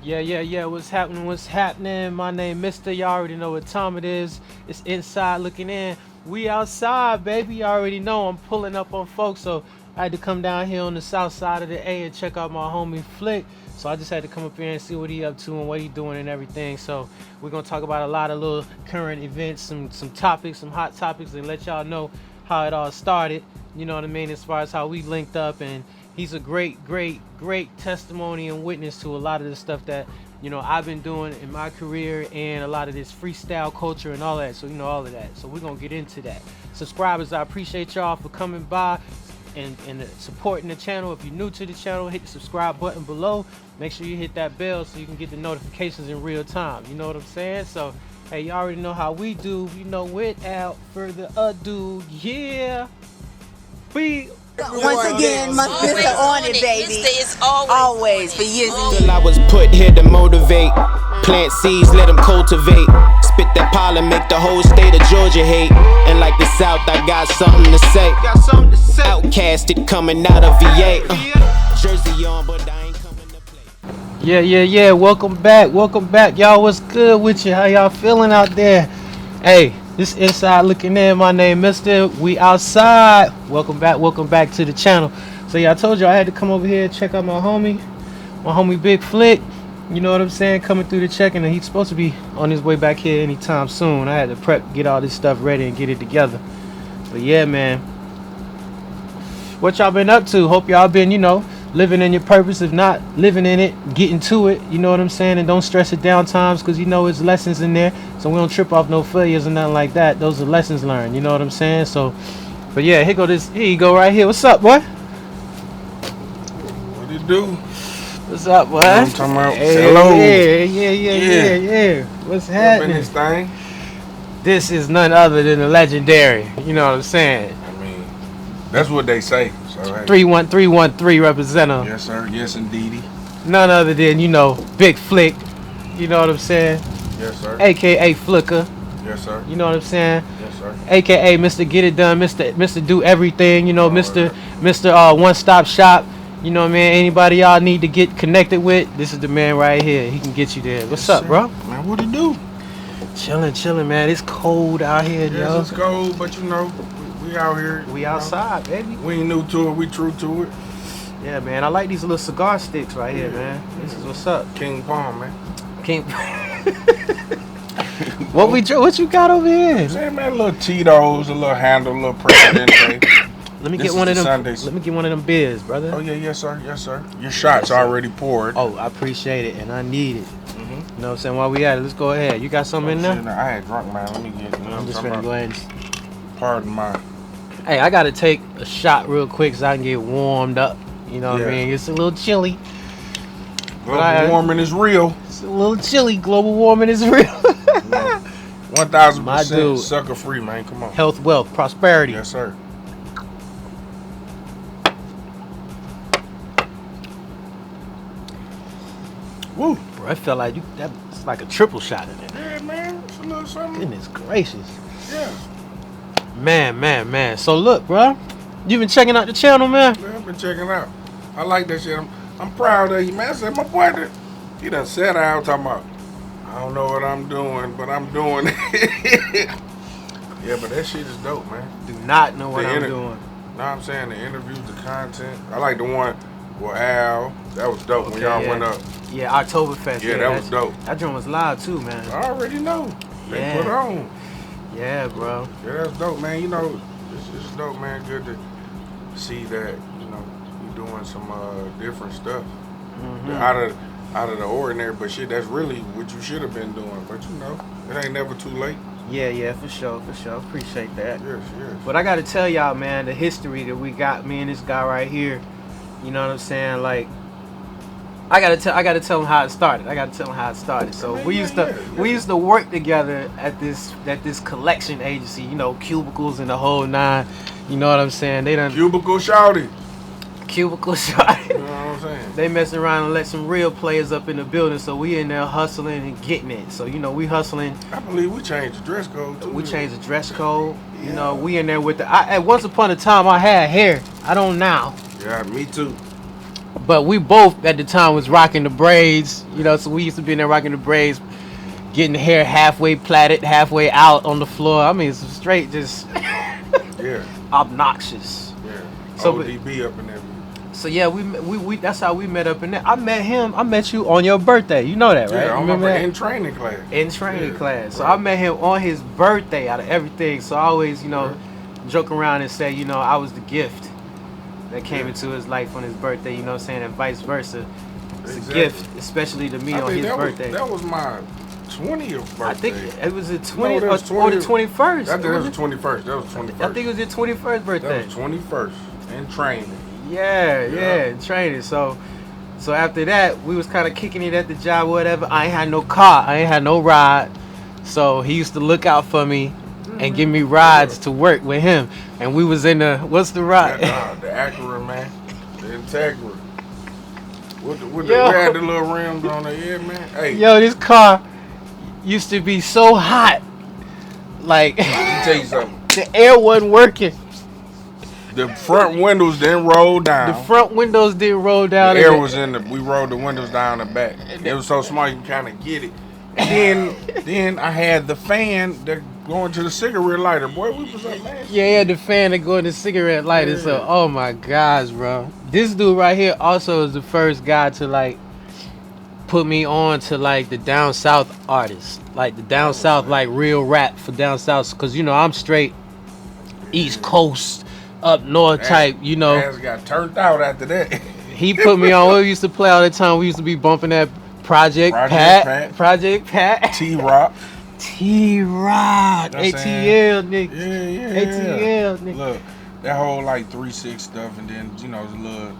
Yeah. What's happening? What's happening? My name Mister. Y'all already know what time it is. It's inside looking in. We outside, baby. You already know I'm pulling up on folks, so I had to come down here on the south side of the A and check out my homie Flick. So I just had to come up here and see what he up to and what he doing and everything. So we're gonna talk about a lot of little current events, some topics, some hot topics, and let y'all know how it all started. You know what I mean? As far as how we linked up, and he's a great testimony and witness to a lot of the stuff that I've been doing in my career and a lot of this freestyle culture and all that. So all of that. So we're gonna get into that. Subscribers, I appreciate y'all for coming by and supporting the channel. If you're new to the channel, hit the subscribe button below. Make sure you hit that bell so you can get the notifications in real time. You know what I'm saying? So hey, you already know how we do. Without further ado, yeah, we. Once again, my sister on it, baby. It's always for years and always. years. I was put here to motivate, plant seeds, let them cultivate, spit that pollen, make the whole state of Georgia hate. And like the South, I got something to say. Outcasted coming out of VA. Jersey on, but I ain't coming to play. Yeah. Welcome back, y'all. What's good with you? How y'all feeling out there? Hey, this inside looking in. My name Mister. We outside. Welcome back to the channel. So yeah, I told you I had to come over here and check out my homie Big Flick. You know what I'm saying? Coming through the checking, and he's supposed to be on his way back here anytime soon. I had to get all this stuff ready and get it together. But yeah, man, what y'all been up to? Hope y'all been, living in your purpose. If not living in it, getting to it. You know what I'm saying? And don't stress it down times, because it's lessons in there. So we don't trip off no failures or nothing like that. Those are lessons learned. You know what I'm saying? So, but yeah, here you go right here. What's up, boy? What it do? What's up, boy? I'm talking about. Hey, Hello. Yeah. What's happening? This thing. This is none other than the legendary. You know what I'm saying? I mean, that's what they say. So, hey. 31313 representative. Yes, sir. Yes, indeedy. None other than, Big Flick. You know what I'm saying? Yes, sir. AKA Flicker. Yes, sir. You know what I'm saying? Yes, sir. AKA Mr. Get It Done, Mr. Do Everything, Mr. Right. Mr. One Stop Shop. You know what I mean? Anybody y'all need to get connected with, this is the man right here. He can get you there. What's up, sir. bro? Man, what it do? Chilling, man. It's cold out here, yo. Yes, it's cold, but we out here. We outside, baby. We ain't new to it. We true to it. Yeah, man. I like these little cigar sticks right here, man. This is what's up. King Palm, man. Can't. What you got over here? Saying, man, a little Tito's, a little handle, a little Presidente. Let me This get one of is them. Sundays. Let me get one of them beers, brother. Oh, yeah, yes, sir. Yes, sir. Your shot's already poured. Oh, I appreciate it, and I need it. Mm-hmm. You know what I'm saying? While we at it, let's go ahead. You got something in there? I had drunk, man. Let me get. I'm just gonna go ahead and. Pardon my. Hey, I gotta take a shot real quick so I can get warmed up. You know what I Yeah. mean? It's a little chilly. Global warming is real. It's a little chilly. Global warming is real. 1000% sucker free, man. Come on. Health, wealth, prosperity. Yes, sir. Woo. Bro, I felt like that's like a triple shot in there. Yeah, man. It's a little something. Goodness gracious. Yeah. Man. So look, bro. You been checking out the channel, man? Yeah, I've been checking out. I like that shit. I'm proud of you, man. I said, my boy, he done said I was talking about, I don't know what I'm doing, but I'm doing it. Yeah, but that shit is dope, man. Do not know what I'm doing. Know what I'm saying? The interviews, the content. I like the one with Al. That was dope when y'all went up. Yeah, Oktoberfest. Yeah, that was dope. That joint was live too, man. I already know. They Yeah. put on. Yeah, bro. Yeah, that's dope, man. It's dope, man. Good to see that, you're doing some different stuff. Mm-hmm. Out of the ordinary, but shit, that's really what you should have been doing. But it ain't never too late. Yeah, for sure. Appreciate that. Yes. But I gotta tell y'all, man, the history that we got, me and this guy right here. You know what I'm saying? Like, I gotta tell him how it started. So we used to work together at this collection agency. Cubicles and the whole nine. You know what I'm saying? They done Cubicle shouty. cubicle shot. You know what I'm saying? They messing around and let some real players up in the building, so we in there hustling and getting it. So we hustling. I believe we changed the dress code too. We changed the dress code. We in there with at once upon a time I had hair. I don't now. Yeah, me too. But we both at the time was rocking the braids, you know. So we used to be in there rocking the braids, getting the hair halfway plaited, halfway out on the floor. I mean, it's straight just Yeah. obnoxious. Yeah. So, ODB up in there. So yeah, we that's how we met up in there. I met you on your birthday. You know that, right? Yeah, Remember that? in training class. In training class. So right. I met him on his birthday out of everything. So I always, you know, joke around and say, you know, I was the gift that came into his life on his birthday, you know what I'm saying, and vice versa. It's a gift, especially to me on his birthday. That was my 20th birthday. I think it was the 20th No, or the 21st. I think that was the 21st. That was the 21st. I think it was your 21st birthday. That was 21st in training. Yeah, training. So after that, we was kind of kicking it at the job, whatever. I ain't had no car, I ain't had no ride. So he used to look out for me and give me rides to work with him. And we was in the, what's the ride? The Acura, man. The Integra. We had the little rims on the head, man. Hey. Yo, this car used to be so hot. Like, Let me tell you something. the air wasn't working. The front windows didn't roll down. The front windows didn't roll down. The air was in the. We rolled the windows down the back. It was so small you can kind of get it. And then I had the fan that going to the cigarette lighter. Boy, we was up, man. Yeah, the fan that go in the cigarette lighter. Yeah. So, oh my gosh, bro. This dude right here also is the first guy to like put me on to like the down south artists, like the down south, like real rap for down south. Cause you know I'm straight East Coast, up north type. You know, Ass got turned out after that. he put me on. We used to play all the time. We used to be bumping that Project Pat. T-Rock. T-Rock. ATL, nigga. Yeah. ATL, nigga. Look, that whole like 3-6 stuff, and then you know the little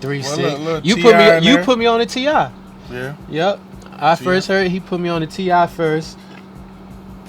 3-6. Little You T.I. in you there. put me on the T.I. Yeah. Yep. I T.I. first heard he put me on the T.I. first.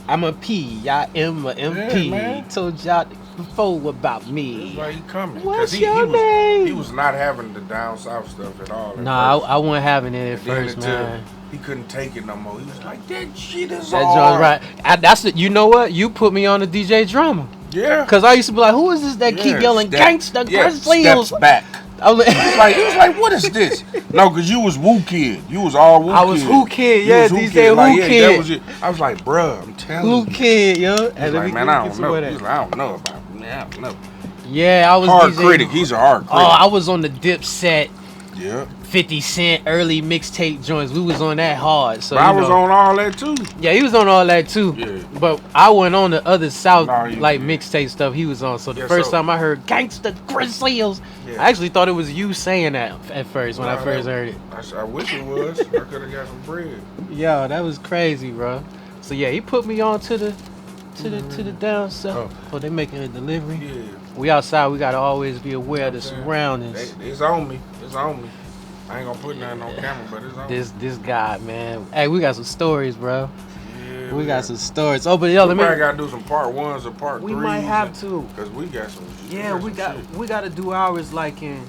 I'm a P. I am a MP. Yeah, man. Told y'all before about me. That's why he coming. What's 'Cause your name? He was not having the down south stuff at all. Nah, I wasn't having it at And then first, until man. He couldn't take it no more. He was like, that shit is That hard. joint right. That's it. You know what? You put me on the DJ drama. Yeah. Cause I used to be like, who is this that keep yelling gangsta Grizzlies? Steps back. I was like, He was like, what is this? No, because you was Woo Kid. You was all Woo Kid. I was Who Kid, You yeah, was DJ Who Like, yeah, Kid. that was it. I was like, bruh, I'm telling Who you. Kid, yo? He's And like, man, I don't know. He's like, I don't know about it. Man, I don't know. Yeah, I was Hard DJ critic. He's a hard critic. Oh, I was on the Dipset, Yeah. 50 Cent early mixtape joints. We was on that hard. So But I was on all that too. Yeah, he was on all that too. Yeah. But I went on the other South Nah, you like did. mixtape stuff he was on. So the Yeah, first so- time I heard Gangsta Grizzlies, Yeah. I actually thought it was you saying that at first when I Nah, first that- heard it. I wish it was. I could have got some bread. Yo, that was crazy, bro. So yeah, he put me on to the down south. Oh, they making a delivery. Yeah. We outside. We gotta always be aware of the saying? surroundings. It's on me. It's on me. I ain't gonna put nothing on camera, but it's on me. This guy, man. Hey, we got some stories, bro. Yeah, We got some stories. Oh, but yo, let we probably me. gotta do some part ones or part We threes. might have to. Cause we got some. Yeah, we got to do ours like in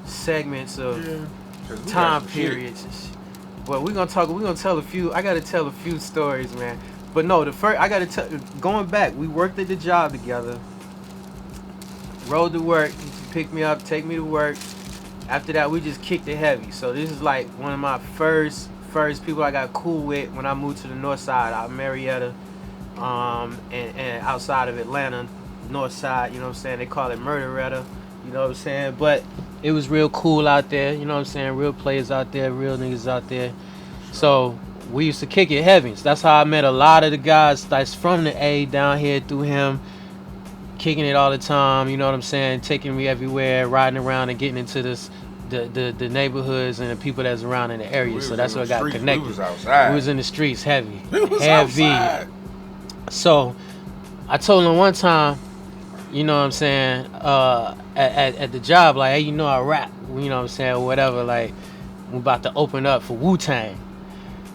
segments of Yeah. 'Cause we got time some shit. periods. And shit. But we're gonna tell a few. I gotta tell a few stories, man. But no, the first I gotta tell. Going back, we worked at the job together. Rode to work. He used to pick me up, take me to work. After that, we just kicked it heavy. So this is like one of my first people I got cool with when I moved to the north side, out of Marietta, and outside of Atlanta, north side. You know what I'm saying? They call it Murderetta. You know what I'm saying? But it was real cool out there. You know what I'm saying? Real players out there, real niggas out there. So we used to kick it heavy. So that's how I met a lot of the guys that's from the A down here through him. Kicking it all the time, you know what I'm saying? Taking me everywhere, riding around and getting into the neighborhoods and the people that's around in the area. We So was that's in what the got streets. connected. We was outside. We was in the streets heavy. We was heavy. outside. So I told him one time, you know what I'm saying, at the job, like, hey, you know I rap, you know what I'm saying, or whatever, like, we're about to open up for Wu-Tang.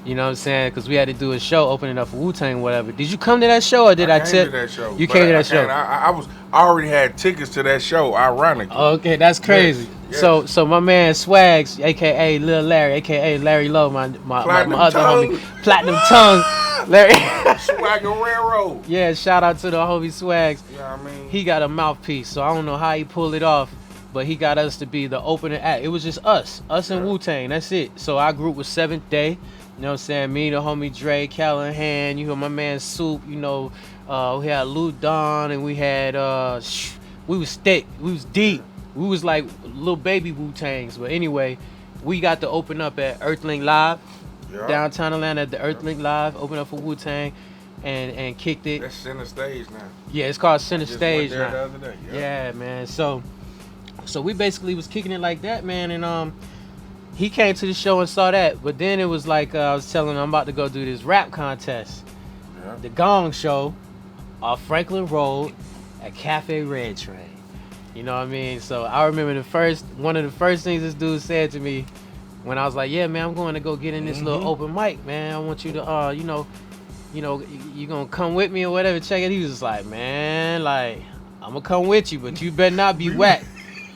You know what I'm saying? Because we had to do a show opening up for Wu-Tang or whatever. Did you come to that show or did I came tell to that show? you but came to I that show? can't. I already had tickets to that show, ironically. Okay, that's crazy. Yes. So my man Swags, aka Lil Larry, aka Larry Lowe, my Platinum other Tongue. homie, Platinum Tongue, Larry. Swagger Railroad. Yeah, shout out to the homie Swags. You know what I mean? He got a mouthpiece, so I don't know how he pulled it off. but he got us to be the opening act. It was just us and Wu-Tang. That's it. So our group was Seventh Day. You know what I'm saying? Me, the homie Dre, Callahan. You hear my man Soup. You know, we had Lou Don, and we had we was thick. We was deep. We was like little baby Wu-Tangs. But anyway, we got to open up at Earthlink Live, downtown Atlanta at the Earthlink Live. Open up for Wu-Tang. And kicked it. That's Center Stage now. Yeah, it's called Center Stage went there now. the other day. Yeah, man. So we basically was kicking it like that, man. And he came to the show and saw that. But then it was like I was telling him I'm about to go do this rap contest. Yeah. The Gong Show off Franklin Road at Cafe Red Train. You know what I mean? So I remember one of the first things this dude said to me when I was like, yeah, man, I'm going to go get in this little open mic, man. I want you to, you know, you gonna come with me or whatever, check it. He was just like, man, like, I'm gonna come with you, but you better not be whack.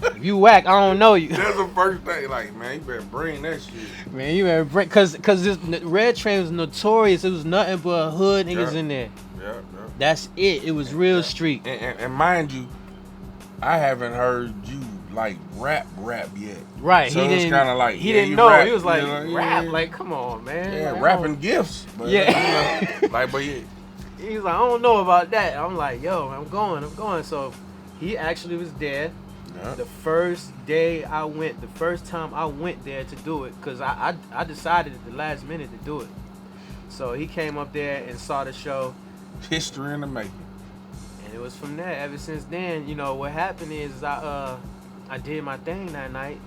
If you whack, I don't know you. That's the first thing, like, man, you better bring that shit. Man, you better bring, cause this Red Train was notorious. It was nothing but hood niggas in there. Yeah. That's it. It was real street. And mind you, I haven't heard you like rap yet. Right. So it's kind of like he didn't know. Rap, he was like, you know, rap. Like, come on, man. Yeah, like, rapping gifts. But, Yeah. You know, like, but yeah. He was like, I don't know about that. I'm like, yo, I'm going. So he actually was there. Yeah. The first time I went there to do it, because I decided at the last minute to do it. So he came up there and saw the show. History in the making. And it was from there. Ever since then, you know, what happened is I did my thing that night.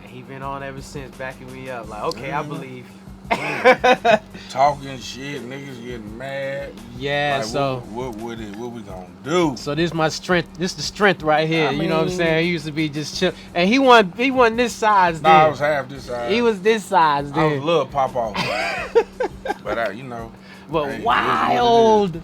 And he been on ever since, backing me up. Like, okay, I believe you. Talking shit, niggas getting mad. Yeah, like, so what we gonna do? So this my strength. This the strength right here. You know what I'm saying? He used to be just chill, and he wasn't this size then. I was half this size. He was this size then. I was a little pop off, but you know. But hey, wild.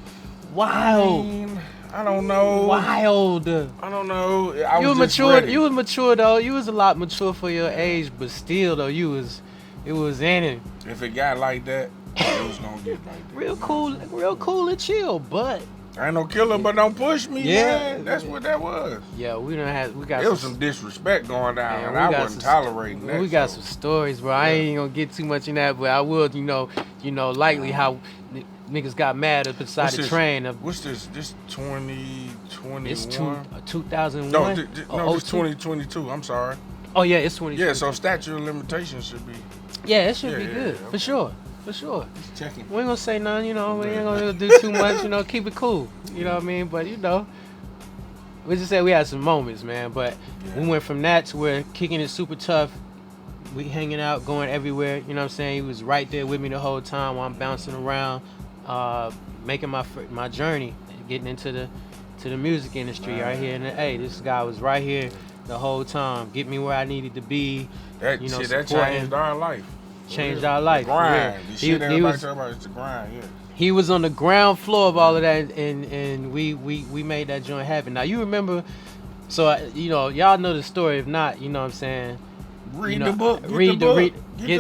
I don't know. Wild. I don't know. You was mature. You was mature though. You was a lot mature for your age, but still though, it was in it. If it got like that, it was gonna get like that. Real cool and chill, but I ain't no killer, but don't push me, Yeah. man. That's what that was. yeah, we got. There was some disrespect going down, Man, and we I got wasn't tolerating that. We got some stories, bro. I ain't gonna get too much in that, but I will, you know, likely how niggas got mad up inside the train. What's this? This 2021? It's 2001. No, or it's 2022. I'm sorry. Oh yeah, it's 20. Yeah, so statute of limitations should be. Yeah, it should be Yeah, good yeah. for sure. Just checking. We ain't gonna say nothing, you know. We ain't gonna do too much, you know. Keep it cool, you know what I mean. But you know, we just said we had some moments, man. But we went from that to where kicking it super tough. We hanging out, going everywhere. You know what I'm saying? He was right there with me the whole time while I'm bouncing around, making my journey, getting into the music industry right here. And hey, this guy was right here the whole time, get me where I needed to be. That you know, shit, that supporting. changed our life. Changed our life. The grind. Yeah. The shit everybody talk about is the grind, yeah. He was on the ground floor of all of that, and we made that joint happen. Now you remember, so you know, y'all know the story. If not, you know what I'm saying. Read the book. Get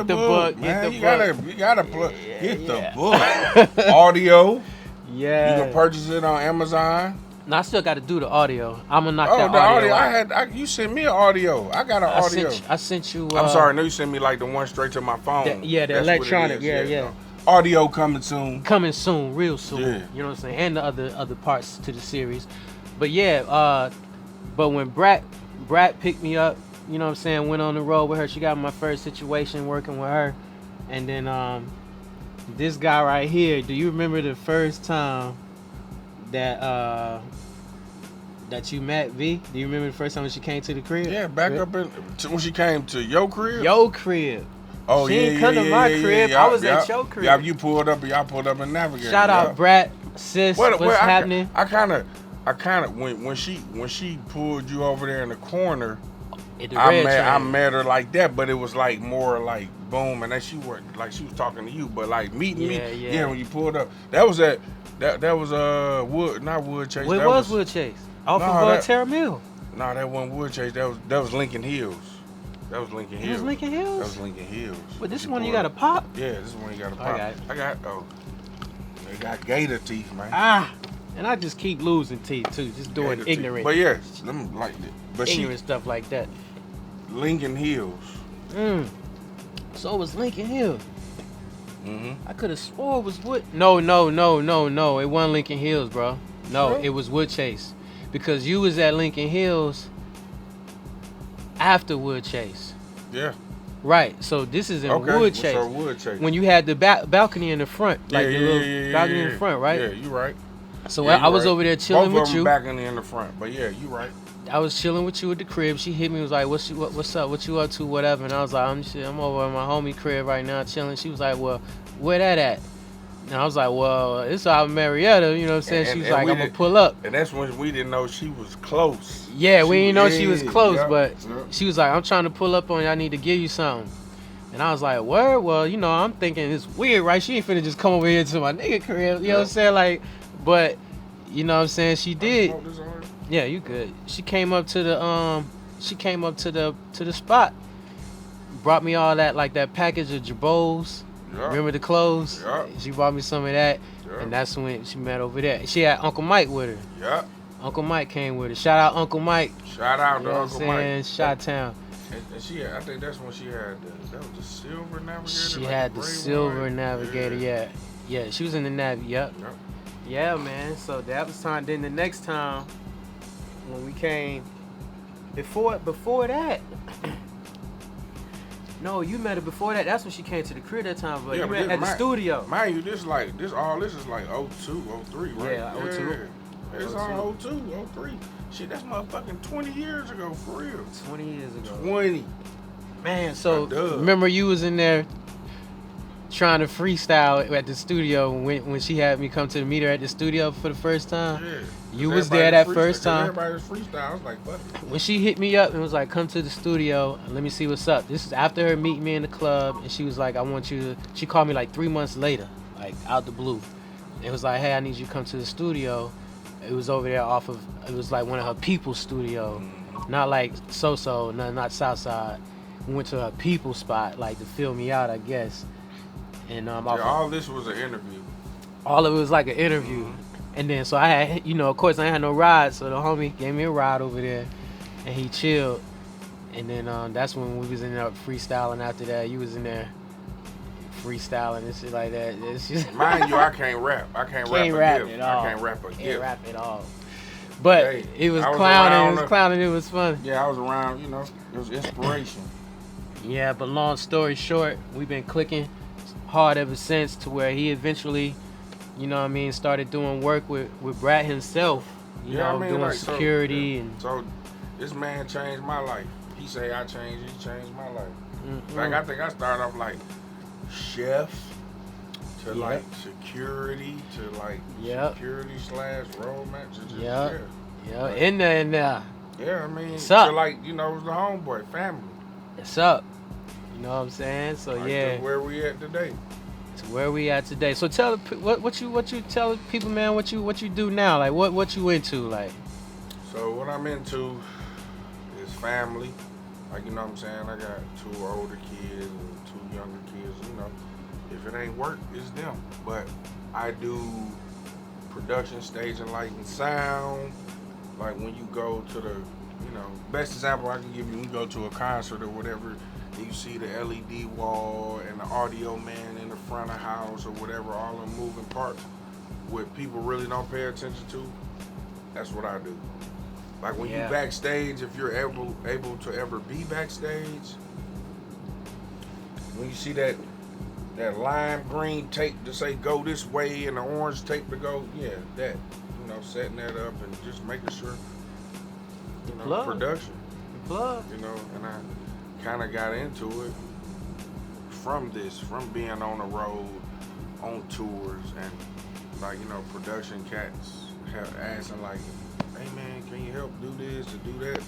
the book. You gotta get the book. Audio. Yeah. You can purchase it on Amazon. No, I still got to do the audio. I'm gonna knock Oh, that the audio. out. You sent me an audio. I got an audio. I sent you. I'm sorry. No, you sent me like the one straight to my phone. The That's what it electronic. is, Yeah. Audio coming soon. Coming soon, real soon. Yeah. You know what I'm saying, and the other parts to the series. But yeah, but when Brat picked me up, you know what I'm saying, went on the road with her. She got my first situation working with her, and then this guy right here. Do you remember the first time that you met V? Do you remember the first time when she came to the crib? Yeah, back up when she came to your crib. Your crib. Oh she yeah, ain't come to my crib. I was at your crib. Yeah, you pulled up. Y'all pulled up in Navigator. Shout out, Brat, sis. What's happening? I kind of when she pulled you over there in the corner. I met her like that, but it was like more like boom, and then she was talking to you, but like meeting me. Yeah, when you pulled up, that was Wood Chase. What was Wood Chase? Off of Terra Mill. No, that wasn't Wood Chase. That was Lincoln Hills. That was Lincoln Hills. That was Lincoln Hills? That was Lincoln Hills. But this one you got to pop? Yeah, this one you got to pop. I got they got gator teeth, man. And I just keep losing teeth too, just doing ignorant. But yeah, them like But ignorant stuff like that. Lincoln Hills. So it was Lincoln Hill. Mm-hmm. I could have swore it was Wood. No. It wasn't Lincoln Hills, bro. No, Sure. it was Wood Chase. Because you was at Lincoln Hills after Wood Chase. Yeah. Right. So this is in Okay. Wood Chase. So Wood Chase. When you had the balcony in the front, like the little balcony in the front, right? Yeah, you right. So Yeah, I was right. over there chilling Both with of you. them balcony in the front, but yeah, you right. I was chilling with you at the crib. She hit me, was like, "What's up? What you up to? Whatever." And I was like, "I'm over at my homie crib right now, chilling." She was like, "Well, where that at?" And I was like, "Well, it's out in Marietta." You know what I'm saying? She was like, "I'm gonna pull up." And that's when we didn't know she was close. Yeah, we didn't know she was close, yeah, but yeah. she was like, "I'm trying to pull up on you. I need to give you something." And I was like, "Word? Well, you know, I'm thinking it's weird, right? She ain't finna just come over here to my nigga crib." You know what I'm saying? Like, but you know what I'm saying? She did. Smoke this already? Yeah, you good. She came up to the spot. Brought me all that, like that package of Jabos. Yeah. Remember the clothes? Yeah. She brought me some of that. Yeah. And that's when she met over there. She had Uncle Mike with her. Yeah. Uncle Mike came with her. Shout out Uncle Mike. Shout out You to know what I'm Uncle saying? Mike. Shot-town. And she had, I think that's when she had that was the Silver Navigator. She like had the gray Silver one? Navigator, yeah. Yeah, she was in the Navy, yep. Yep. Yeah, man. So that was time. Then the next time when we came, before that, no, you met her before that. That's when she came to the crib that time, but Yeah, you but met this at the my- studio. Mind you, this is like 02, 03, right? Yeah, 02. It's all 02, 03. Shit, that's motherfucking 20 years ago, for real. 20 years ago. 20. Man, so Duh. remember you was in there trying to freestyle at the studio when she had me come to meet her at the studio for the first time. Yeah. You was there that first time. Everybody was freestyle. I was like, fuck it. When she hit me up and was like, "Come to the studio, let me see what's up." This is after her meeting me in the club, and she was like, "I want you to." She called me like 3 months later, like out the blue. It was like, "Hey, I need you to come to the studio." It was over there it was like one of her people's studio, not like So-So, not Southside. We went to her people spot, like to fill me out, I guess. And All this was an interview. all of it was like an interview. And then so I had, of course I had no ride, so the homie gave me a ride over there, and he chilled. And then that's when we was in there freestyling. After that, you was in there freestyling and shit like that. It's just Mind you, I can't rap. I can't rap a gift. at all. I can't rap a Can't gift. rap at all. But Hey, it was I was clowning. around It was the- clowning. It was fun. Yeah, I was around, it was inspiration. Yeah, but long story short, we've been clicking hard ever since, to where he eventually, started doing work with BRAT himself. Doing like, security so, and. So this man changed my life. He say I changed, he changed my life. Mm-mm. Like I think I started off like chef to Yep. like security to like Yep. security / romance to just Yep. Yeah, in there. Yeah, I mean What's up? to like it was the homeboy family. What's up? You know what I'm saying? So Like yeah, that's where we at today. to where we at today. So tell what you tell people, man. What you do now? Like what you into? Like So what I'm into is family. Like what I'm saying, I got 2 older kids and 2 younger kids. If it ain't work, it's them. But I do production, staging, lighting, sound. Like when you go to the, best example I can give you, when you go to a concert or whatever, and you see the LED wall and the audio man in the front of the house or whatever, all them moving parts, what people really don't pay attention to, that's what I do. Like when you backstage, if you're able to ever be backstage, when you see that lime green tape to say go this way and the orange tape to go, that, setting that up and just making sure, plug. production, plug. and I kind of got into it from being on the road, on tours, and like, production cats asking like, "Hey man, can you help do this or do that?"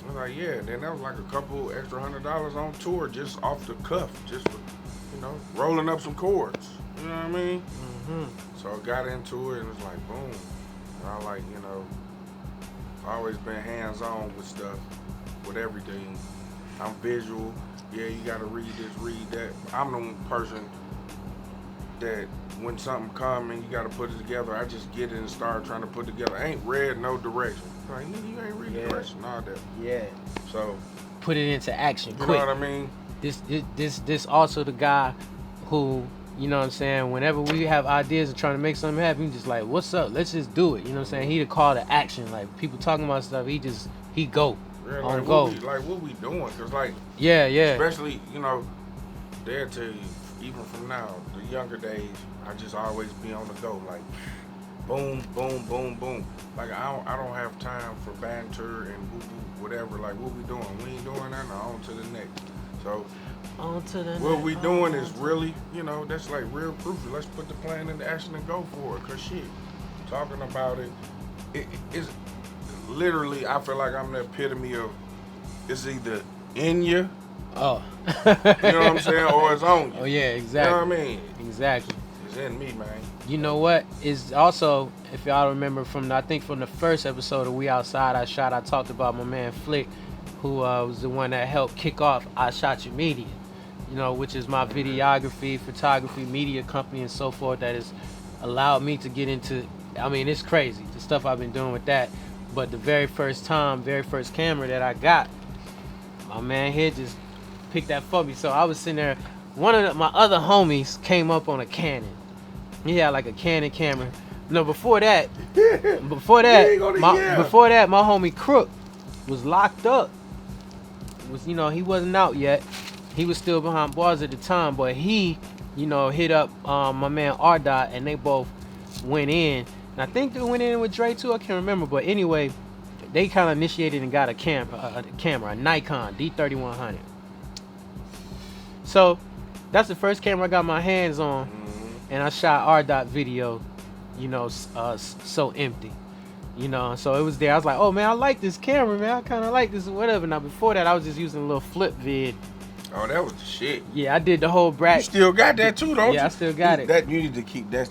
I was like, yeah. Then that was like a couple extra $100 on tour just off the cuff, just for, rolling up some chords. You know what I mean? Mm-hmm. So I got into it and it was like, boom. And I like, always been hands-on with stuff, with everything. I'm visual. Yeah, you gotta read this, read that. I'm the person that when something come and you gotta put it together, I just get it and start trying to put it together. I ain't read no direction. Like, nigga, you ain't read Yeah. the direction, all that. Yeah. So, Put it into action you quick. know what I mean? This also the guy who, you know what I'm saying, whenever we have ideas and trying to make something happen, he's just like, what's up? Let's just do it. You know what I'm saying? He the call to action. Like, people talking about stuff, he go. Yeah, On like, go. what we doing? Because, like, Yeah. especially, you know, they'll tell you, even from now, the younger days, I just always be on the go. Like, boom, boom, boom, boom. Like, I don't have time for banter and boo-boo, whatever. Like, what we doing? We ain't doing that, on to the next. So, On to the what next. we doing is really, you know, that's like real proof. Let's put the plan into action and go for it. Because shit, talking about it's literally, I feel like I'm the epitome of, it's either in you, Oh. you know what I'm saying, or it's on you. Oh, yeah, exactly. You know what I mean? Exactly. It's in me, man. You know what? Is also, if y'all remember from the first episode of We Outside I talked about my man Flick, who was the one that helped kick off I Shot Your Media, you know, which is my videography, photography, media company and so forth that has allowed me to get into, I mean, it's crazy, the stuff I've been doing with that. But the very first camera that I got, my man here just picked that for me. So I was sitting there, one of my other homies came up on a Canon. He had like a Canon camera. No, before that, my homie Crook was locked up. He wasn't out yet. He was still behind bars at the time, but he, hit up my man R Dot, and they both went in. And I think they went in with Dre too. I can't remember, but anyway, they kind of initiated and got a camera, a Nikon D3100. So that's the first camera I got my hands on, and I shot R Dot video, so empty, So it was there. I was like, oh man, I like this camera, man. I kind of like this or whatever. Now before that, I was just using a little flip vid. Oh, that was the shit. Yeah, I did the whole BRAT. You still got that too, don't you? Yeah, I still got it. That you need to keep that.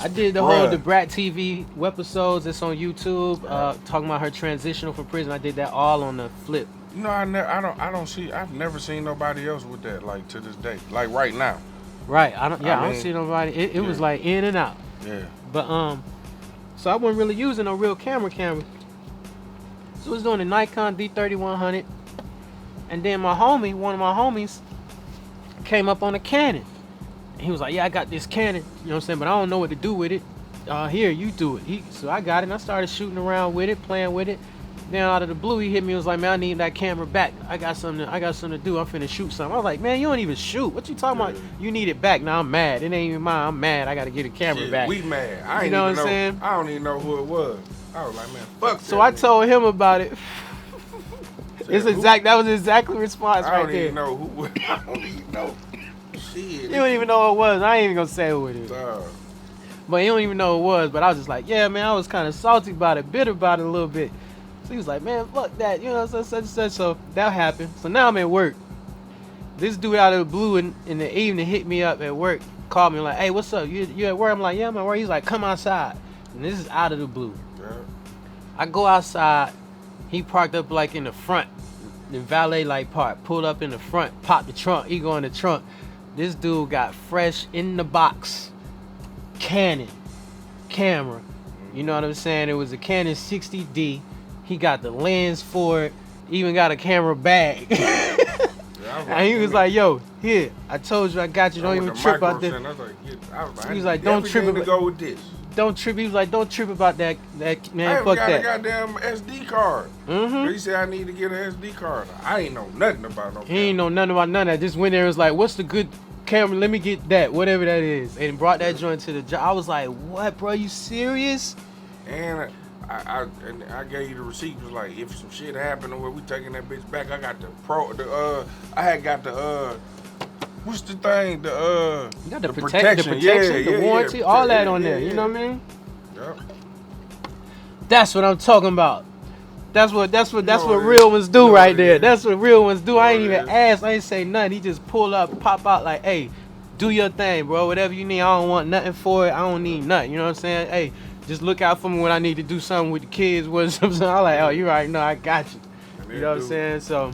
I did the BRAT TV webisodes. It's on YouTube. Talking about her transitional from prison. I did that all on the flip. You know, I've never seen nobody else with that, like, to this day, like right now. Right. I don't see nobody. It was like in and out. Yeah. But so I wasn't really using a real camera. So I was doing the Nikon D3100, and then one of my homies, came up on a Canon. And he was like, "Yeah, I got this Canon, you know what I'm saying, but I don't know what to do with it. Here, you do it." So I got it, and I started shooting around with it, playing with it. Then out of the blue, he hit me and was like, "Man, I need that camera back. I got something to do. I'm finna shoot something." I was like, "Man, you don't even shoot. What you talking about? You need it back." Now I'm mad. It ain't even mine. I'm mad. I gotta get a camera back. We mad. I don't even know who it was. I was like, man, fuck. So I told him about it. That was exactly the response right there. I don't even know. Shit. You don't even know who it was. I ain't even gonna say who it is. But he don't even know who it was. But I was just like, yeah, man, I was kind of salty about it, bitter about it a little bit. So he was like, man, fuck that, such. So that happened. So now I'm at work. This dude out of the blue in the evening hit me up at work, called me like, hey, what's up? You at work? I'm like, yeah, I'm at work. He's like, come outside. And this is out of the blue. Yeah. I go outside. He parked up like in the front, the valet light part. Pulled up in the front, popped the trunk. He go in the trunk. This dude got fresh in the box Canon camera. You know what I'm saying? It was a Canon 60D. He got the lens for it. Even got a camera bag. And he was like, yo, here, I told you I got you. Don't even trip out this. He was like, don't trip about go with this. Don't trip. He was like, don't trip about that man. Fuck I that. got a goddamn SD card. He said I need to get an SD card. I ain't know nothing about no camera. He ain't know nothing about none of that. Just went there and was like, what's the good camera? Let me get that, whatever that is. And brought that joint to the job. I was like, what, bro? You serious? And I gave you the receipt. It was like, if some shit happened or we taking that bitch back, I got I had got the what's the thing? You got the protection, the warranty, all that on there. You know what I mean? Yep. That's what I'm talking about. That's what real ones do right there. That's what real ones do. I ain't even ask. I ain't say nothing. He just pull up, pop out like, hey, do your thing, bro. Whatever you need. I don't want nothing for it. I don't need nothing. You know what I'm saying? Hey, just look out for me when I need to do something with the kids. What something. I'm like, oh, you right. No, I got you. You know what I'm saying? So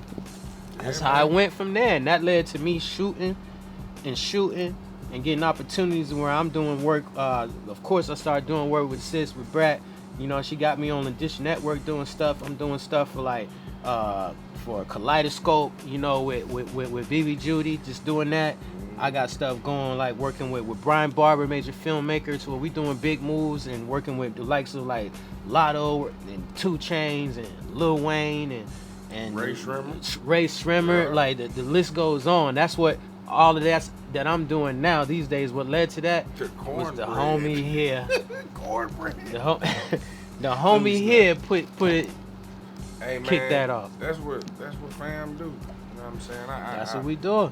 that's how I went from there, and that led to me shooting and getting opportunities where I'm doing work. Of course, I started doing work with Sis, with BRAT, You know, she got me on the Dish Network doing stuff. I'm doing stuff for like for Kaleidoscope, you know, with BB Judy, just doing that. I got stuff going like working with Brian Barber, major filmmakers, where we doing big moves and working with the likes of like Lotto and 2 Chainz and Lil Wayne and Ray Shrimmer. Yeah. Like the list goes on. That's what all of that I'm doing now these days. What led to that was the homie here. Cornbread. The homie here put it. Hey, man, kick that off. That's what fam do. You know what I'm saying? That's what we do.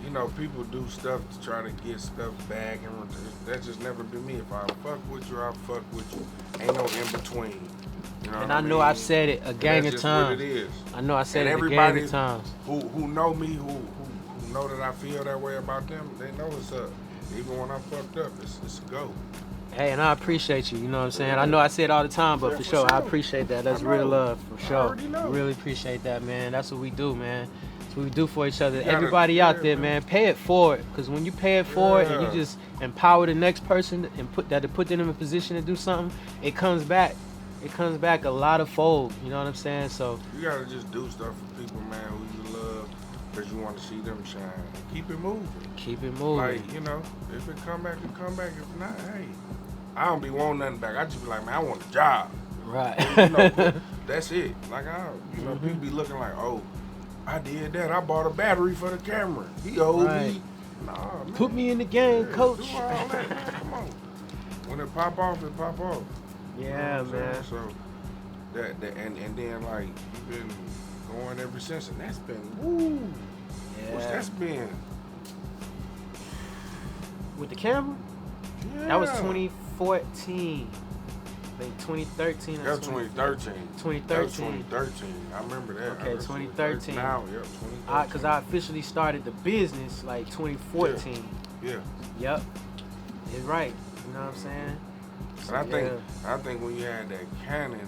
You know, people do stuff to try to get stuff back, and that just never been me. If I fuck with you, I fuck with you. Ain't no in between. You know And what I know I've said it a gang of That's just times. what it is. I know I said And it a gang everybody of times. Who know me, who know that I feel that way about them, they know it's up. Even when I'm fucked up, it's a go. Hey, and I appreciate you. You know what I'm saying? I know I say it all the time, but for sure, I appreciate that. That's real love, for sure. already know. Really appreciate that, man. That's what we do, man. That's what we do for each other. You gotta- Everybody out yeah, there, man, pay it forward. Because when you pay it forward and you Yeah. just empower the next person and put them in a position to do something, it comes back. It comes back a lot of fold. You know what I'm saying? So You gotta just do stuff for people, man, who you love, because you want to see them shine. And keep it moving. keep it moving. Like, you know, if it come back, it come back. If not, hey, I don't be wanting nothing back. I just be like, man, I want a job. Right. You know, that's it. Like, Mm-hmm. people be looking like, oh, I did that. I bought a battery for the camera. He owed Right. me. Nah, man. Put me in the game, Yeah, coach. Do all that, man. Come on. When it pop off, it pop off. You know Yeah, what I'm man. saying? So that and then like you've been going ever since, and that's been What's Yeah. that's been? With the camera? Yeah. That was 2014. I think 2013 or That was 2013. 2013. That was 2013. I remember that. Okay, 2013. Now, yep, 2013. Because I officially started the business like 2014. Yeah. Yep. It's right. You know what I'm saying? And I think Yeah. I think when you had that Canon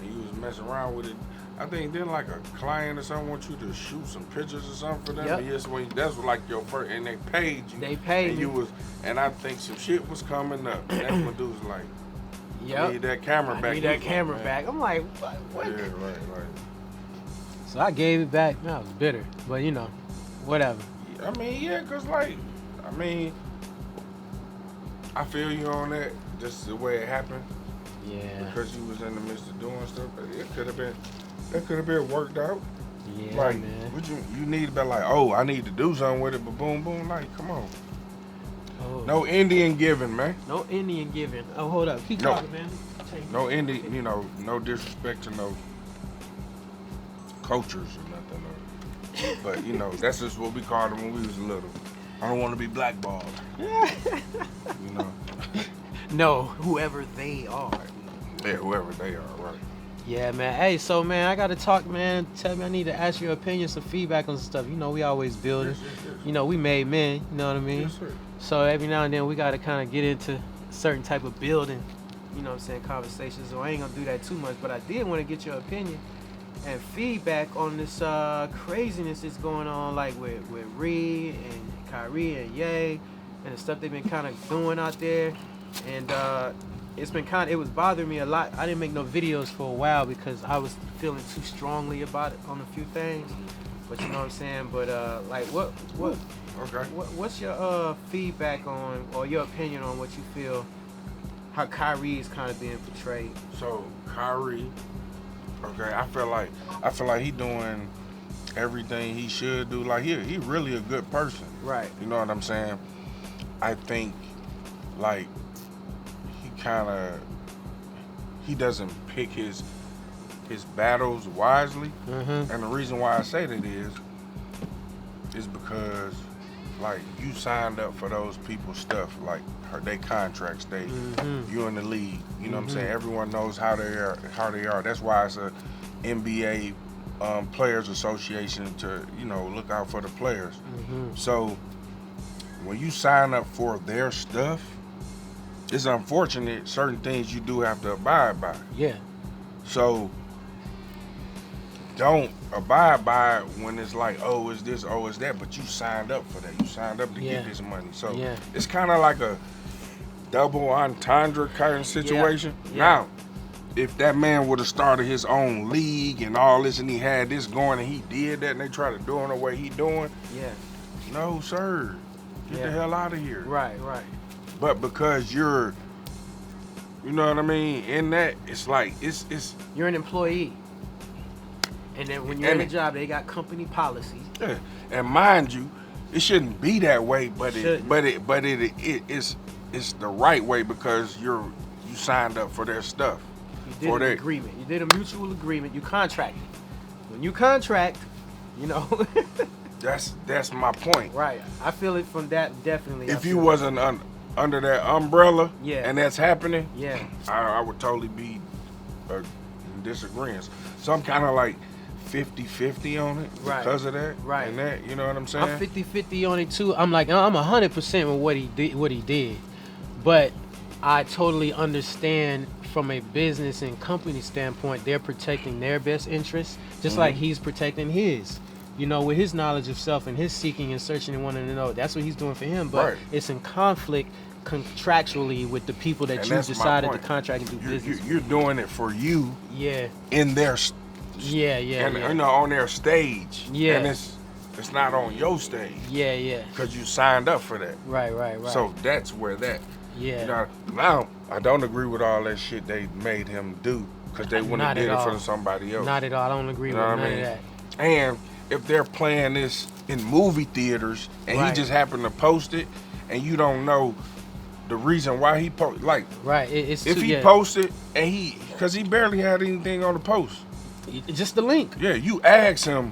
and you was messing around with it, I think then like a client or something want you to shoot some pictures or something for them. Yep. And yes, that's like your first, and they paid you. They paid and me. you was, and I think some shit was coming up. And that's when dudes was like, Yep. need that camera I back. need He that was camera like, back. I'm like, what? Yeah, right. So I gave it back. Man, I was bitter. But you know, whatever. I mean, yeah, cause like, I mean, I feel you on that. Just the way it happened. Yeah. Because you was in the midst of doing stuff, but it could have been worked out. Yeah, Like, man. what you need to be like, oh, I need to do something with it, but boom, boom, like, come on. Oh. No Indian giving, man. No Indian giving. Oh, hold up. Keep No. talking, man. No Indian, no disrespect to no cultures or nothing. But, that's just what we called them when we was little. I don't want to be blackballed. you know? No, whoever they are. Yeah, whoever they are, right. Yeah, man. Hey, so, man, I got to talk, man. Tell me I need to ask your opinion, some feedback on some stuff. You know, we always building. Yes. We made men. You know what I mean? Yes, sir. So every now and then we got to kind of get into a certain type of building, conversations. So I ain't going to do that too much. But I did want to get your opinion and feedback on this craziness that's going on, like with Ree and KYRIE and Ye and the stuff they've been kind of doing out there. And it was bothering me a lot. I didn't make no videos for a while because I was feeling too strongly about it on a few things. But you know what I'm saying? But Okay. what's your feedback on, or your opinion on what you feel, how KYRIE is kind of being portrayed? So KYRIE, okay, I feel like he doing everything he should do. Like he really a good person. Right. You know what I'm saying? I think like he doesn't pick his battles wisely. Mm-hmm. And the reason why I say that is because like you signed up for those people's stuff, like their contracts, you in the league. You know what I'm saying? Everyone knows how they are. That's why it's a NBA Players Association to look out for the players. So when you sign up for their stuff, it's unfortunate certain things you do have to abide by. Yeah. So don't abide by it when it's like, oh, it's this, oh, it's that, but you signed up for that. You signed up to get this money. So it's kind of like a double entendre kind of situation. Yeah. Now, if that man would have started his own league and all this, and he had this going, and he did that, and they try to do it the way he doing, Yeah. no, sir, get Yeah. the hell out of here. Right. But because you're, you know what I mean, in that, it's like, it's You're an employee. And then when you're in a job, they got company policies. yeah. And mind you, it shouldn't be that way, but Shouldn't. it's the right way because you signed up for their stuff. You did an agreement. You did a mutual agreement. You contracted. When you contract, you know. That's my point. Right. I feel it from that, definitely. If you wasn't under that umbrella, Yeah. and that's happening, Yeah. I would totally be in disagreement. So I'm kind of like 50-50 on it Right. because of that. Right. And that, you know what I'm saying? I'm 50-50 on it too. I'm like, I'm 100% with what he did. But I totally understand from a business and company standpoint, they're protecting their best interests, just like he's protecting his. You know, with his knowledge of self and his seeking and searching and wanting to know, that's what he's doing for him. But it's in conflict contractually with the people that And you that's my decided to point. contract and do business with. You're doing it for you Yeah, in their yeah. and you know, on their stage. Yeah. And it's not on your stage Yeah. because you signed up for that. Right. So that's where that. yeah. You know, now I don't agree with all that shit they made him do because they wouldn't have Not did at it all. for somebody else. Not at all. I don't agree You with know none what I of mean? that. And if they're playing this in movie theaters and Right. he just happened to post it and you don't know the reason why he posted, like Right. It's if too, he yeah. posted and because he barely had anything on the post. Just the link. Yeah, you ask him,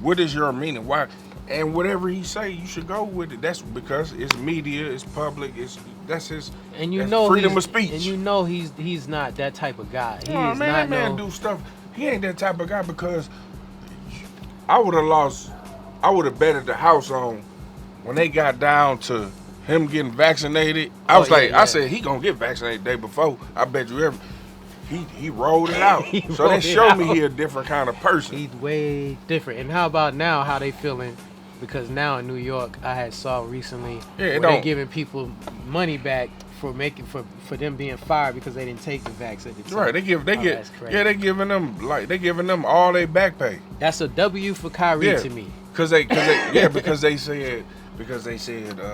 what is your meaning? Why? And whatever he say, you should go with it. That's because it's media, it's public, that's his. And you that's know freedom he's, of speech. And you know he's not that type of guy. He Oh is man, not that man no, do stuff. He ain't that type of guy because I would have betted the house on when they got down to him getting vaccinated. I was like, yeah. I said he gonna get vaccinated the day before. I bet you he rolled it out. He So rolled that it showed me out. he a different kind of person. He's way different. And how about now? How they feeling? Because now in New York, I had saw recently where they giving people money back for them being fired because they didn't take the vax at the time. Right, that's crazy. they giving them all their back pay. That's a W for Kyrie Yeah. to me. Because they said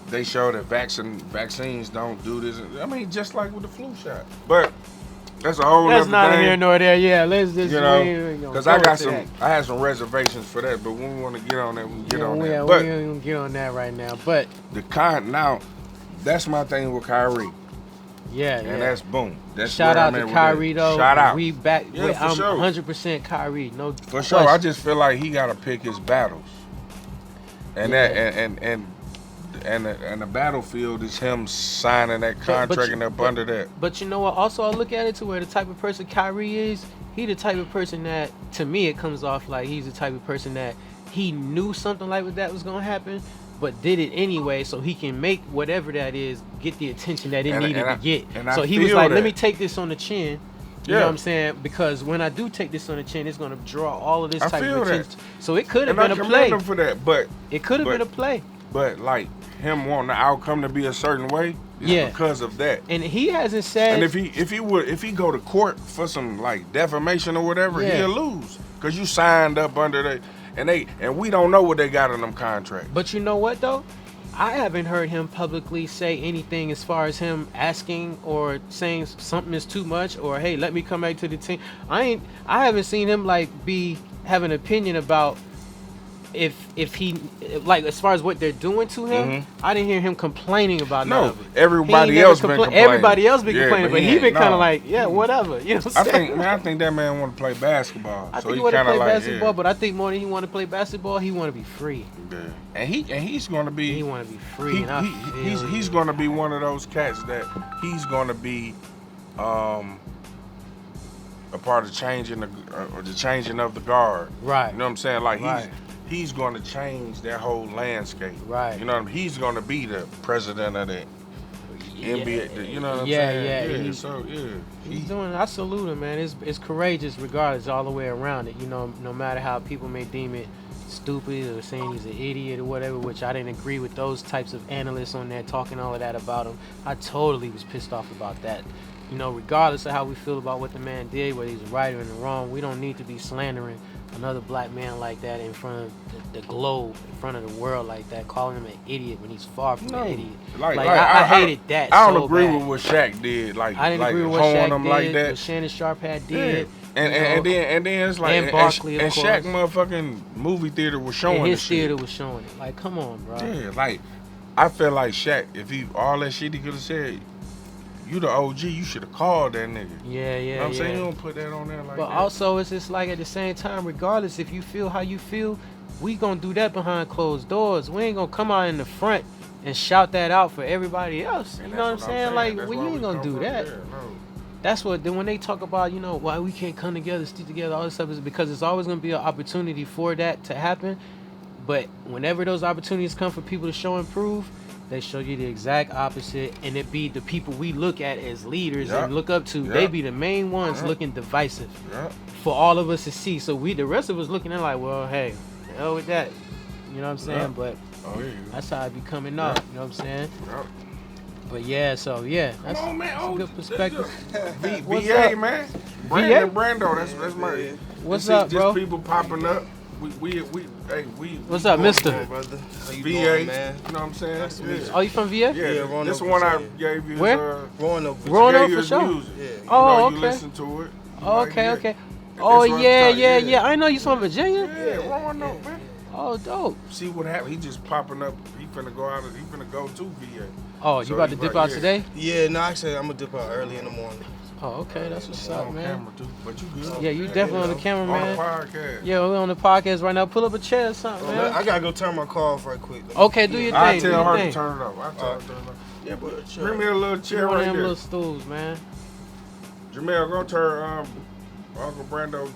they show that vaccines don't do this. I mean, just like with the flu shot. But that's a whole That's nother neither thing. here nor there. Yeah, let's just You know, because I had some reservations for that, but when we want to get on that, we can get on that. We But ain't gonna get on that right now. But now, that's my thing with Kyrie, yeah, and that's boom. That's shout where out I'm at to with Kyrie that. though. Shout out. We back. Yeah, for I'm sure. 100% Kyrie. No, For sure. I just feel like he got to pick his battles, and and the battlefield is him signing that contract and up under that. But you know what? Also, I look at it to where the type of person Kyrie is. He the type of person that, to me, it comes off like he's the type of person that he knew something like that was gonna happen, but did it anyway, so he can make whatever that is get the attention that it needed to get. So he was like, "Let me take this on the chin." You know what I'm saying? Because when I do take this on the chin, it's gonna draw all of this type of attention. So it could have been a play. I commend him for that, but It could have been a play. But like him wanting the outcome to be a certain way, is because of that. And he hasn't said. And if he go to court for some like defamation or whatever, he'll lose because you signed up under that, and we don't know what they got in them contracts. But you know what though? I haven't heard him publicly say anything as far as him asking or saying something is too much or hey, let me come back to the team. I haven't seen him like have an opinion about if he like as far as what they're doing to him. I didn't hear him complaining about none of it. Everybody else been complaining. Everybody else been complaining, but he been kind of like, whatever. You know what I'm saying? I think that man want to play basketball. I so think he want to play basketball, but I think more than he want to play basketball, he want to be free. Yeah. And he's going to be. He want to be free. He's going to be one of those cats that he's going to be a part of the changing of the guard. Right. You know what I'm saying? Like he's going to change that whole landscape. Right. You know what I mean? He's going to be the president of the NBA. You know what I'm saying? He's doing. I salute him, man. It's courageous, regardless, all the way around it. You know, no matter how people may deem it stupid or saying he's an idiot or whatever, which I didn't agree with those types of analysts on there talking all of that about him. I totally was pissed off about that. You know, regardless of how we feel about what the man did, whether he's right or in the wrong, we don't need to be slandering another black man like that in front of the globe, in front of the world like that, calling him an idiot when he's far from an idiot. I hated that. I don't so agree bad. with what Shaq did. Like, I didn't agree with what hoeing Shaq him did, like that. what Shannon Sharp had did. Yeah. And then it's like, and Barkley, and of Shaq course. motherfucking movie theater was showing And his the shit. theater was showing it. Like, come on, bro. Yeah, like I feel like Shaq, if he all that shit he could have said, you the OG, you should have called that nigga. Yeah, You know what I'm saying? You don't put that on there like But that. also, it's just like at the same time, regardless if you feel how you feel, we gonna do that behind closed doors. We ain't gonna come out in the front and shout that out for everybody else. And You know what I'm that's saying? Like, That's we why ain't gonna come do from that. there, no. That's what, then when they talk about, you know, why we can't come together, stick together, all this stuff, is because it's always gonna be an opportunity for that to happen. But whenever those opportunities come for people to show and prove, they show you the exact opposite, and it be the people we look at as leaders Yep. and look up to. Yep. They be the main ones Yep. looking divisive Yeah. for all of us to see. So we, the rest of us, looking at like, well, hey, the hell with that. You know what I'm saying? Yeah. But Oh yeah. that's how it be coming up. You know what I'm saying? Yeah. But yeah, so yeah, that's, Come on, man. that's a good perspective. What's VA, up? man. VA? Brandon Brando. That's my. What's You see up, bro? Just people popping up. We. What's up, mister? Brother? How you VA. doing, man? You know what I'm saying? Nice to meet you. Oh, you from VA? Yeah, Yeah, Roanoke, this one I Virginia. gave you. Where? Roanoke, Virginia. Roanoke, Gave you for his sure. music. Yeah. You Oh, know, okay. You listen to it. You Oh, like okay, it. okay. That's Oh what I'm yeah, talking- yeah. I know you from Virginia. Yeah, Roanoke, man. Oh, dope. See what happened? He just popping up. He finna go out. He finna go to VA. Oh, you So about he to dip right, out yeah. today? Yeah, no, actually, I'm gonna dip out early in the morning. Oh, okay, that's what's On up, man. camera too, but you good? Yeah, you definitely on the camera, On the man. podcast. Yeah, we're on the podcast right now. Pull up a chair or something, man. I gotta go turn my car off right quick. Okay, do your I thing. Do tell your her to thing. turn it off. I tell her to turn it off. Yeah, but Sure. bring me a little Give chair me one of right them there. little stools, man. Jamel, go turn Uncle Brando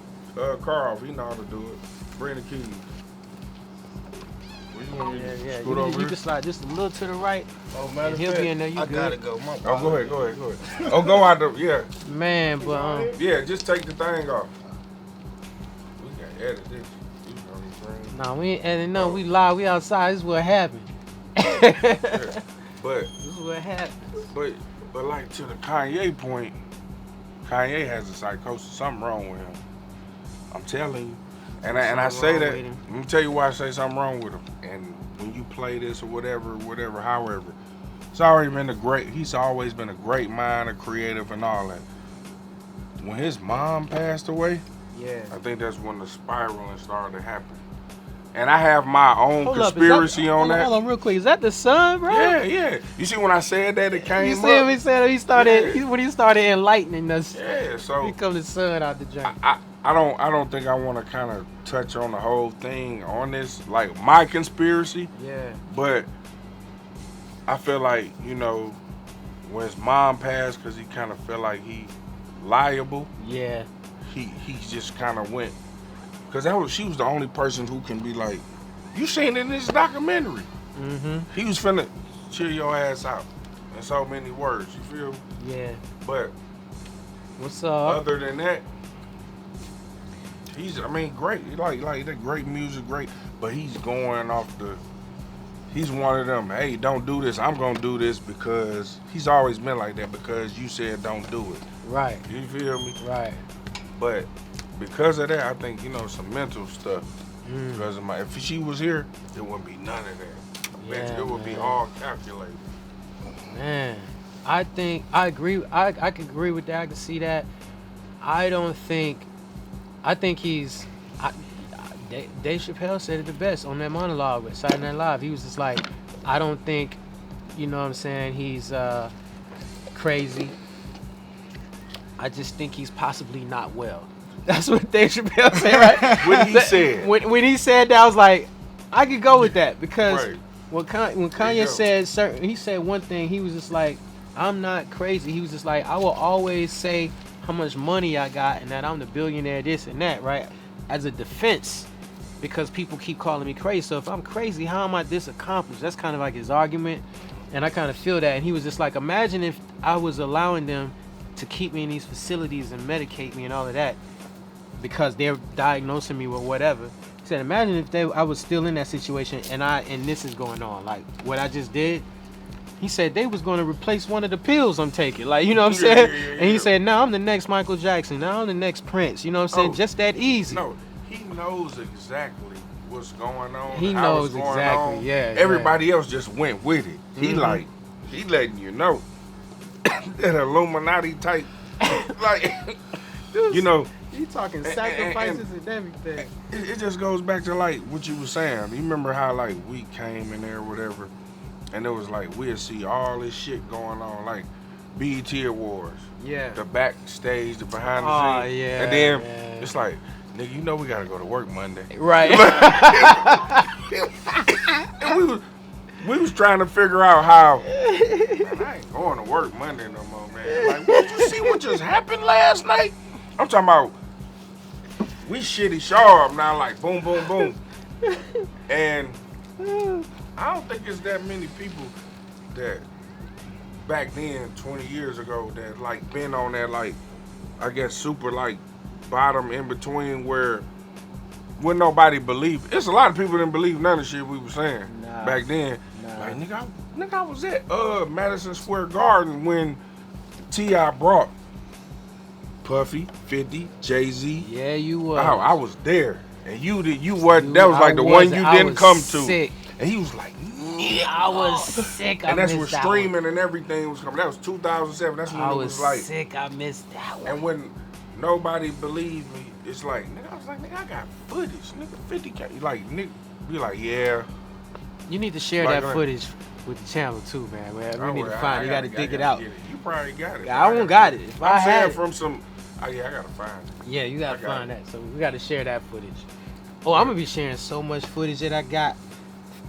car off. He know how to do it. Bring the keys. Where you want me Yeah, to yeah. scoot You over can here? slide just a little to the right. Oh, matter of He'll fact, be in there, you I good. gotta go. My Oh, go ahead. Oh, go out the, yeah. Man, but Yeah, just take the thing off. We got edit this. You know what I'm saying? nah, we ain't editing no. We live. We outside. This is what happened. Yeah. But This is what happened. But like to the Kanye point, Kanye has a psychosis. Something wrong with him. I'm telling you. And I Something say wrong that. with him. Let me tell you why I say something wrong with him. And when you play this or whatever, however, it's already been he's always been a great mind, a creative and all that. When his mom passed away, Yeah. I think that's when the spiraling started to happen. And I have my own Hold up, conspiracy on that. Hold on, real quick. Is that the son, bro? Yeah. You see when I said that, it came You up. see him? He said he started Yeah. when he started enlightening us. Yeah, so He come the sun out the joint. I don't think I want to kind of touch on the whole thing on this, like my conspiracy, Yeah. but I feel like, you know, when his mom passed, because he kind of felt like he liable, Yeah. he just kind of went, because she was the only person who can be like, you seen it in this documentary. Mm-hmm. He was finna chill your ass out in so many words, you feel? Yeah. But What's up? other than that, great. Like that great music, great. But he's going off he's one of them, hey, don't do this. I'm going to do this because he's always been like that because you said don't do it. Right. You feel me? Right. But because of that, I think, you know, some mental stuff. Because of if she was here, there wouldn't be none of that. I bet Yeah, you it would be man. all calculated. Man, I think I agree. I can agree with that. I can see that. I think he's. Dave Chappelle said it the best on that monologue with Saturday Night Live. He was just like, I don't think, you know what I'm saying, he's crazy. I just think he's possibly not well. That's what Dave Chappelle said, right? When he said. When he said that, I was like, I could go with that because Right. when There you Kanye go. said he said one thing, he was just like, I'm not crazy. He was just like, I will always say how much money I got and that I'm the billionaire, this and that, right? As a defense, because people keep calling me crazy. So if I'm crazy, how am I this accomplished? That's kind of like his argument, and I kind of feel that. And he was just like, imagine if I was allowing them to keep me in these facilities and medicate me and all of that because they're diagnosing me with whatever. He said, imagine if I was still in that situation and this is going on, like what I just did. He said they was going to replace one of the pills I'm taking, like, you know what I'm saying? And he said, now I'm the next Michael Jackson, now I'm the next Prince, you know what I'm saying? Just that easy. No, he knows exactly what's going on. He how knows it's going exactly, on. yeah. Everybody else just went with it. He he letting you know that Illuminati type, like, you know. He talking sacrifices and everything. It just goes back to like what you were saying. You remember how like we came in there or whatever, and it was like we'll see all this shit going on, like BET Awards. Yeah. The backstage, the behind the scenes. Yeah. And then it's like, nigga, you know we gotta go to work Monday. Right. And we was trying to figure out how, man, I ain't going to work Monday no more, man. Like, did you see what just happened last night? I'm talking about we shitty sharp now, like boom, boom, boom. And I don't think it's that many people that back then, 20 years ago, that like been on that, like, I guess super like bottom in between where when nobody believed. It's a lot of people didn't believe none of the shit we was saying back then. Like, nigga, I was at Madison Square Garden when T.I. brought Puffy, 50, Jay-Z. Yeah, you was. I was there. And you wasn't, that was like the one you didn't come sick. to. And he was like, I was sick. And that's when streaming and everything was coming. That was 2007. That's when it was like. Sick. I missed that one. And when nobody believed me, it's like, nigga, I was like, nigga, I got footage. Nigga, 50K. Like, nigga, be like, yeah. You need to share Like, that footage with the channel too, man. We need to I find it. You got to dig it gotta out. get it. You probably got it. I won't got it. If I I'm saying had it. from some, I gotta find it. Yeah, you gotta find that. So we gotta share that footage. Oh, I'm gonna be sharing so much footage that I got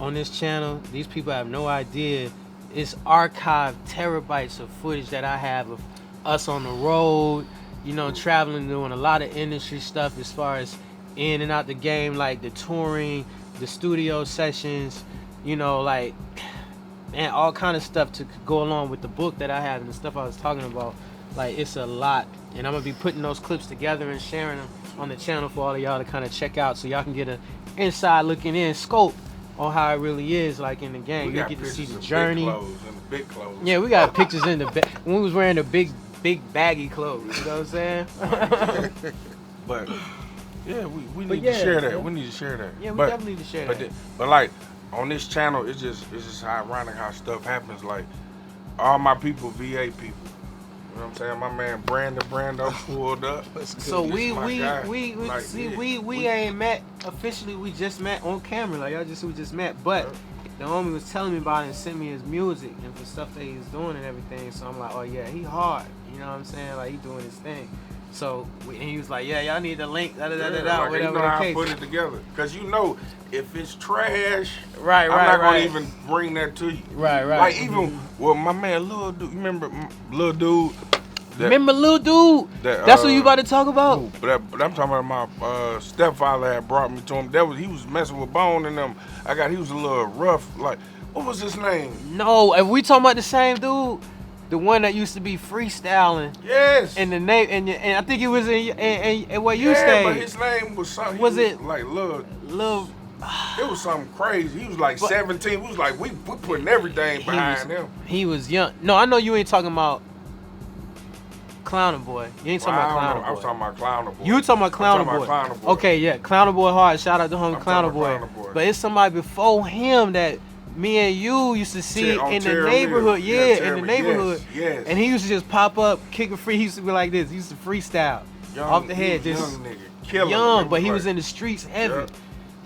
on this channel. These people have no idea. It's archived terabytes of footage that I have of us on the road, you know, traveling, doing a lot of industry stuff as far as in and out the game, like the touring, the studio sessions, you know, like, man, all kind of stuff to go along with the book that I have and the stuff I was talking about. Like, it's a lot. And I'm gonna be putting those clips together and sharing them on the channel for all of y'all to kind of check out, so y'all can get an inside looking in scope on how it really is, like in the game. You get to see the journey. Big clothes. Yeah, we got pictures in the when we was wearing the big baggy clothes. You know what I'm saying? But yeah, we But need yeah, to share that. man. We need to share that. Yeah, we But- definitely need to share But, that. but like on this channel, it's just ironic how stuff happens. Like all my people, VA people. You know what I'm saying? My man Brando pulled up. So we Like, see yeah, we ain't met officially. We just met on camera. Like y'all just we just met. But the homie was telling me about it and sent me his music and for stuff that he's doing and everything. So I'm like, oh yeah, he hard. You know what I'm saying? Like he doing his thing. So and he was like, yeah, y'all need the link. like, Whatever you know the how I case. put it together. Cause you know, if it's trash, Right, I'm not gonna right. even bring that to you. Right. Like even well, my man Lil Dude, you remember Lil Dude? Remember Lil Dude? That's what you about to talk about? But I'm talking about my stepfather had brought me to him. He was messing with Bone and them. He was a little rough. Like, what was his name? No, if we talking about the same dude, the one that used to be freestyling. Yes. And the name and I think it was in where you yeah, stayed. but his name was something. Was it like Lil? It was something crazy. He was like 17. We was like we putting everything behind him. He was young. No, I know you ain't talking about Clowner Boy. You ain't talking about Clowner Boy. I was talking about Clowner Boy. You talking about Clowner Boy. Clowner Boy. Okay, yeah, Clowner Boy hard. Shout out to homie I'm Clowner talking Boy. about Clowner Boy. But it's somebody before him that me and you used to see On in the Terry neighborhood. Mill. Yeah, in Terry the Mill. neighborhood. Yes. And he used to just pop up, kick a free. He used to be like this. He used to freestyle off the head, just young nigga, killing young. him. But he Like, was in the streets heavy. Yeah.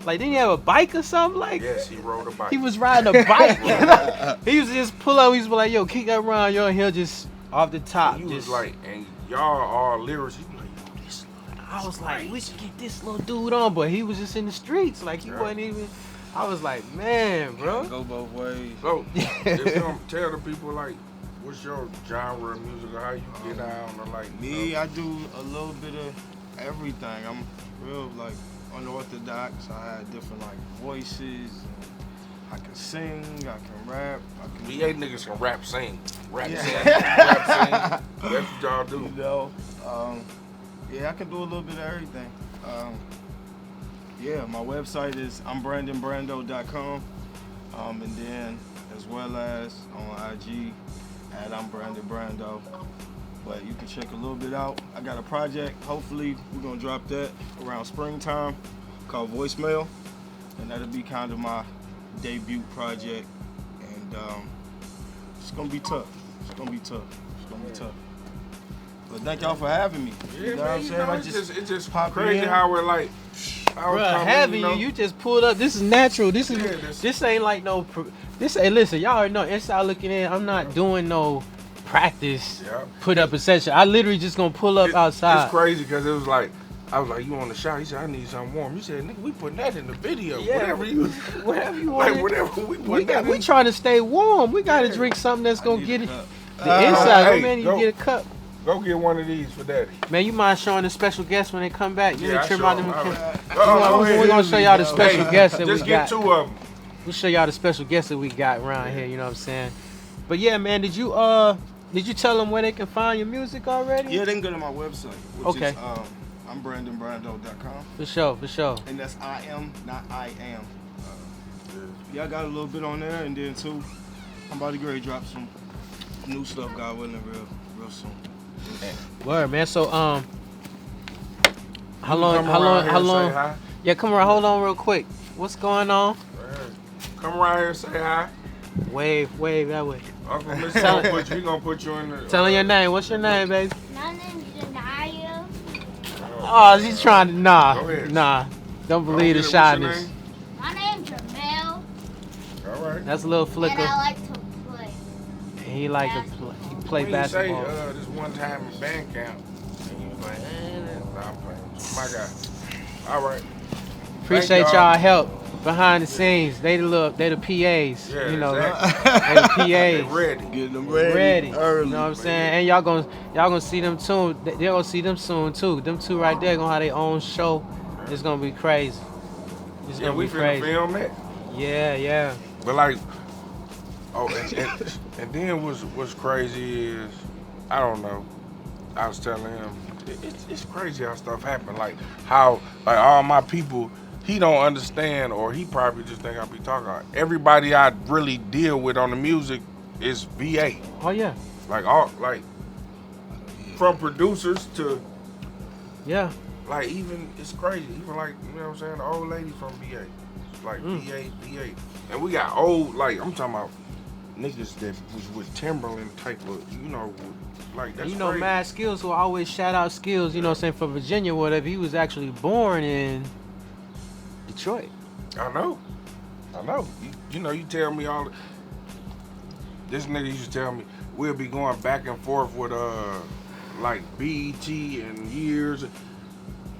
Like, didn't he have a bike or something? Like, yes, he rode a bike. he was riding a bike. He used to just pull up. He used to be like, yo, kick that around, yo, and he'll just off the top. He just, was like, and y'all are lyrics. He was like, yo, this I was like, we should get this little dude on, but he was just in the streets. Like, he wasn't even. I was like, man, bro. Go both ways. So, if you don't tell the people, like, what's your genre of music or how you get down or like, Me, you know? I do a little bit of everything. I'm real, like, unorthodox. I had different, like, voices. And I can sing, I can rap. I can VA niggas can rap, sing. Rap, Yeah. sing. Rap, sing. That's what y'all do. You know, yeah, I can do a little bit of everything. Yeah, my website is I'mBrandonBrando.com. And then as well as on IG at I'mBrandonBrando. But you can check a little bit out. I got a project. Hopefully we're gonna drop that around springtime called Voicemail. And that'll be kind of my debut project. And it's gonna be tough. It's gonna be tough. It's gonna be tough. But thank y'all for having me. Yeah, You know what I'm saying? It's just pop crazy in. how we're like, Bruh, having you just pulled up. This is natural. This ain't like no. Hey, listen, y'all already know. Inside looking in, I'm not doing no practice. Yeah. Put up a session. I literally just gonna pull up outside. It's crazy because it was like, I was like, you on the shot? He said, I need something warm. You said, nigga, we putting that in the video. Yeah, whatever you want. like, whatever we put. We trying to stay warm. We gotta drink something that's gonna get it. The inside. Hey, Man, you get a cup. Go get one of these for daddy. Man, you mind showing the special guests when they come back? You Yeah, trim I out them. go ahead. We're gonna show y'all the special guests that we Just get got. 2 of them. We'll show y'all the special guests that we got around here. You know what I'm saying? But yeah, man, did you tell them where they can find your music already? Yeah, they can go to my website, which Okay. is I'mBrandonBrando.com. For sure. And that's I am, not I am. Yeah, I got a little bit on there, and then too, I'm about to get ready to drop some new stuff, God willing, real soon. Word, man. So how Come long? Say Yeah, come around. Hold on, real quick. What's going on? hi. Come around here and say hi. Wave that way. Uncle Mr. We gonna put you in the. Tell them your name. What's your name, baby? My name's Janaya. Oh, she's trying to. Go ahead. Nah. Don't Don't believe the get it. What's your shyness. name? My name's Jamel. All right. That's a little And flicker. I like to play. He like to play. He play When basketball. You say this one time in band camp, and you was like, nah, I'm playing with you. My guy. All right. Appreciate Thank y'all help behind the scenes. They the PAs. Yeah, you know, exactly. they the They PAs. ready. Getting them Ready. early. You know what I'm saying? And y'all gonna see them too. They're gonna see them soon too. Them two right there gonna have their own show. It's gonna be crazy. It's Yeah, gonna we be finna crazy. film it. Yeah. But like, and then what's crazy is, I don't know. I was telling him, it's crazy how stuff happen. Like how like all my people, he don't understand, or he probably just think I be talking. Everybody I really deal with on the music is VA. Oh yeah. Like all from producers to Yeah. like even it's crazy. Even like you know what I'm saying, the old lady from VA. Like VA. And we got old, like I'm talking about niggas that was with Timberland type of, you know, like that's And you know, crazy. Mad Skills, who always shout out Skills, you know what I'm saying, from Virginia, whatever. He was actually born in Detroit. I know. You know, you tell me all. This nigga used to tell me we'll be going back and forth with like BET and years,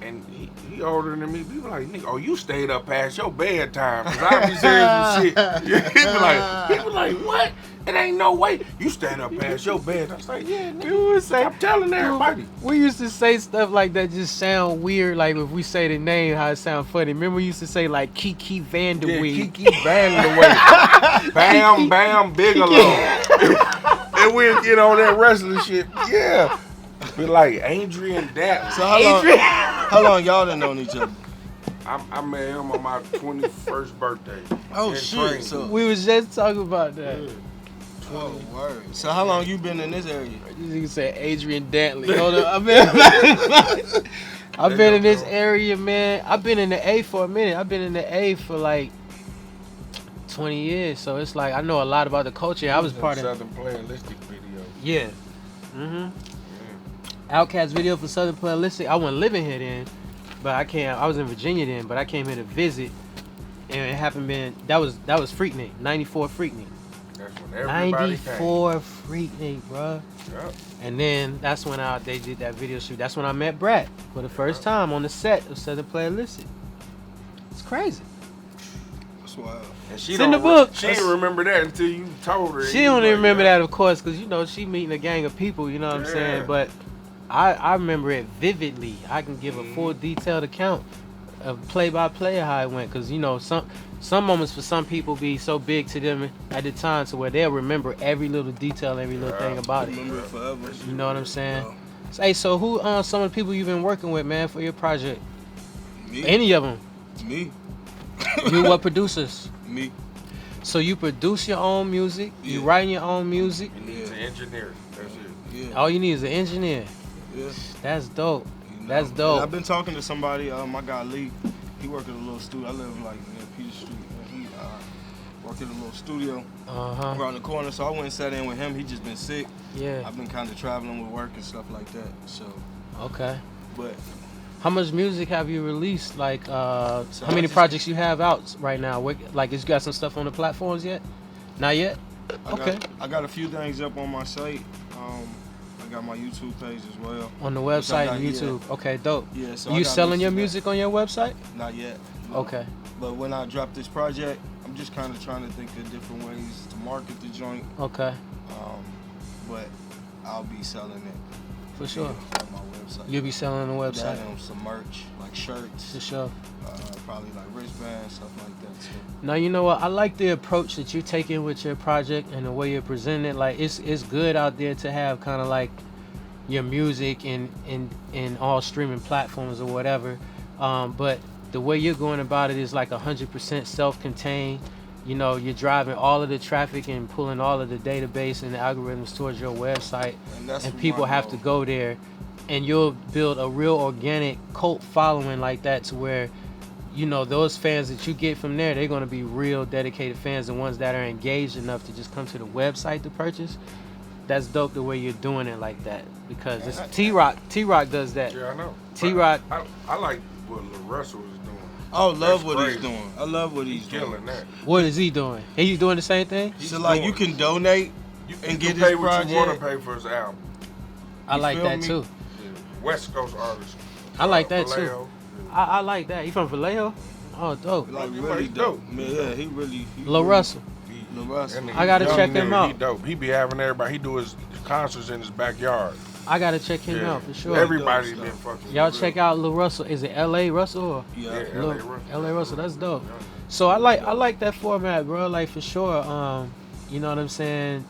and he older than me. People like, nigga, oh, you stayed up past your bedtime. Cause I be saying some shit. People like, what? It ain't no way you staying up past your bed. I was like, yeah, nigga. I'm telling everybody. We used to say stuff like that just sound weird. Like if we say the name, how it sound funny. Remember we used to say like Kiki Yeah, Vanderweed. Kiki Vanderweed. Bam Bigelow. And we'll get on that wrestling shit. Yeah. Be like Adrian Dapp. So how long y'all done known each other? I met him on my 21st birthday. Oh in shit! training. So We was just talking about that. Yeah. oh word. So how long you been in this area? You can say Adrian Dantley. Hold up. I've been in this area, man. I've been in the A for a minute. I've been in the A for like 20 years. So it's like I know a lot about the culture. I was part of Southern Playalistic video. Yeah. Outkast video for Southern Playalistic. I wasn't living here then, but I was in Virginia then, but I came here to visit, and it happened that was Freaknik, 94 Freaknik. That's when everybody 94 Freaknik, bruh. came. Yep. And then that's when they did that video shoot. That's when I met BRAT for the first time on the set of Southern Playalistic. It's crazy. That's wild. And she It's in the don't book. She didn't remember that until you told her. She don't even remember that, of course, because, you know, she meeting a gang of people, you know what I'm saying? Yeah. But I remember it vividly. I can give a full detailed account of play-by-play how it went, because, you know, some moments for some people be so big to them at the time to where they'll remember every little detail, every little thing about it. Remember it forever. You know what I'm saying? Hey, so who some of the people you've been working with, man, for your project? Me? Any of them? Me. You what producers? Me. So you produce your own music, you Yeah. writing your own music. He needs an engineer. That's it. Yeah. All you need is an engineer. Yeah. That's dope. You know, That's and dope. I've been talking to somebody, my guy Lee. He work at a little studio. I live like near Peter Street. And he work at a little studio Uh-huh. around the corner. So I went and sat in with him. He just been sick. Yeah. I've been kind of traveling with work and stuff like that. So, Okay. but How much music have you released? Like, how I many just- projects you have out right now? Like, you got some stuff on the platforms yet? Not yet? Okay. I got a few things up on my site. I got my YouTube page as well. On the website got- and YouTube. Okay, dope. Yeah, so I You got selling your links to music on your website? that. Not yet. no. Okay. But when I drop this project, I'm just kind of trying to think of different ways to market the joint. Okay. But I'll be selling it. For sure. On my website. You'll be selling on the That website. and some merch, like shirts, For sure. probably like wristbands, stuff like that too. Now, you know what? I like the approach that you're taking with your project and the way you're presenting it. Like, it's good out there to have kind of like your music in all streaming platforms or whatever. But the way you're going about it is like 100% self-contained. You know, you're driving all of the traffic and pulling all of the database and the algorithms towards your website. that's And what people my have to goal. go there. And you'll build a real organic cult following like that to where, you know, those fans that you get from there, they're going to be real dedicated fans, the ones that are engaged enough to just come to the website to purchase. That's dope the way you're doing it like that, because it's T-Rock does that. Yeah, I know. T-Rock. I like what Lil Russell is doing. I love That's what crazy. he's doing. I love what he's doing. Killing that. What is he doing? He's doing the same thing? So like you can donate You and can get pay his what you want to project. pay for his album. I like feel that me? too. Yeah. West Coast artist. I like that too. Vallejo. I like that. He from Vallejo? Oh, dope. Like He's really dope. dope. Man, yeah, he really. Lil Russell. Lil Russell. That nigga I gotta young check him nigga, out. He dope. He be having everybody. He do his concerts in his backyard. I gotta check him Yeah. out for sure. Everybody Dope been stuff. fucking. Y'all check out Lil Russell. Is it L.A. Russell or Yeah. Yeah, Lil- LA Russell. L.A. Russell? That's dope. So I like that format, bro. Like for sure. You know what I'm saying?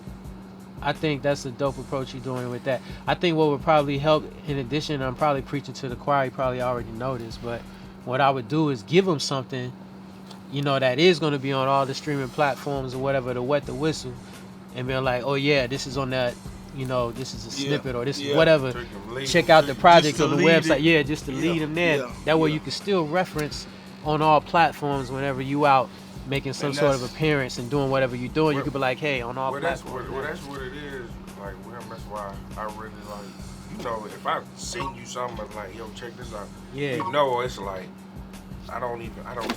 I think that's a dope approach you're doing with that. I think what would probably help, in addition, I'm probably preaching to the choir. You probably already know this, but what I would do is give them something, you know, that is going to be on all the streaming platforms or whatever to wet the whistle, and be like, oh yeah, this is on that. You know, this is a Yeah. snippet or this Yeah. is whatever. Take him, lead Check him, out take the him. project to on the lead website. it. Yeah, just to lead them there. Yeah. That way Yeah. you can still reference on all platforms whenever you out making some And sort of that's- appearance and doing whatever you're doing. You Well- could be like, hey, on all Well, that's platforms. what it is. Like with him, that's why I really like. You know, if I send you something I'm like, yo, check this out. Yeah. You know, it's like I don't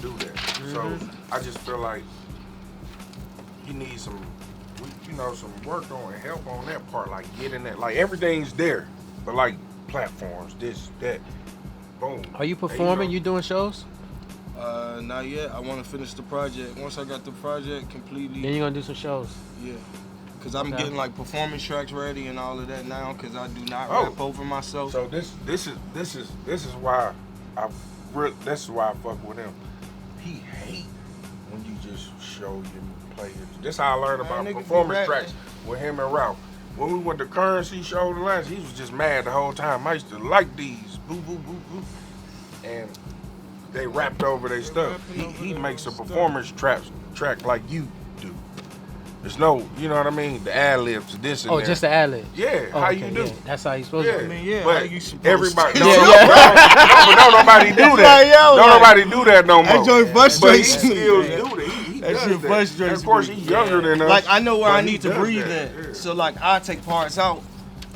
do that. Mm-hmm. So I just feel like he needs some work on and help on that part. Like getting that, like everything's there, but like platforms, this, that, boom. Are you And, performing? know, You doing shows? Not yet. I want to finish the project. Once I got the project completely, Then you're gonna do some shows. yeah. Cause I'm Okay. getting like performance tracks ready and all of that now. Cause I do not Oh. rap over myself. So this is why this is why I fuck with him. He hate when you just show him play it. This how I learned Man, about niggas be performance rapping. tracks with him and Ralph. When we went to Currency show the last, he was just mad the whole time. I used to like these, boo boo boo boo, and they rapped over their stuff. He makes a performance track like you do. There's no, you know what I mean? The ad libs, this and Oh, that. just the ad lib. Yeah, Oh, how okay, you do? yeah. That's how you supposed Yeah, to. I mean, yeah, but how you supposed everybody, to. no, Yeah. but don't nobody do that. like, yo, Don't like, nobody do that no more. that joint But he frustrates me, still man. do that. He That does shit that. frustrates And of course, me. he's younger than us. Like I know where but I he need to does breathe that, at. yeah. So like I take parts out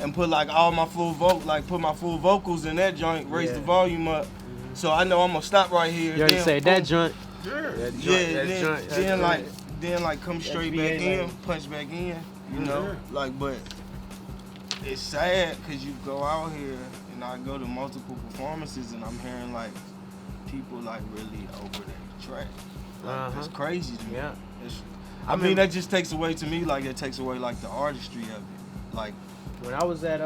and put like all my full put my full vocals in that joint, raise Yeah. the volume up. So I know I'm gonna stop right here. You already then said that boom. joint. Yeah. Yeah, then like come straight VA back in, lane. punch back in, you know. Like, but it's sad because you go out here and I go to multiple performances and I'm hearing like people like really over their track. Like that's crazy to me. Yeah. I mean that just takes away to me like it takes away like the artistry of it. Like When I was at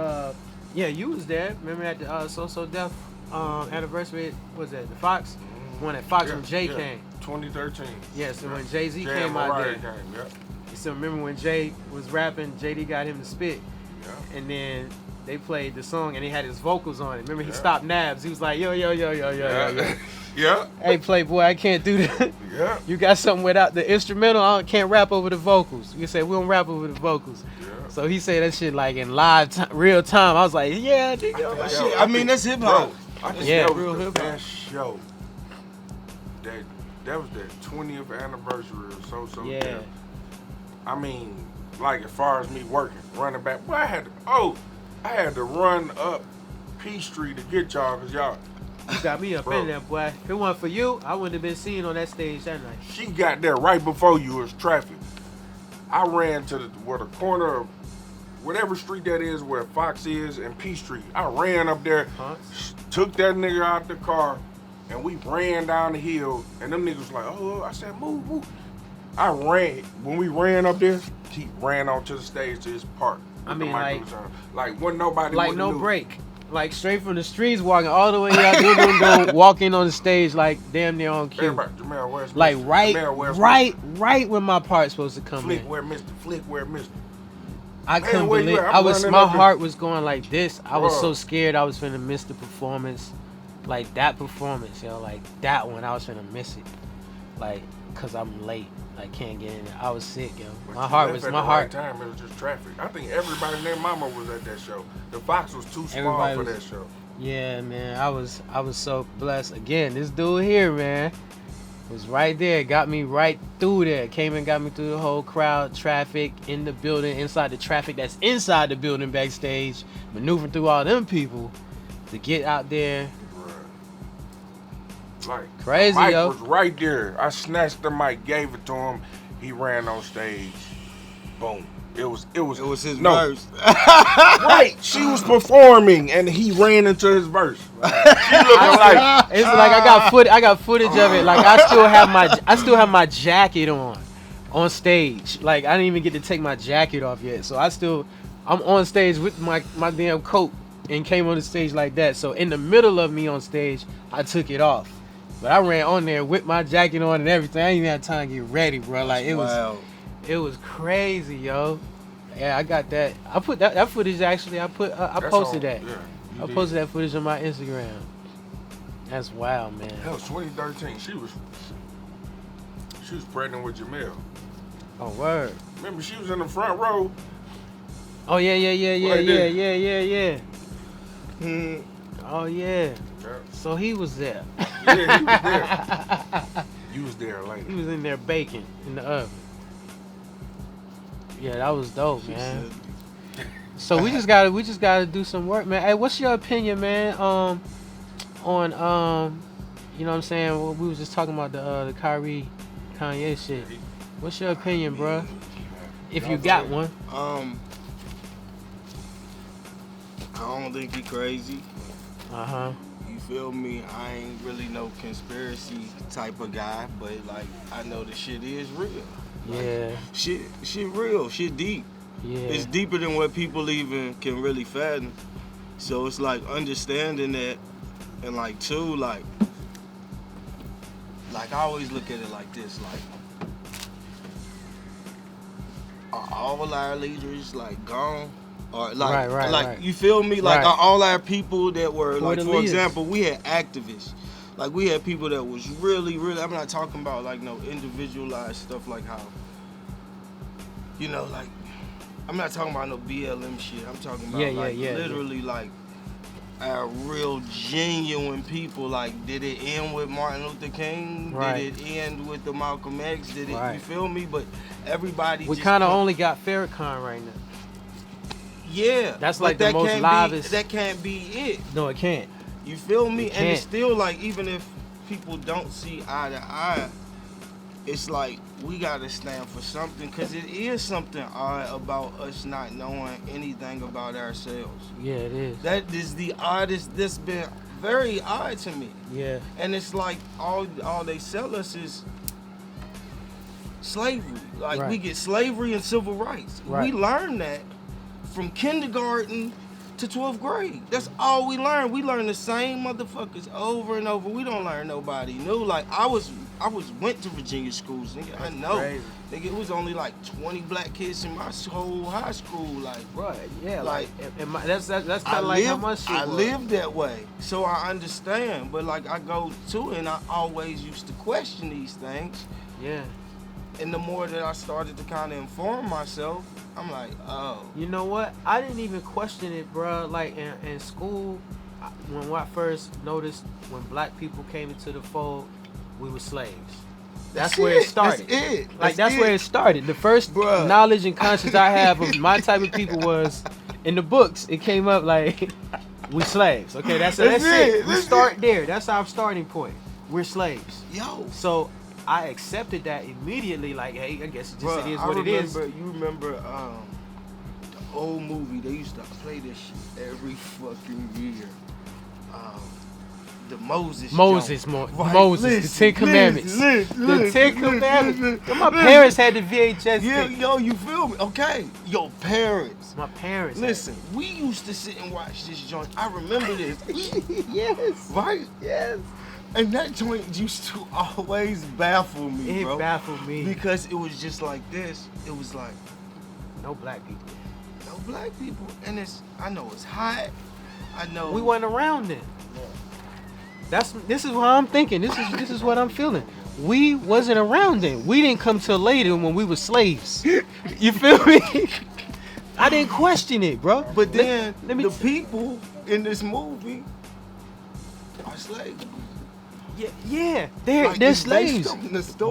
yeah, you was there. Remember at the So Def anniversary? What was that the Fox? When at Fox when Jay came. 2013. Yeah, so when Jay-Z Jay came and out Mariah there. came, yeah. So remember when Jay was rapping, JD got him to spit. Yeah. And then they played the song and he had his vocals on it. Remember, he stopped Nabs. He was like, yo. Yeah. Hey, Playboy, I can't do that. Yeah. You got something without the instrumental? I can't rap over the vocals. You said, we don't rap over the vocals. Yeah. So he said that shit like in real time. I was like, yeah, nigga. That shit, I mean, that's hip hop. I think Yeah. that was Real the hip-hop. best show. That was their 20th anniversary or so. Yeah. There. I mean, like as far as me working, running back, boy, I had to run up Peachtree to get y'all, cause y'all. You got me up Bro. in there, boy. If it wasn't for you, I wouldn't have been seen on that stage that night. She got there right before you was traffic. I ran to the corner of whatever street that is where Fox is and Peachtree. I ran up there, took that nigga out the car, and we ran down the hill. And them niggas was like, oh, I said, move. I ran. When we ran up there, he ran onto the stage to his park. I mean, like wasn't nobody like wouldn't no do. break. Like straight from the streets, walking all the way out, walking on the stage like damn near on cue. Everybody, Jamel, where's Like Mr.? right, Jamel, where's right when my part's supposed to come Flick, in. where Mr. Flick, where Mr. I Man, couldn't where you believe. at? I'm My running up heart was going like this. I was Bruh. so scared I was finna miss the performance. Like that performance, yo. Like that one, I was finna miss it. Like, cause I'm late. I can't get in there. I was sick, yo. But My you heart left was at my the heart. Right time. It was just traffic. I think everybody and their mama was at that show. The Fox was too small Everybody for was- that show. Yeah, man. I was so blessed. Again, this dude here, man, was right there. Got me right through there. Came and got me through the whole crowd, traffic, in the building, inside the traffic that's inside the building backstage, maneuvering through all them people to get out there. Bruh. Like Crazy, Mike yo. was right there. I snatched the mic, gave it to him. He ran on stage. Boom. It was It was his no. verse. Right. She was performing and he ran into his verse. She looking like It's like I got footage of it. Like I still have my jacket on stage. Like I didn't even get to take my jacket off yet. So I'm on stage with my damn coat and came on the stage like that. So in the middle of me on stage, I took it off. But I ran on there with my jacket on and everything. I didn't even have time to get ready, bro. Like it was crazy, yo. Yeah, I got that. I put that footage actually. I posted that. Yeah, I posted that footage on my Instagram. That's wild, man. That was 2013. She was pregnant with Jamel. Oh, word. Remember, she was in the front row. Oh yeah. Right there. Oh yeah. Yeah, So he was there. he was there. You was there He later. was in there baking in the oven. Yeah, that was dope, man. So we just gotta do some work, man. Hey, what's your opinion, man? On you know what I'm saying? Well, we was just talking about the Kyrie, Kanye shit. What's your opinion, bro? If you got one. I don't think he crazy. You feel me? I ain't really no conspiracy type of guy, but like I know the shit is real. Yeah. Shit real. Shit deep. Yeah. It's deeper than what people even can really fathom. So it's like understanding that, and like too, like I always look at it like this, like are all our leaders like gone? Or like, Right. You feel me? Like Right. are all our people that were Who are like, the for leaders? example, we had activists. Like we had people that was really, I'm not talking about like no individualized stuff like how, you know, like I'm not talking about no BLM shit. I'm talking about literally like our real genuine people. Like, did it end with Martin Luther King? Right. Did it end with the Malcolm X? Did it? Right. You feel me? But everybody. We just kind of come- only got Farrakhan right now. Yeah. That's but like the that most can't livest- That can't be it. No, it can't. You feel me? It And it's can't. still like, even if people don't see eye to eye, it's like we gotta stand for something, because it is something odd about us not knowing anything about ourselves. Yeah, it is. That is the oddest. That's been very odd to me. Yeah. And it's like all they sell us is slavery. Like Right. we get slavery and civil rights. Right. We learn that from kindergarten to 12th grade. That's all we learn. We learn the same motherfuckers over and over. We don't learn nobody new. Like I went to Virginia schools, nigga. I know. crazy. Nigga, it was only like 20 black kids in my whole high school. Like, Right, yeah, Like, that's kind of like how much shit I was. lived that way, so I understand. But like, I go to it, and I always used to question these things. Yeah. And the more that I started to kind of inform myself, I'm like, oh, You know what? I didn't even question it, bro. Like in school, when I first noticed when black people came into the fold, we were slaves. That's where it started. That's it. Like that's where it started. The first Bruh. knowledge and conscience I have of my type of people was in the books. It came up like we slaves. Okay, that's it. We That's start there. That's our starting point. We're slaves. Yo, So I accepted that immediately. Like, hey, I guess it is I what it is. remember, You remember the old movie? They used to play this shit every fucking year. The Moses. joint. Right. Moses, the Listen, Ten Commandments. The Ten Commandments. My listen. parents had the VHS. Yeah, thing. yo, you feel me? Okay, your parents. My parents. had Listen, we used to sit and watch this joint. I remember this. it. Yes. Right? Yes. And that joint used to always baffle me, It bro. baffled me. Because it was just like this. It was like, No black people. no black people. And I know it's hot. I know. We wasn't around then. This is what I'm thinking. This is what I'm feeling. We wasn't around then. We didn't come till later when we were slaves. You feel me? I didn't question it, bro. But then let me the people in this movie are slaves. yeah, they're Like, it's slaves. based on the story,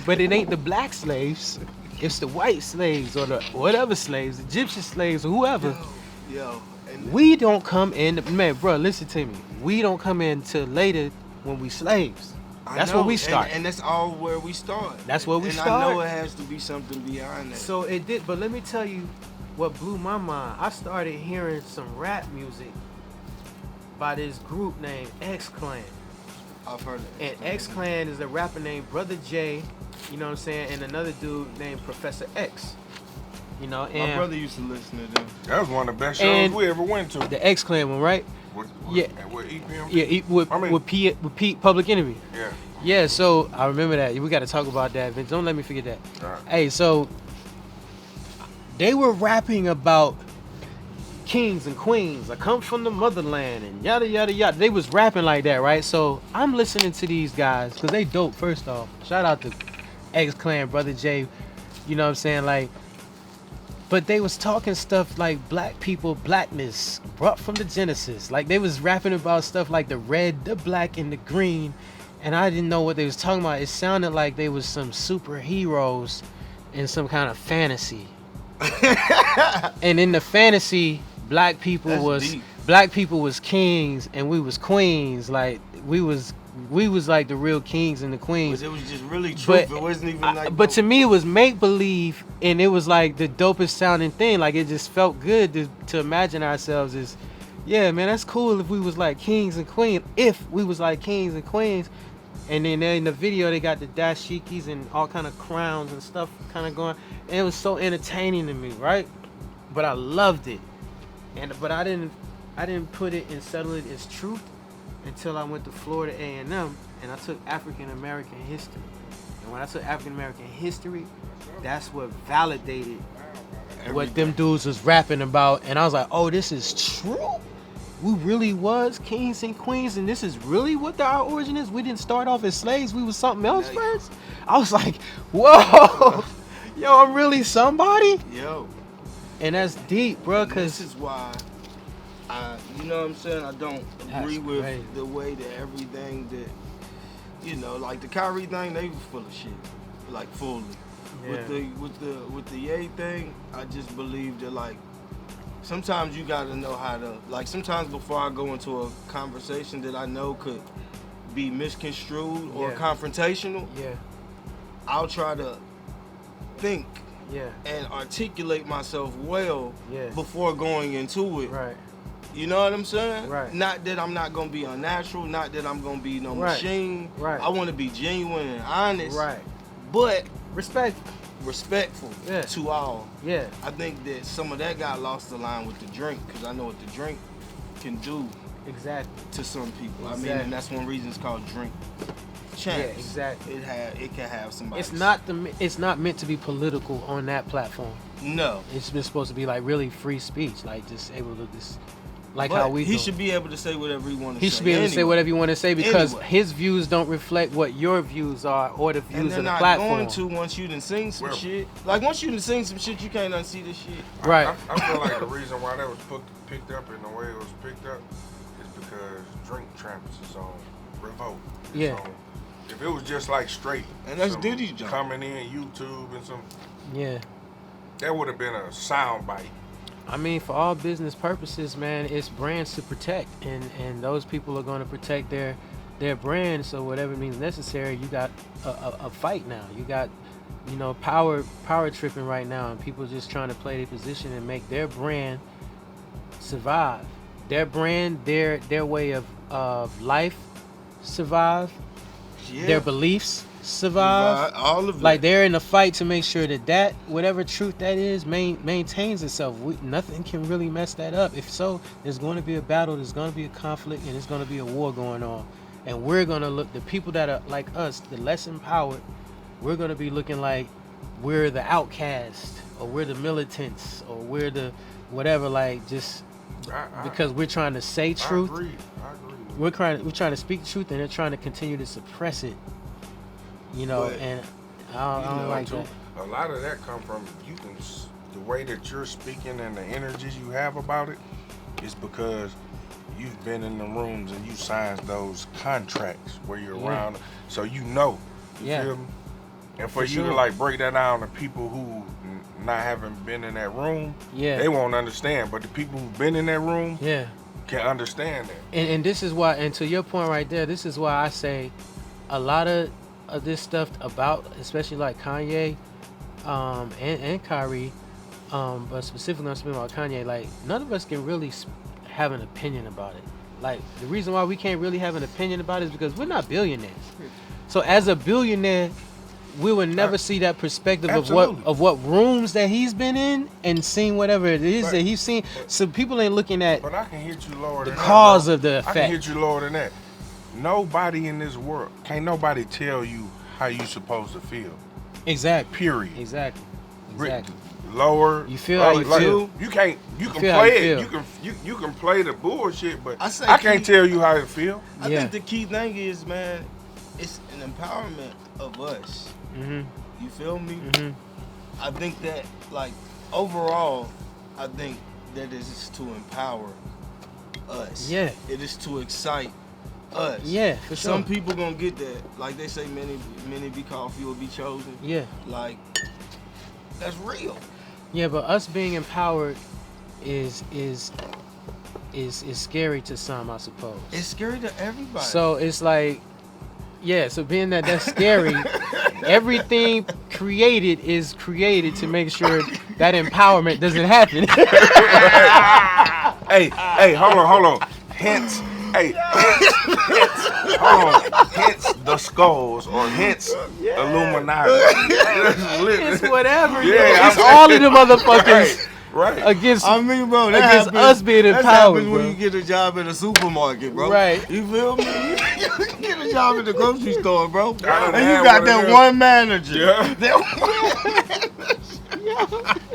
But it ain't the black slaves. It's the white slaves or the whatever slaves, Egyptian slaves or whoever. Yo. And We don't come in, man, bro. Listen to me. We don't come in till later when we slaves. I That's know, where we start. And that's all where we start. That's where we and start. I know it has to be something beyond that. So it did, but let me tell you what blew my mind. I started hearing some rap music by this group named X Clan. I've heard it. And X Clan is a rapper named Brother J, you know what I'm saying, and another dude named Professor X. You know, and My brother used to listen to them. That was one of the best shows And- we ever went to. the X Clan one, right? Yeah. With EPM? Yeah, with Pete Public Enemy. Yeah. Yeah, so I remember that. We got to talk about that, Vince. Don't let me forget that. All right. Hey, so they were rapping about kings and queens. I come from the motherland and yada yada yada. They was rapping like that, right? So I'm listening to these guys because they dope. First off, shout out to X Clan, Brother J. You know what I'm saying, like. But they was talking stuff like black people, blackness, brought from the Genesis. Like they was rapping about stuff like the red, the black, and the green. And I didn't know what they was talking about. It sounded like they was some superheroes in some kind of fantasy. And in the fantasy, black people That's deep. was kings and we was queens. Like we was like the real kings and the queens. It was just really But truth. It wasn't even like. but to me, it was make believe, and it was like the dopest sounding thing. Like it just felt good to imagine ourselves as, yeah, man, that's cool if we was like kings and queens. If we was like kings and queens, and then in the video they got the dashikis and all kind of crowns and stuff kind of going, and it was so entertaining to me, right? But I loved it, but I didn't put it and settle it as truth until I went to Florida A&M and I took African American history. And when I took African American history, that's what validated what them dudes was rapping about. And I was like, oh, this is true? We really was kings and queens, and this is really what our origin is? We didn't start off as slaves, we was something else first? I was like, whoa, yo, I'm really somebody? Yo. And that's deep, bro, This because is why you know what I'm saying? I don't agree That's with crazy. the way that everything that, you know, like the KYRIE thing, they was full of shit, like fully. Yeah. With the Ye thing, I just believe that like sometimes you gotta know how to like. Sometimes before I go into a conversation that I know could be misconstrued or Yeah. confrontational, yeah, I'll try to think yeah, and articulate myself well Yeah. before going into it. right. You know what I'm saying? Right. Not that I'm not gonna be unnatural, not that I'm gonna be no Right. machine. Right. I wanna be genuine and honest. Right. But Respect. respectful Yeah. to all. Yeah. I think that some of that got lost the line with the drink, because I know what the drink can do Exactly. to some people. I mean, Exactly. and that's one reason it's called drink. chance. exactly. It can have somebody. It's not meant to be political on that platform. No. It's been supposed to be like really free speech, like just able to just like But how we. he do. should be able to say whatever he wants to say. He should be able to say whatever you want to say because Anyway. his views don't reflect what your views are or the And views they're of the not platform. going to once you done sing some Well- shit. Like once you done sing some shit, you can't unsee this shit. Right. I feel like the reason why that was picked up in the way it was picked up is because Drink Champs is on Revolt. It's Yeah. on- if it was just like straight, And that's some Diddy's job. coming in YouTube and some, Yeah. that would have been a sound bite. I mean, for all business purposes, man, it's brands to protect, and those people are going to protect their brand. So whatever means necessary, you got a fight now. You got, power tripping right now, and people just trying to play their position and make their brand survive. Their brand, their way of life survive. Yeah. Their beliefs survive. All of it. Like they're in a fight to make sure that whatever truth that is maintains itself. Nothing can really mess that up. If so, there's going to be a battle, there's going to be a conflict, and there's going to be a war going on. And we're going to look, the people that are like us, the less empowered, we're going to be looking like we're the outcast, or we're the militants, or we're the whatever, like just because we're trying to say truth. I agree. We're trying to speak truth, and they're trying to continue to suppress it. But, And I don't like that. A lot of that come from the way that you're speaking and the energies you have about it is because you've been in the rooms and you signed those contracts where you're around, so you know. You feel me? And for you to like break that down to people who not having been in that room, they won't understand. But the people who've been in that room, can understand that. And this is why, and to your point right there, this is why I say a lot of this stuff about, especially like Kanye and Kyrie, but specifically I'm speaking about Kanye, like none of us can really have an opinion about it. Like the reason why we can't really have an opinion about it is because we're not billionaires. So as a billionaire, we would never see that perspective of what rooms that he's been in and seen whatever it is that he's seen. So people ain't looking at But I can hit you lower than that. cause of the effect. I can hit you lower than that. Nobody in this world, can't nobody tell you how you supposed to feel. Exactly. Period. Exactly. Lower. You feel how you feel. You can feel how play you it. You can play the bullshit, but I can't tell you how it feel. I think the key thing is, man, it's an empowerment of us. Mm-hmm. You feel me? Mm-hmm. I think that, like, overall, I think that it is to empower us. Yeah. It is to excite us. Yeah, for sure. Some people gonna get that. Like they say, many be called, few will be chosen. Yeah. Like, that's real. Yeah, but us being empowered is scary to some, I suppose. It's scary to everybody. So it's like, so being that that's scary, everything created is created to make sure that empowerment doesn't happen. Hey, hold on. Hence, hence the skulls or hence Illuminati. It's whatever. Yeah, it's all of the motherfuckers right. against. I mean, bro, that against happens, us being that empowered, happens when bro. you get a job at a supermarket, bro. Right. You feel me? You get a job at the grocery store, bro. And you had got one of that them. one manager. Yeah. That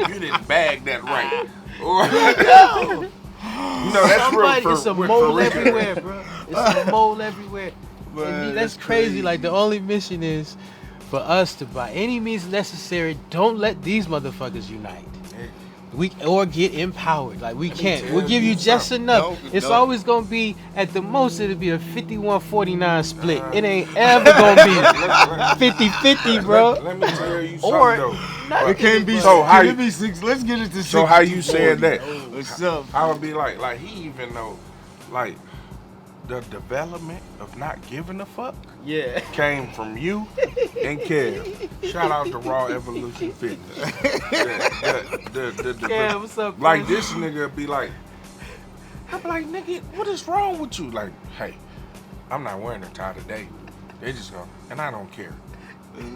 You didn't bag that right. No, that's Somebody, real. it's a mole everywhere, bro. It's a mole everywhere. Man, And that's crazy. Like the only mission is for us to, by any means necessary, don't let these motherfuckers unite. Or get empowered. Like we can't. We'll give you just enough. It's always gonna be at the most. It'll be a 51-49 split. It ain't ever gonna be 50-50, bro. Let me tell you something Or though. it can't be. So how you- be six? Let's get it to six. So how you said that? What's up? I would be like he even know, like the development of not giving a fuck Yeah. came from you and Kev. Shout out to Raw Evolution Fitness. Yeah, what's up, Like bro? this nigga be like, I'm like, nigga, what is wrong with you? Like, hey, I'm not wearing a tie today. They just go, and I don't care.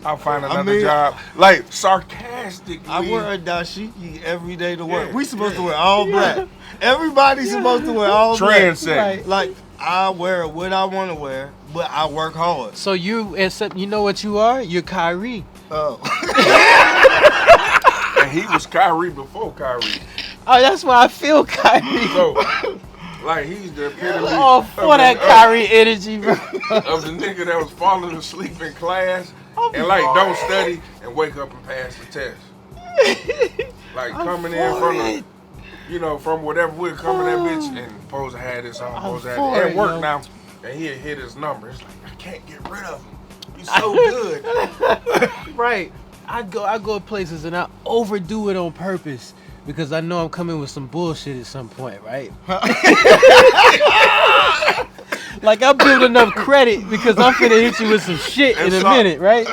I'll find another job. Like sarcastically. I wear a dashiki every day to work. Yeah, We supposed to wear all black. Everybody's supposed to wear all black. Trendsetter. Like I wear what I want to wear, but I work hard. So you know what you are? You're Kyrie. Oh. And he was Kyrie before Kyrie. Oh, that's why I feel Kyrie. So, like, he's the epitome Oh, for that Kyrie energy, bro. of the nigga that was falling asleep in class and, like, don't study and wake up and pass the test. Like, coming in from the, you know, from whatever we're coming that bitch and supposed to have this on, supposed to have it at work now. And he'll hit his number. It's like, I can't get rid of him. He's so good. Right. I go places and I overdo it on purpose because I know I'm coming with some bullshit at some point, right? Like I'm building up credit because I'm finna hit you with some shit in a minute, right?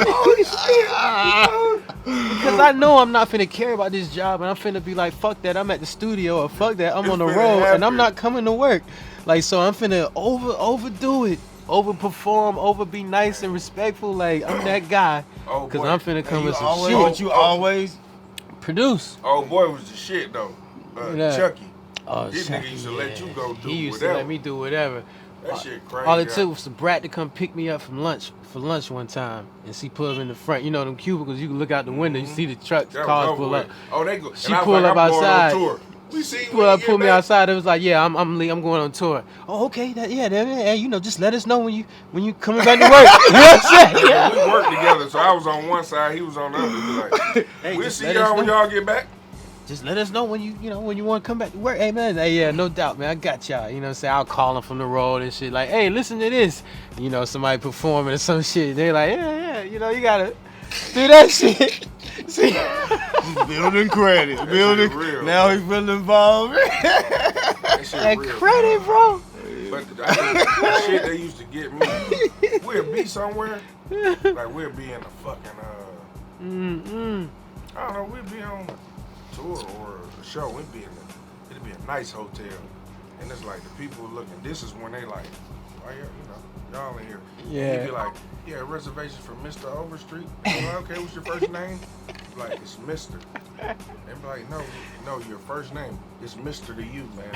Because I know I'm not finna care about this job and I'm finna be like, fuck that, I'm at the studio, or fuck that, I'm on the road and I'm not coming to work. Like, so I'm finna overdo it, overperform, be nice and respectful. Like, I'm that guy. Because I'm finna come with some shit. Don't you always produce? Oh, boy was the shit, though. Chucky. Oh, This nigga used to let you go do whatever. He used to let me do whatever. That shit crazy. All it took was the BRAT to come pick me up for lunch one time, and she put him in the front. You know them cubicles, you can look out the window, you see the trucks, cars pull up. Oh, they go. She pulled up outside. We see. Pull me outside. It was like, yeah, I'm going on tour. Oh, okay, you know, just let us know when you coming back to work. You know what I'm saying? Yeah, we worked together, so I was on one side, he was on the other. Be like, Hey, we'll see y'all when y'all get back. Just let us know when you want to come back to work. Hey, man, hey, yeah, no doubt, man, I got y'all. You know what I'm saying? I'll call them from the road and shit. Like, hey, listen to this. You know, somebody performing or some shit. They're like, yeah, you know, you gotta do that shit. See? He's building credit. Real. Now he's feeling involved. That real, credit, bro. But that shit they used to get me. We'll be somewhere, like we'll be in a fucking I don't know, we'll be on a tour or a show. It'd be a nice hotel, and it's like the people looking. This is when they like, oh yeah, you know, y'all in here. Yeah. You'd be like, yeah, reservation for Mr. Overstreet. Like, okay, what's your first name? Like, it's Mr. They be like, no, your first name is Mr. to you, man.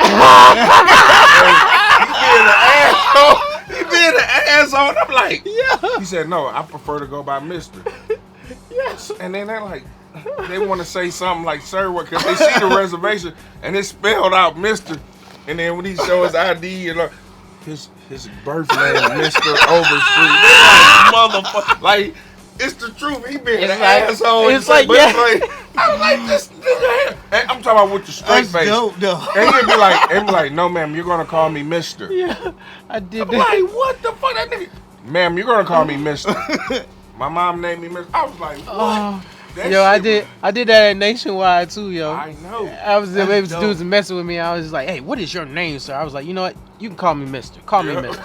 He being an asshole. I'm like, yeah. He said, no, I prefer to go by Mr. Yes. And then they're like, they want to say something like sir, because they see the reservation and it's spelled out Mr. And then when he show his ID and his birth name, Mr. Overstreet. Motherfucker. Like, it's the truth. He being an asshole. It's like, yeah. I'm like, this nigga. And I'm talking about with the straight face. Dope, though. And he'd be like, no, ma'am, you're going to call me Mr. Yeah, I did I'm that. like, what the fuck? That nigga. Ma'am, you're going to call me Mr. My mom named me Mr. I was like, what? I did that at Nationwide too, yo. I know. I was there, maybe dudes messing with me. I was like, hey, what is your name, sir? I was like, you know what? You can call me Mister. Call me Mister.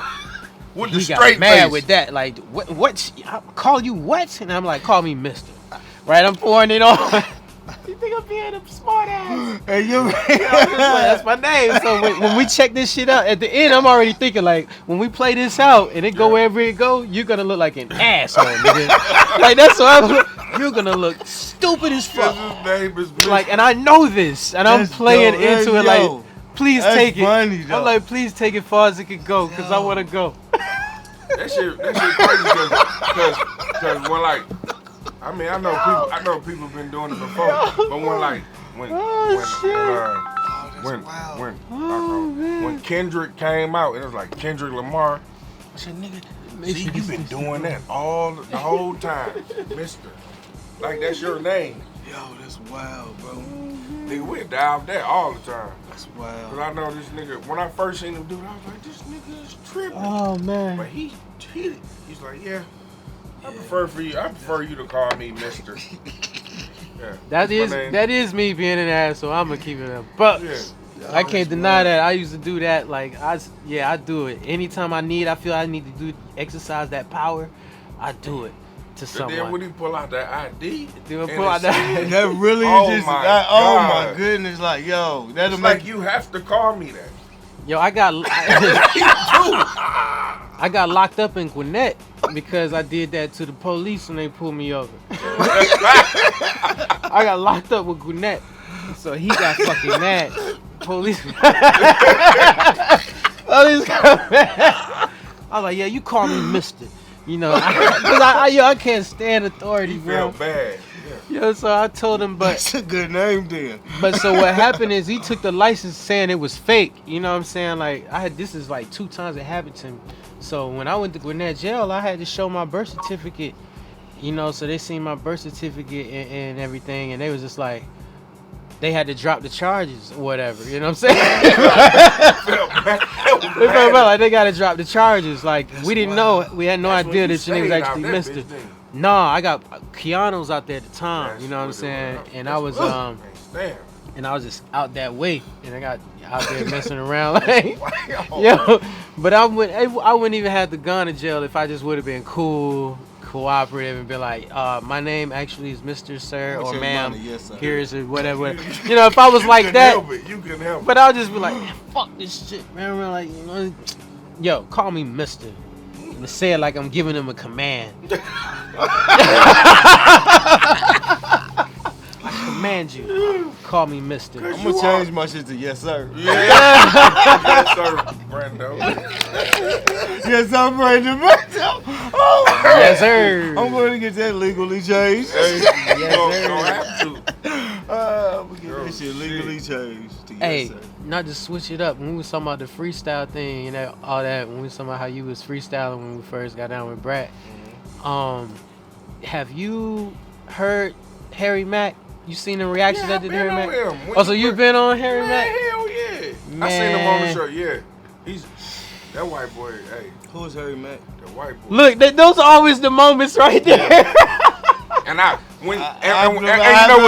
With He the got straight mad face. with that. Like, what? I call you what? And I'm like, call me Mister. Right? I'm pouring it on. You think I'm being a smart ass? Hey, That's my name. So when we check this shit out, at the end, I'm already thinking, like, when we play this out and it go wherever it go, you're going to look like an asshole, nigga. Like, that's what you're going to look stupid as fuck. His name is Mr. Like, and I know this, and I'm playing into it like, please take it. Funny, I'm like, please take it far as it can go, because I want to go. That shit crazy because when like, I mean, I know people been doing it before, but when Kendrick came out, it was like Kendrick Lamar. I said, nigga, see, you been doing that the whole time, Mister. Like, that's your name. Yo, that's wild, bro. Nigga, we dive that all the time. That's wild. Cause I know this nigga, when I first seen him do it, I was like, this nigga is tripping. Oh, man. But he's like, yeah, I prefer you to call me Mister. Yeah, That is me being an asshole. I'm gonna keep it up. But I can't deny that. I used to do that. Like, I do it. Anytime I feel I need to exercise that power, I do it to someone. And then when he pull out that ID, that really my goodness, like, yo, that'll it's make like you have to call me that. Yo, I got locked up in Gwinnett because I did that to the police when they pulled me over. I got locked up with Gwinnett, so he got fucking mad. Police got mad. I was like, yeah, you call me Mister. You know, because I can't stand authority, He bro. felt bad. Yeah, so I told him, but That's a good name then. But so what happened is he took the license saying it was fake. You know what I'm saying? Like this is like 2 times it happened to me. So when I went to Gwinnett jail, I had to show my birth certificate. You know, so they seen my birth certificate and everything, and they was just like, they had to drop the charges or whatever. You know what I'm saying? They felt bad, like they got to drop the charges. Like we didn't know, we had no idea that your name was actually Mister. No, I got Keanu was out there at the time. You know what I'm saying? And I was and I was just out that way, and I got out there messing around like, yo. But I wouldn't even have to gone to jail if I just would have been cool, cooperative, and been like, my name actually is Mr. Sir or Ma'am. Yes, Here's whatever. You know, if I was like that, you can help it. but I'll just be like, man, fuck this shit, man. We're like, you know, yo, call me Mister. And say it like I'm giving him a command. I command you. Call me Mister. I'm gonna change my shit to yes sir. Yes, sir, Brando. Yes, I'm Brandon Brando. Oh, Yes, sir. I'm going to get that legally changed. Hey, Yes, don't sir. have to. I'm going to get that shit legally changed to yes, Hey, sir. not to switch it up. When we was talking about the freestyle thing, you know, all that. When we was talking about how you was freestyling when we first got down with BRAT. Have you heard Harry Mack? You seen the reaction that did Harry Mack? Oh, so you been on Harry Man, Mack? hell yeah. I seen him on the show, yeah. He's that white boy, hey, Who is Harry Mack? the white boy. Look, those are always the moments right there. And you know I've what's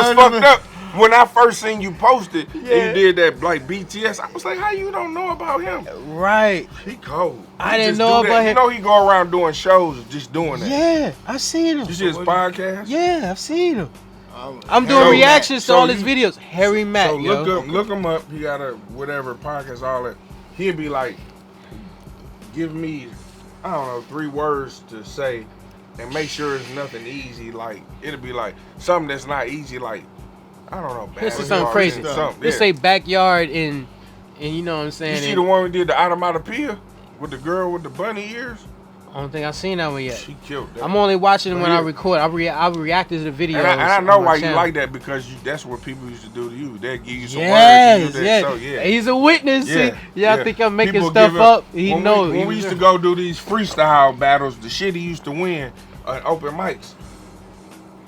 heard fucked of it. up? When I first seen you post it, and Yeah. you did that like BTS, I was like, how you don't know about him? Right. He cold. I He didn't just know do about that. him. You know he go around doing shows just doing that. Yeah, I've seen him. You see his podcast? Yeah, I've seen him. I'm Harry doing Mack. reactions to So all his you- videos. Harry Mack, So yo. look him up. He got a whatever podcast, all that. He'd be like, give me, I don't know, 3 words to say, and make sure it's nothing easy. Like it'll be like something that's not easy. Like I don't know. This is basketball something crazy. or something, Let's yeah. say backyard and you know what I'm You saying. see and the one we did the automatopoeia with the girl with the bunny ears? I don't think I've seen that one yet. She killed that. I'm only watching it when I Yeah. record. I reacted to the video. and I know why you like that because that's what people used to do to you. They'll give you some words. Yes, And you yes. so, yeah. He's a witness. Yeah, See? Yeah, I yeah. think I'm making People stuff give up. He when knows. when we used to go do these freestyle battles, the shit he used to win at open mics,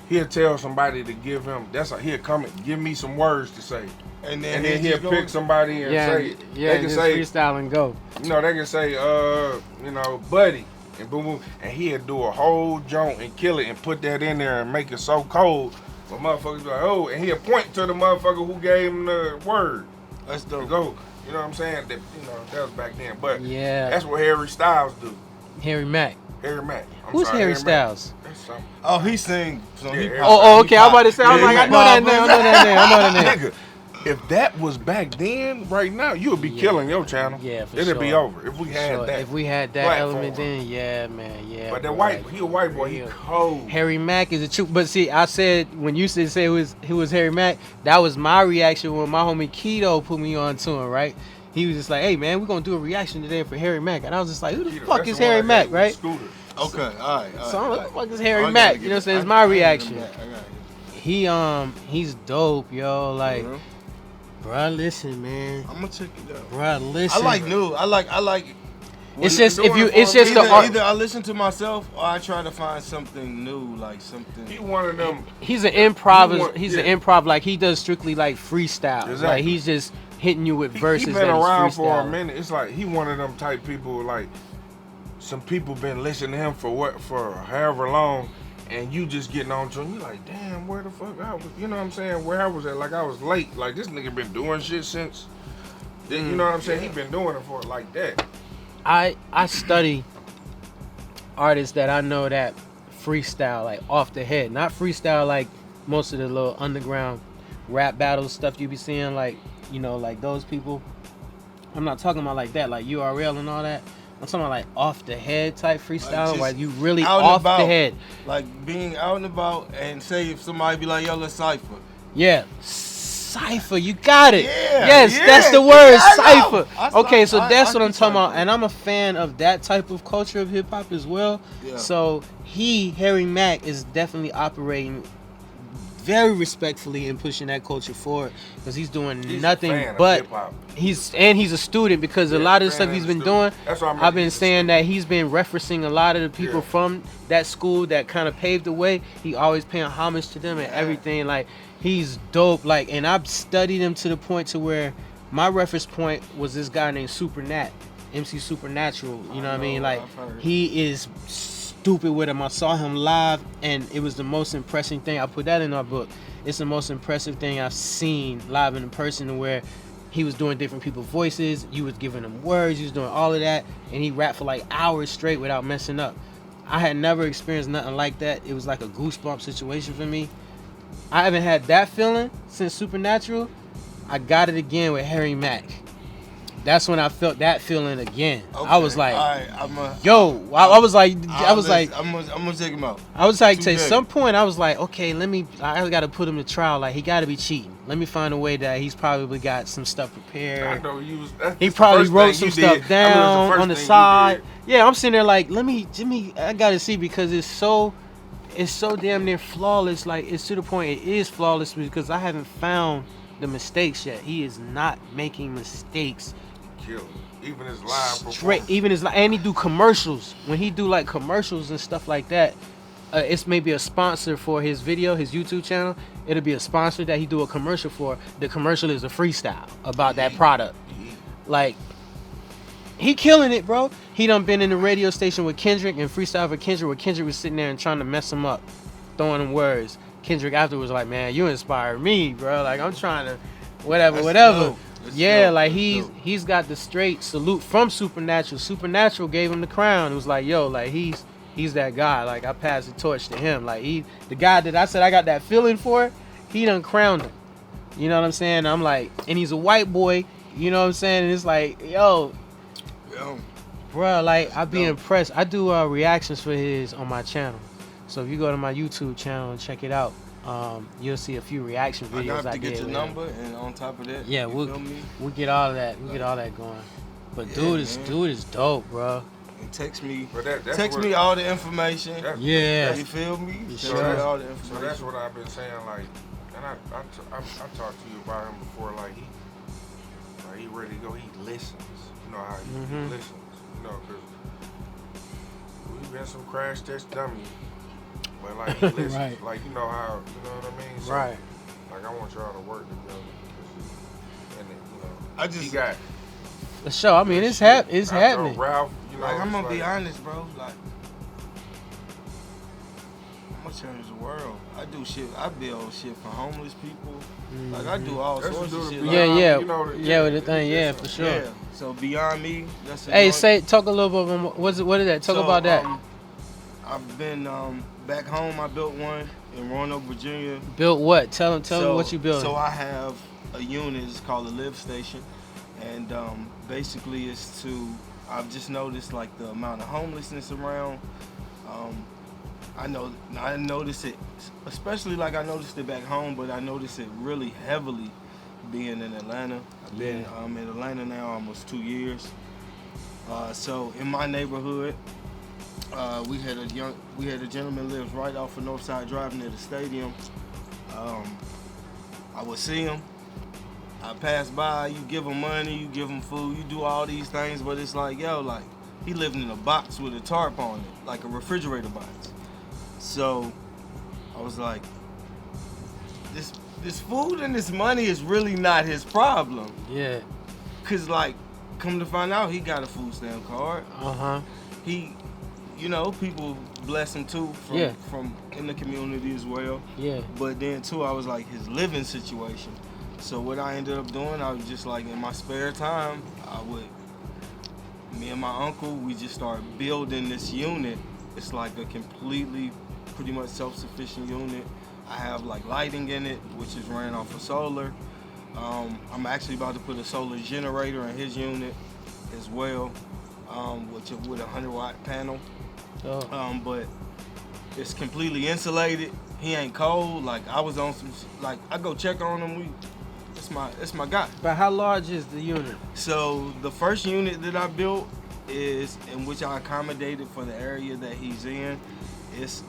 he'll tell somebody to give him. He'll come and give me some words to say, and then he'll pick somebody and say. Yeah, They can just say, freestyle and go. you know, they can say, you know, buddy, and boom, boom, and he'll do a whole joint and kill it and put that in there and make it so cold. But motherfuckers be like, oh, and he'll point to the motherfucker who gave him the word. That's To dope. go. You know what I'm saying? That, you know, that was back then. But Yeah. that's what Harry Styles do. Harry Mack. Harry Mack. Who's Harry Mack. Styles? That's something. Oh, he sing. So Yeah, he Harry Oh, okay. I'm about to say. I was Yeah, like, I he know that pop. name. I know that name. I know that name. Nigga, if that was back then, right now, you would be Yeah. killing your channel. Yeah, for It'd be sure. over if we had Sure, that. if we had that platform. element, then yeah, man, yeah. But that boy, white, like, he a white boy. He real. cold. Harry Mack is a true. But see, I said when you said it was Harry Mack, that was my reaction when my homie Keto put me on to him. Right? He was just like, "Hey man, we're gonna do a reaction today for Harry Mack," and I was just like, "Who the fuck That's is the one Harry I got Mack?" with Right? Scooter. Okay, all right. So I'm like, "Who the fuck is Harry I gotta Mack?" get You know what I'm it. saying? It's I my got it. reaction. I got it. He's dope, yo. Like, Mhm. bruh, listen, man. I'm gonna check it out. Bruh, I listen. like new. I like. It's When just you're if you. doing it It's for just the Either, art. either I listen to myself or I try to find something new, like something. He one of them. He's an improv. You want- He's yeah. an improv. Like he does strictly like freestyle. Exactly. Like he's just hitting you with verses. He that been he's around for a freestyling. minute. It's like he one of them type people. Like some people been listening to him for however long, and you just getting on to him. You like, damn, where the fuck I was? You know what I'm saying? Where I was at? Like I was late. Like this nigga been doing shit since. You know what I'm saying? He been doing it for like that. I study artists that I know that freestyle like off the head, not freestyle like most of the little underground rap battles stuff you be seeing, like you know, like those people. I'm not talking about like that, like URL and all that. I'm talking about like off the head type freestyle, just where you really out and off the about. head. Like being out and about and say if somebody be like, yo, let's cipher. Yeah. Cipher, you got it. Yeah, Yes, yeah, that's the yeah, word, I know. cipher. Okay, so that's what I'm I talking about, cipher. and I'm a fan of that type of culture of hip hop as well. Yeah. So Harry Mack, is definitely operating very respectfully and pushing that culture forward because he's doing He's a nothing fan of but hip-hop. he's a student because a Yeah, lot of the fan stuff and he's a been student. doing. That's what I meant. I've been He's a saying student. that he's been referencing a lot of the people Yeah. from that school that kind of paved the way. He always paying homage to them and everything. Like he's dope. Like, and I've studied him to the point to where my reference point was this guy named MC Supernatural. You know what I mean? Like I've heard. he is stupid with him. I saw him live, and it was the most impressive thing. I put that in our book. It's the most impressive thing I've seen live in person, where he was doing different people's voices. You was giving him words. You was doing all of that, and he rapped for like hours straight without messing up. I had never experienced nothing like that. It was like a goosebump situation for me. I haven't had that feeling since Supernatural. I got it again with Harry Mack. That's when I felt that feeling again. I was like, all right, I was like, I'm gonna take him out. I was like, Today. to some point, I was like, okay, I got to put him to trial. Like, he got to be cheating. Let me find a way that he's probably got some stuff I prepared. know you was. He probably wrote some stuff down on the side. Yeah, I'm sitting there like, Jimmy, I got to see because it's so damn near flawless. Like, it's to the point it is flawless because I haven't found the mistakes yet. He is not making mistakes. Kill. Even his live Straight, performance. and he do commercials. When he do like commercials and stuff like that, it's maybe a sponsor for his video, his YouTube channel. It'll be a sponsor that he do a commercial for. The commercial is a freestyle about that product. Like, he killing it, bro. He done been in the radio station with Kendrick and freestyle for Kendrick, where Kendrick was sitting there and trying to mess him up, throwing him words. Kendrick afterwards was like, man, you inspired me, bro. Like, I'm trying to whatever. Dope. Yeah, dope. like That's dope. he's got the straight salute from Supernatural. Supernatural gave him the crown. It was like, yo, like he's that guy. Like, I passed the torch to him. Like, the guy that I said I got that feeling for, he done crowned him. You know what I'm saying? I'm like, and he's a white boy. You know what I'm saying? And it's like, yo, bro, like, I be impressed. I do reactions for his on my channel. So if you go to my YouTube channel and check it out, you'll see a few reaction I videos have I to get did your with him. number, and on top of that, Yeah, you feel me? we'll get all of that. We'll get all that going. But Yeah, dude is dope, bro. And text me, But that's text what- me all the information. that's- Yeah. You feel me? For Text sure. me all the So information. that's what I've been saying, like, and I talked to you about him before, like he ready to go, he listens. You know how he listens, you know, because we've been some crash test dummies, but like he listens, Right. like you know how, you know what I mean? So, Right. Like I want y'all to work together, and you know, I just he got. The show, I mean, it's shit. it's I know happening. Ralph, you know, Like, I'm it's gonna be like- honest, bro. Like, I'm gonna change the world. I do shit. I build shit for homeless people. Like, I do all That's sorts what of do shit. the- Like, Yeah, you know, with the thing, yeah, for sure. yeah. So beyond me, that's Hey, annoying. talk a little bit. What is that? Talk So, about that. I've been back home. I built one in Roanoke, Virginia. Built what? Tell me what you built. So I have a unit. It's called a live station, and basically it's to. I've just noticed like the amount of homelessness around. I noticed it, especially like I noticed it back home, but I noticed it really heavily being in Atlanta. I've been in Atlanta now almost 2 years. So in my neighborhood, we had a gentleman lives right off of Northside Drive near the stadium. I would see him. I pass by, you give him money, you give him food, you do all these things, but it's like, yo, like, he living in a box with a tarp on it, like a refrigerator box. So I was like, this food and this money is really not his problem. Yeah. Cause like, come to find out, he got a food stamp card. He, you know, people bless him too from in the community as well. Yeah. But then too, I was like his living situation. So what I ended up doing, I was just like in my spare time, me and my uncle, we just started building this unit. It's like a completely, pretty much self-sufficient unit. I have like lighting in it, which is ran off of solar. I'm actually about to put a solar generator in his unit as well, with a 100-watt panel. But it's completely insulated. He ain't cold. Like I was on some, like I go check on him. it's my guy. But how large is the unit? So the first unit that I built is in which I accommodated for the area that he's in. It's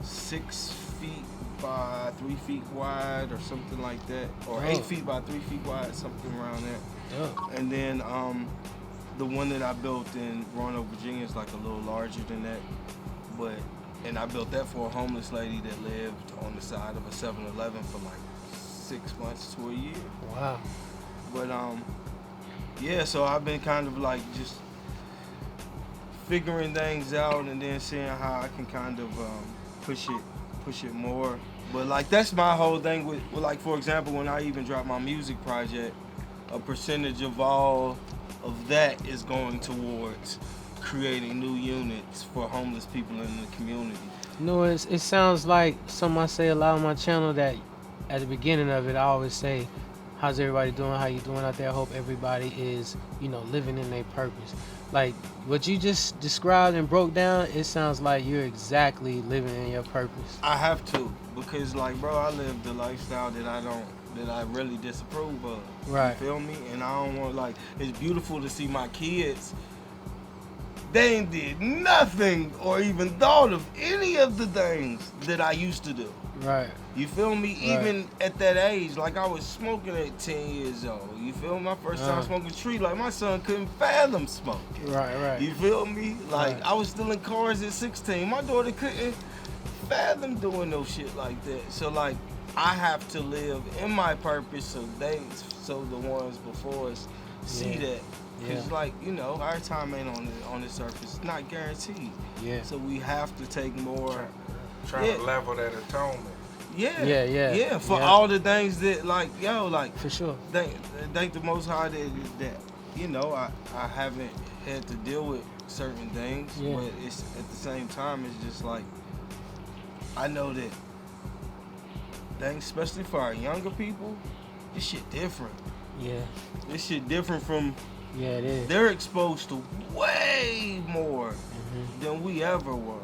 6 feet by 3 feet wide or something like that, or 8 feet by 3 feet wide, something around that. Oh. And then the one that I built in Roanoke, Virginia is like a little larger than that, and I built that for a homeless lady that lived on the side of a 7-Eleven for like 6 months to a year. Wow. But yeah, so I've been kind of like just figuring things out and then seeing how I can kind of push it more. But like that's my whole thing with like, for example, when I even drop my music project, a percentage of all of that is going towards creating new units for homeless people in the community. No, it sounds like something I say a lot on my channel, that at the beginning of it, I always say, how's everybody doing? How you doing out there? I hope everybody is, living in their purpose. Like what you just described and broke down, it sounds like you're exactly living in your purpose. I have to, because like, bro, I live the lifestyle that I really disapprove of. Right. You feel me? And I don't want, like, it's beautiful to see my kids. They ain't did nothing or even thought of any of the things that I used to do. Right. You feel me? Right. Even at that age, like I was smoking at 10 years old. You feel me? My first time smoking tree, like my son couldn't fathom smoking. Right. You feel me? Like Right. I was still in cars at 16. My daughter couldn't fathom doing no shit like that. So like I have to live in my purpose so the ones before us see that. Because like, our time ain't on this earth. It's not guaranteed. Yeah. So we have to take more. Trying to level that atonement. Yeah, for all the things that, like, for sure. Thank the Most High that I haven't had to deal with certain things, but it's at the same time it's just like I know that things, especially for our younger people, this shit different. Yeah. This shit different from. Yeah, it is. They're exposed to way more than we ever were.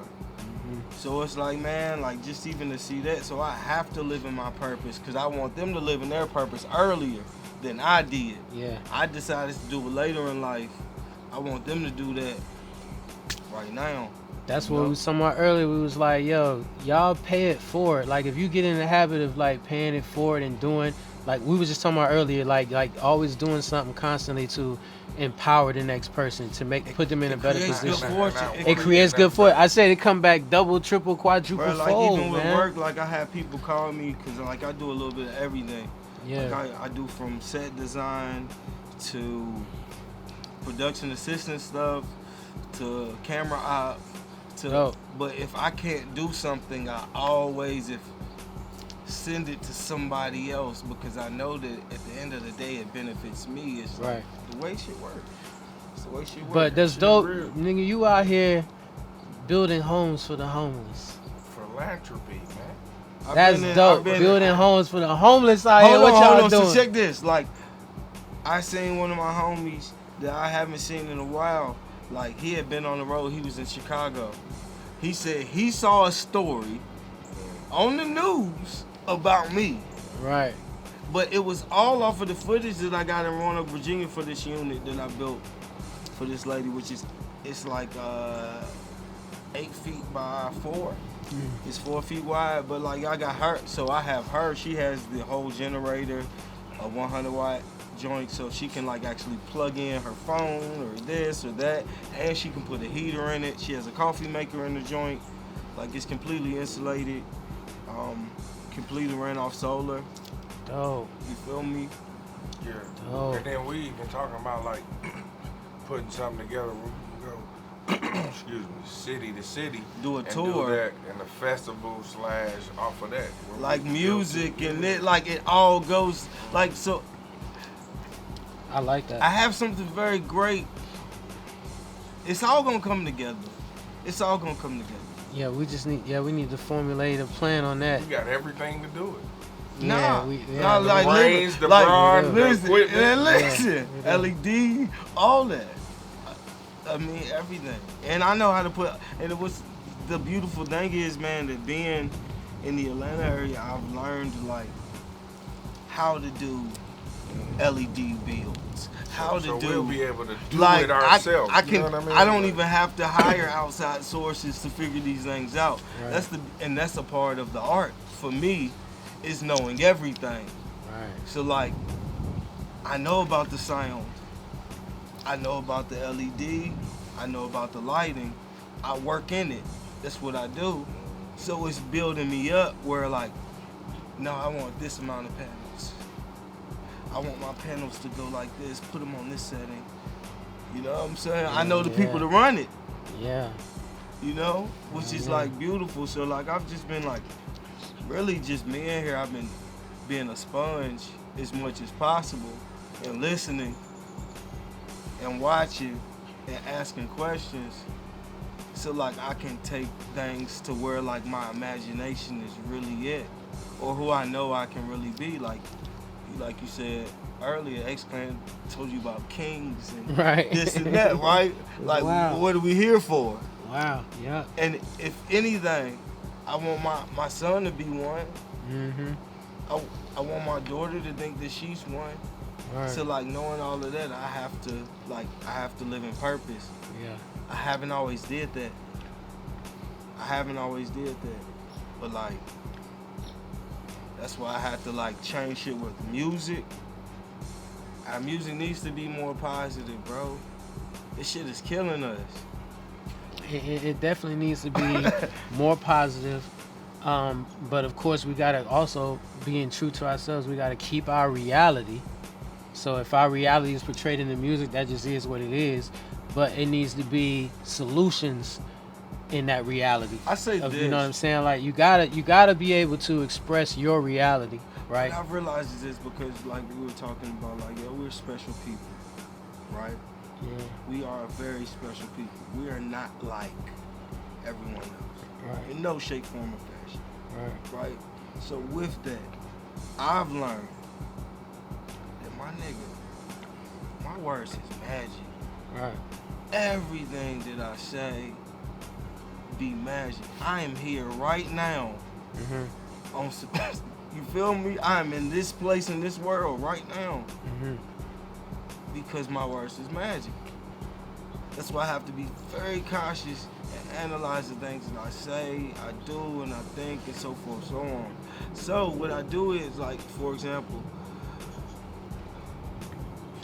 So it's like, man, like just even to see that, so I have to live in my purpose because I want them to live in their purpose earlier than I did. Yeah. I decided to do it later in life. I want them to do that right now. That's what we was talking about earlier. We was like, yo, y'all pay it forward. Like if you get in the habit of like paying it forward and doing, like we was just talking about earlier, like always doing something constantly to empower the next person, to put them in a better position. It creates good fortune. I said it come back double, triple, quadruple, bro, like fold, even with man. work, like I have people call me because like I do a little bit of everything. Yeah. Like I do from set design to production assistant stuff to camera op to. But if I can't do something, I always send it to somebody else because I know that at the end of the day it benefits me. It's like the way shit works. It's the way shit works. But that's dope, nigga. You out here building homes for the homeless. Philanthropy, man. That's dope. Building homes for the homeless out here. What y'all doing? So check this. Like, I seen one of my homies that I haven't seen in a while. Like, he had been on the road. He was in Chicago. He said he saw a story on the news about me. Right. But it was all off of the footage that I got in Roanoke, Virginia for this unit that I built for this lady, which is, it's like 8 feet by 4. It's 4 feet wide, but like I got her, so I have her. She has the whole generator, a 100 watt joint, so she can like actually plug in her phone or this or that, and she can put a heater in it. She has a coffee maker in the joint. Like it's completely insulated, completely ran off solar. Dope. You feel me? Yeah. Dope. And then we even talking about like putting something together. We can go, excuse me, city to city. Do a and tour. Do that and a festival / off of that. Like music and it, like it all goes like so. I like that. I have something very great. It's all gonna come together. It's all gonna come together. Yeah, we just need. Yeah, we need to formulate a plan on that. We got everything to do it. Nah, nah, like brains, the like, brawn, listen, LED, all that. I mean everything, and I know how to put. And it was the beautiful thing is, man, that being in the Atlanta area, I've learned like how to do LED builds, how to so do. we'll be able to do Like it ourselves. I can. You know what I mean? I don't even have to hire outside sources to figure these things out. Right. That's a part of the art for me, is knowing everything. Right. So like, I know about the sound, I know about the LED, I know about the lighting. I work in it. That's what I do. So it's building me up where like, no, I want this amount of panels. I want my panels to go like this, put them on this setting. You know what I'm saying? I know the people to run it, Yeah. you know, which is like beautiful. So like, I've just been like, really just me in here, I've been being a sponge as much as possible and listening and watching and asking questions. So like I can take things to where like my imagination is really it, or who I know I can really be. Like you said earlier, X-Clan told you about kings and Right. this and that, right? Like, Wow. what are we here for? Wow. Yeah. And if anything, I want my son to be one. Mm-hmm. I want my daughter to think that she's one. Right. So like knowing all of that, I have to live in purpose. Yeah. I haven't always did that. But like, that's why I had to like change shit with music. Our music needs to be more positive, bro. This shit is killing us. It definitely needs to be more positive. But of course, we gotta also, being true to ourselves, we gotta keep our reality. So if our reality is portrayed in the music, that just is what it is. But it needs to be solutions in that reality. I say this. You know what I'm saying? Like you gotta be able to express your reality, right? What I've realized is this, because like we were talking about, like, yeah, we're special people, right? Yeah. We are very special people. We are not like everyone else. Right. In no shape, form, or fashion. Right. Right? So with that, I've learned that my nigga, my words is magic. Right. Everything that I say be magic. I am here right now. Mm-hmm. On, you feel me? I am in this place in this world right now Mm-hmm. because my words is magic. That's why I have to be very cautious and analyze the things that I say, I do, and I think, and so forth, so on. So what I do is, like, for example,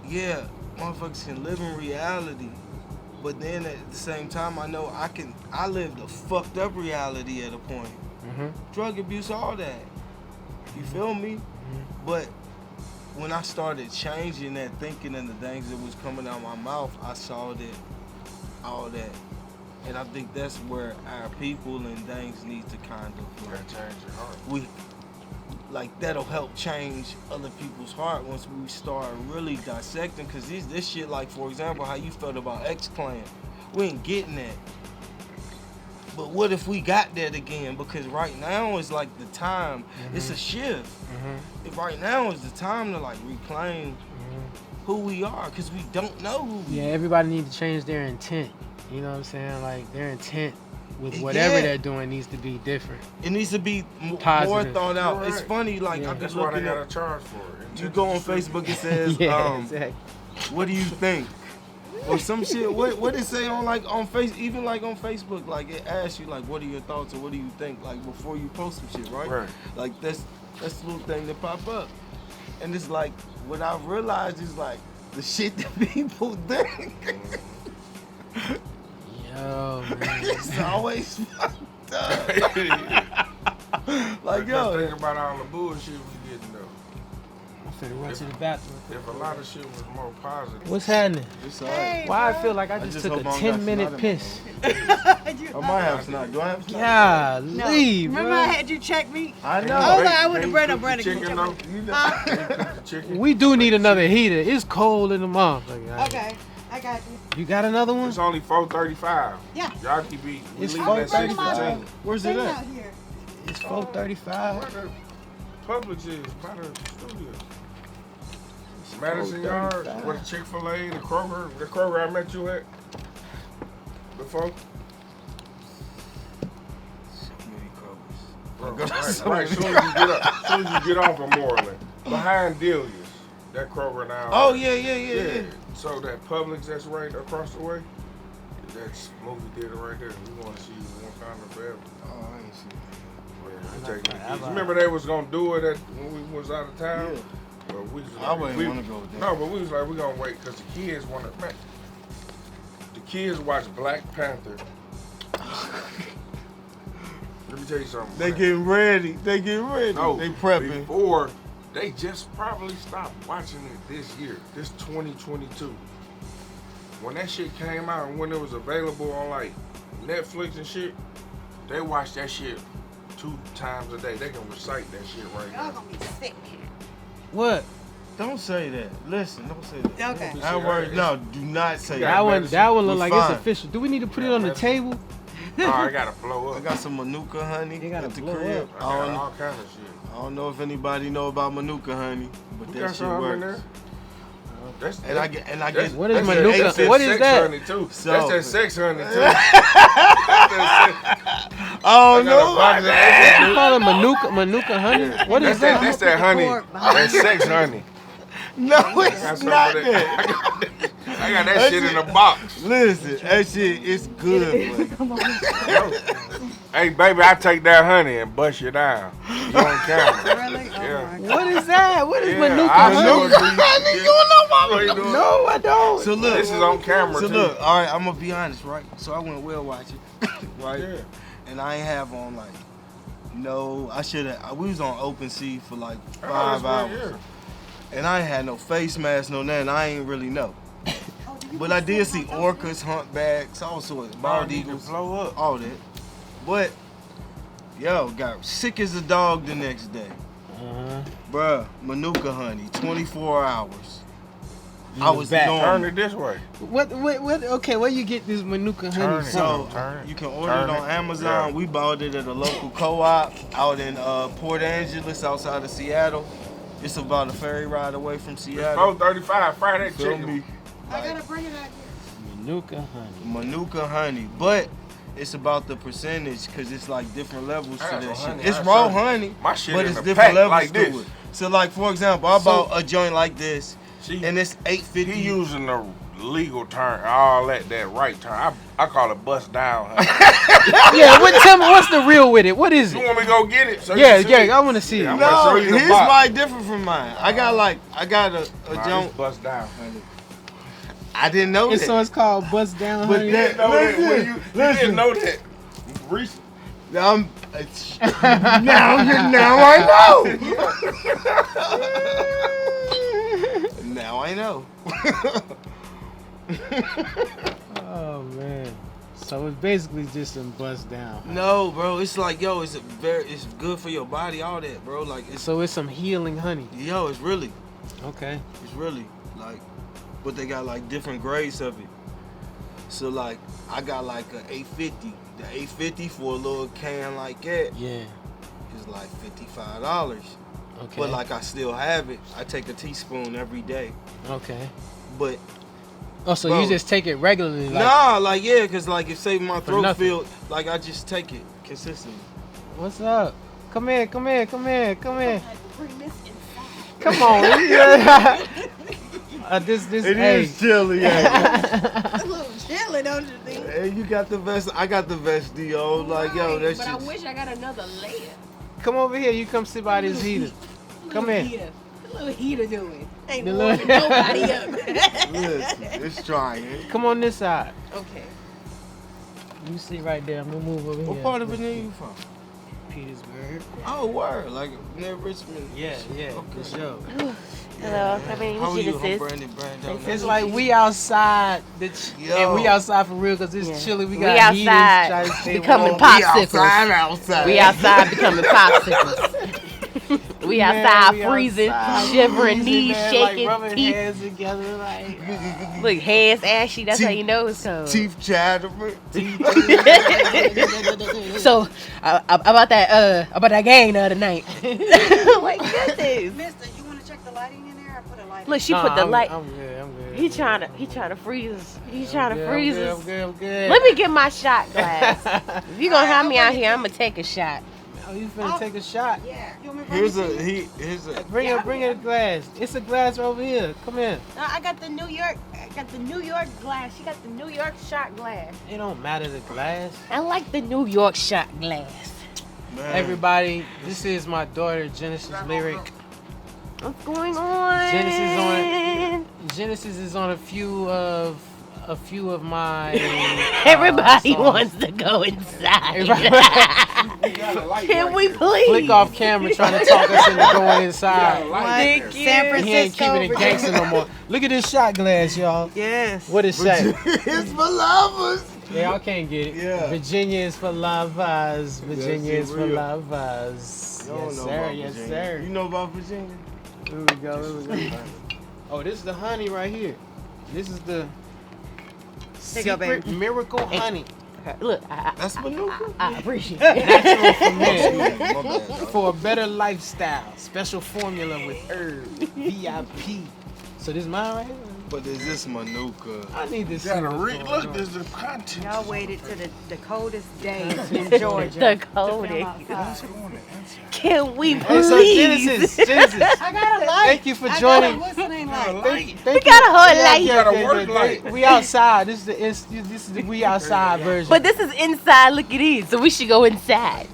yeah, motherfuckers can live in reality, but then at the same time, I know I lived a fucked up reality at a point. Mm-hmm. Drug abuse, all that. You feel me? Mm-hmm. But when I started changing that thinking and the things that was coming out my mouth, I saw that all that. And I think that's where our people and things need to kind of Gotta change your heart. we like that'll help change other people's heart once we start really dissecting, because this shit, like, for example, how you felt about X-Clan, we ain't getting that. But what if we got that again? Because right now is like the time. Mm-hmm. It's a shift. Mm-hmm. If right now is the time to like reclaim Mm-hmm. who we are, because we don't know who we Yeah, are. everybody needs to change their intent. You know what I'm saying? Like their intent with whatever Yeah. they're doing needs to be different. It needs to be more Positive. thought out. Right. It's funny, like, Yeah. I've been That's why they looking gotta at, charge for it. you go on Facebook, it says, Yeah, exactly. what do you think? Or some shit. What it say on, like, on face, even like on Facebook, like it asks you like, what are your thoughts or what do you think, like, before you post some shit, right? Right. Like that's the little thing that pop up, and it's like what I've realized is like the shit that people think. Yo, man. It's always fucked up. Like, Just yo, think about all the bullshit we getting though. I'm finna run to the bathroom. If a lot of shit was more positive. What's happening? it's alright. Why I feel like I I just just took hope a I don't got 10-minute snot in piss. I might have snot. Do I have snot? Golly, Remember bro. I had you check me? I know. Oh, no, I Can went to you Brandon. cook the Brandon, can you chicken check though? You know. Huh? Can you cook the chicken? We do need another heater. It's cold in the motherfucker. Okay, I got you. You got another one? It's only 4:35. Yeah. Y'all keep eating. We It's leaving at 4:35. 6:15. Where's it Thing at? out here. It's 4:35. Where the Publix is by the studio. Madison Yards, where the Chick-fil-A, the Kroger I met you at before. So many colors. Right, soon as you get off of Moreland. behind Delia's, that Kroger now. Oh yeah. So that Publix that's right across the way, that's movie theater right there. We want to see Wakanda Forever. Oh, I ain't seen Remember they was gonna do it when we was out of town? Yeah. But we was I like, wouldn't want to go with that. No, but we was like, we gonna wait because the kids want to. The kids watch Black Panther. Let me tell you something. They man. getting ready. No, They prepping. Before they just probably stopped watching it this year, this 2022. When that shit came out and when it was available on like Netflix and shit, they watch that shit 2 times a day. They can recite that shit right Y'all now. gonna be sick. What? Don't say that. Listen, don't say that. Okay. That word, no, do not say Yeah, That that. one, that one look We like fine. it's official. Do we need to put it Yeah, on the medicine. table? Oh, I gotta blow I up. got some Manuka honey You gotta at the blow crib. up. I got all kind of shit. I don't know if anybody know about Manuka honey, but We that got shit some in works. there. That's, And I get What is that's Manuka? that- that's What is sex that? honey too. So- That's that sex honey too. Oh I got a box of that. You call it Manuka honey? What is that? That's that honey. That sex honey. No, I got it's some not of that. I got that shit in a box. Listen, that shit is good. Hey, baby, I take that honey and bust you down. You on camera. Really? Oh Yeah. my God. What is that? What is Yeah, Manuka I honey? know it. You don't know about No, I don't. So look, This is on camera So too. look, all right, I'm gonna be honest, right? So I went whale watching, right? Yeah. And I ain't have on like, no, I should have. We was on open sea for like Oh, 5 that's hours, right, and I ain't had no face mask, no nothing. I ain't really know, Oh, do you but want I did some see of those? orcas, humpbacks, all sorts, yeah. bald You can eagles, blow up. all that. But yo, got sick as a dog the next day, bruh. Manuka honey, 24 hours. I was back. doing. Turn it this way. What? Okay, where you get this Manuka honey Turn it. from? So Turn it. you can order Turn it on it. Amazon. Yeah. We bought it at a local co-op out in Port Angeles, outside of Seattle. It's about a ferry ride away from Seattle. 4:35 Friday Feel chicken. me? I gotta bring it out here. Manuka honey. Manuka honey, but it's about the percentage because it's like different levels I to got that some honey. shit. It's I raw saw it. honey, My shit but in it's a different pack levels like to this. it. So like for example, I bought a joint like this, See, and it's $8.50. he using the legal term, all that right term. I call it bust down. Honey. Yeah, tell me what's the real with it? What is You it? want me to go get it? So you Yeah, can see yeah, it? I want to see Yeah, it. I'm gonna No, show you the his box. might different from mine. I got a Nah, joint. it's bust down, honey. I didn't know And that. so it's called Bust Down But Honey. You didn't know that when you didn't know that. Recent. now I know. Now I know. Oh man. So it's basically just some Bust Down. Honey. No, bro, it's like it's good for your body, all that, bro. Like So it's some healing honey. it's really like, but they got like different grades of it. So like I got like a 850. The 850 for a little can like that Yeah. is like $55. Okay. But like I still have it. I take a teaspoon every day. Okay. But Oh, so Bro. you just take it regularly? Like, nah, like cause like if say my throat nothing. feel like I just take it consistently. What's up? Come here. I had to bring this inside. Come on. This. It Hey. is chilly, yeah. A little chilly, don't you think? Hey, you got the vest. I got the vest, yo. Like, yo, Right, that but I shit. wish I got another layer. Come over here. You come sit by this heater. Come here. Heater. A little heater doing. Ain't The warming little- nobody up. Listen, it's trying. Come on this side. Okay. You sit right there. I'm gonna move over What here. part of Virginia you from? Petersburg. Oh, word. Like near Richmond. Yeah, for sure. Hello, I mean, How are you? I'm Genesis. Brandon. It's like we outside, and we outside for real because it's Yeah. chilly. We We got outside heaters trying to stay becoming warm. popsicles. outside. We outside becoming popsicles. We Man, outside we freezing, outside shivering, freezing, knees man, shaking, like rubbing teeth. hands together, like Look, hands ashy. That's how Teeth- you know it's cold. Teeth chattering. So about that game the other night. Like goodness. Mister, you want to check the lighting in there? I put a light. Look, she put the light. I'm good. He trying to freeze us. He's trying to freeze us. I'm good. Let me get my shot glass. If you gonna have me out here, I'm gonna take a shot. Oh, you finna take a shot? Yeah. You want me to Here's bring a it to you? Bring her a glass. It's a glass over here. Come in. No, I got the New York glass. She got the New York shot glass. It don't matter the glass. I like the New York shot glass. Man. Everybody, this is my daughter Genesis Lyric. What's going on? Genesis is on a few of my. Everybody songs. wants to go inside. Everybody- Can we please? Flick off camera trying to talk us into going inside. Thank you. San He ain't Francisco, keeping it Virginia. gangster no more. Look at this shot glass, y'all. Yes. What it say? It's for lovers. Yeah, y'all can't get it. Yeah. Virginia is for lovers. Virginia Yes, is it for real. lovers. You don't Yes, know sir. about Yes, Virginia. sir. You know about Virginia? Here we go. Oh, this is the honey right here. This is the Here you go, secret baby. miracle honey. Look, That's Manuka? I appreciate it. Natural for men. My bad, dog. For a better lifestyle. Special formula with herbs. VIP. So this mine right here? But is this Manuka? I need this. You gotta look, there's the content. Y'all waited to the coldest day in Georgia. The to coldest. film outside. Can we Hey, so please? Genesis. I got a light. Thank you for I got joining. a whistling light. Thank We got a whole yeah, light. yeah, Got a yeah, work yeah, light. We outside. This is the we outside version. But this is inside. Look at it. So we should go inside.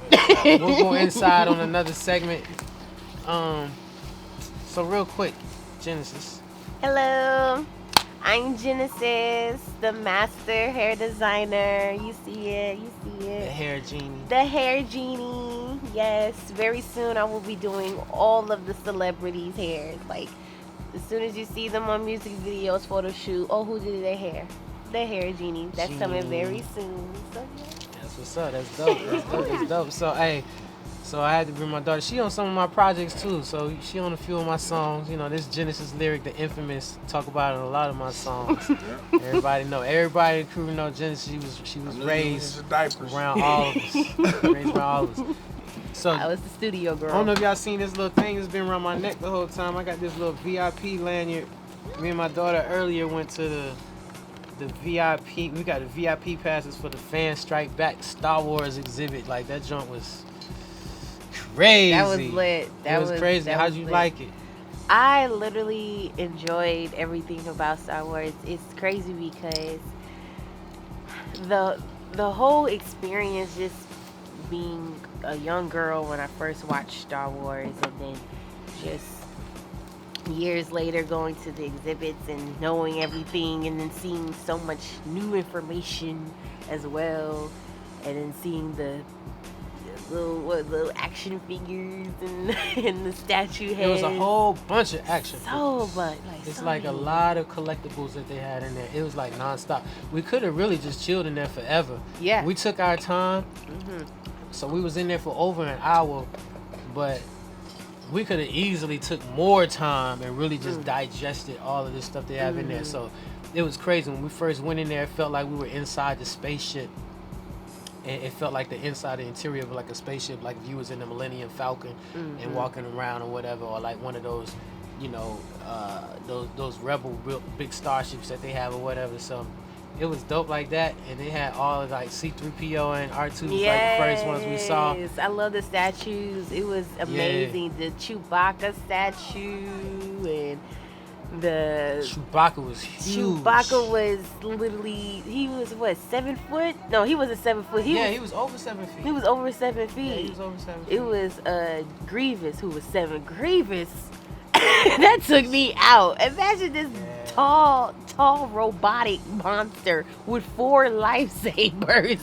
We'll go inside on another segment. So real quick, Genesis. Hello, I'm Genesis, the master hair designer. You see it. You see The it. hair genie. The hair genie. Yes, very soon I will be doing all of the celebrities' hairs. Like, as soon as you see them on music videos, photo shoot, oh, who did their hair? The hair genie. That's coming very soon. So, yeah. That's what's up. That's dope. That's dope. That's dope. So hey, so I had to bring my daughter. She on some of my projects too. So she on a few of my songs. You know, this Genesis Lyric, the infamous, talk about it in a lot of my songs. Everybody know. Everybody in the crew know Genesis. She was raised Diapers. around all of us. Raised around all of us. So I was the studio girl. I don't know if y'all seen this little thing that's been around my neck the whole time. I got this little VIP lanyard. Me and my daughter earlier went to the VIP. We got the VIP passes for the Fan Strike Back Star Wars exhibit. Like that junk was crazy. That was lit. That was crazy. that How'd was you lit. like it? I literally enjoyed everything about Star Wars. It's crazy because the whole experience, just being a young girl when I first watched Star Wars, and then just years later going to the exhibits and knowing everything, and then seeing so much new information as well, and then seeing the little action figures and and the statue heads. It was a whole bunch of action. so figures. much. It's so like a many. lot of collectibles that they had in there. It was like nonstop. We could have really just chilled in there forever. Yeah. We took our time. So we was in there for over an hour, but we could have easily took more time and really just digested all of this stuff they have in there. So it was crazy. When we first went in there, it felt like we were inside the spaceship. And it felt like the inside, the interior of like a spaceship, like if you was in the Millennium Falcon and walking around or whatever, or like one of those, you know, those rebel real big starships that they have or whatever. So it was dope like that, and they had all of like C-3PO and R2 was like the first ones we saw. Yes, I love the statues. It was amazing. The Chewbacca statue and the Chewbacca was huge. Chewbacca was literally, he was what, 7 foot? No, he wasn't 7 foot. He was over 7 feet. he was over 7 feet. Yeah, he was over 7 feet. It was Grievous who was 7. Grievous, that took me out. Imagine this tall robotic monster with 4 lifesavers.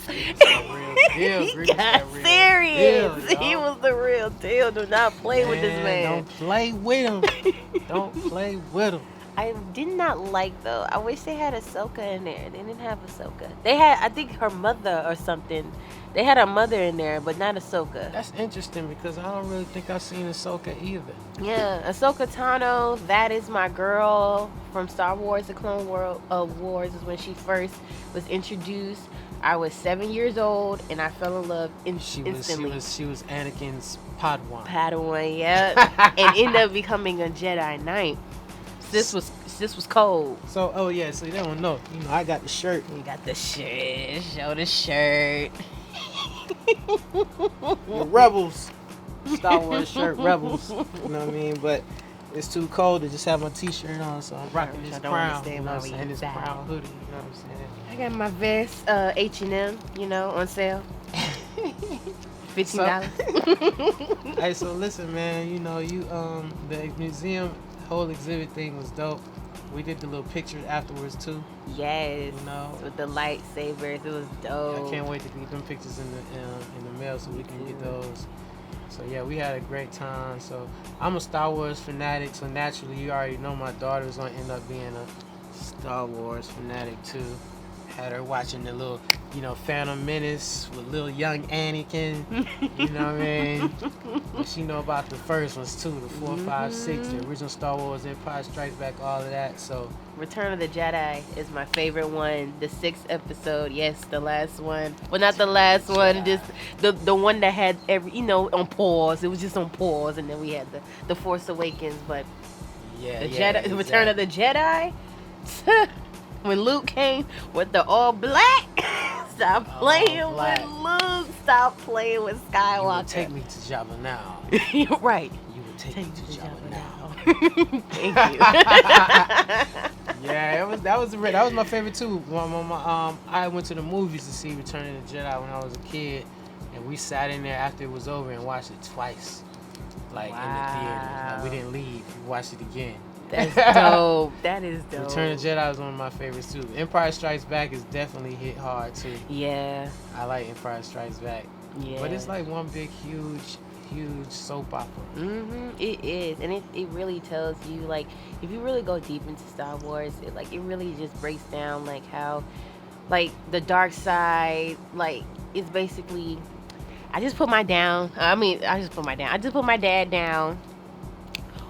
Deal, He Grievous got that real serious. deal, He y'all. was the real deal. Do not play with this man. Don't play with him. Don't play with him. I did not like though. I wish they had Ahsoka in there. They didn't have Ahsoka. They had, I think, her mother or something. They had her mother in there, but not Ahsoka. That's interesting because I don't really think I've seen Ahsoka either. Yeah, Ahsoka Tano, that is my girl from Star Wars: The Clone Wars. Is when she first was introduced. I was 7 years old and I fell in love instantly. She was Anakin's Padawan. Padawan, yeah, and ended up becoming a Jedi Knight. This was cold. So, oh yeah, so you don't know. You know, I got the shirt. You got the shirt. Show the shirt. The Rebels. Star Wars shirt, Rebels. You know what I mean? But it's too cold to just have my t-shirt on, so I'm rocking this I don't crown. understand You know why what I'm we saying? This use that. crown hoodie. You know what I'm saying? I got my vest, H&M, you know, on sale. $15. Hey, so listen, man. You know, the museum whole exhibit thing was dope. We did the little pictures afterwards too. Yes. You know, with the lightsabers, it was dope. I can't wait to get them pictures in the mail so we can get those. So yeah, we had a great time. So I'm a Star Wars fanatic, so naturally you already know my daughter's gonna end up being a Star Wars fanatic too. Had her watching the little, Phantom Menace with little young Anakin. You know what I mean? But she know about the first ones too, the 4, 5, 6, the original Star Wars, Empire Strikes Back, all of that. So Return of the Jedi is my favorite one. The 6th episode, yes, the last one. Well, not the last one, just the one that had on pause. It was just on pause, and then we had the Force Awakens. But yeah, Jedi, Return of the Jedi. When Luke came with the all black, stop playing with Luke. Stop playing with Skywalker. You will take me to Jabba now. You're right. You will take me to Jabba now. Thank you. Yeah, that was my favorite too. I went to the movies to see Return of the Jedi when I was a kid, and we sat in there after it was over and watched it twice, in the theater. Like, we didn't leave. We watched it again. That's dope. That is dope. Return of the Jedi is one of my favorites too. Empire Strikes Back is definitely hit hard too. Yeah. I like Empire Strikes Back. Yeah. But it's like one big, huge soap opera. It is, and it really tells you, like, if you really go deep into Star Wars, it really just breaks down like how, like, the dark side, like, it's basically. I just put my dad down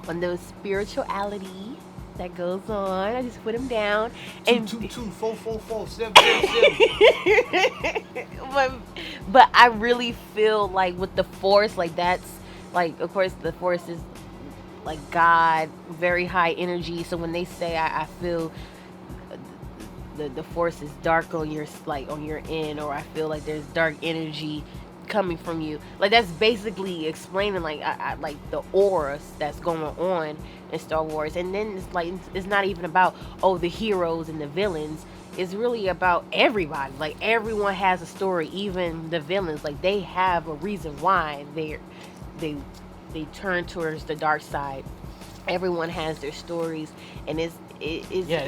on the spirituality that goes on. I just put him down. 2, 2, 2, 4, 4, 4, 7, 7, 7. But I really feel like with the Force, like, that's like, of course the Force is like God, very high energy. So when they say I feel the Force is dark on your end, or I feel like there's dark energy coming from you, like, that's basically explaining like I like the auras that's going on in Star Wars. And then it's like, it's not even about the heroes and the villains. It's really about everybody. Like, everyone has a story, even the villains. Like, they have a reason why they turn towards the dark side. Everyone has their stories, and they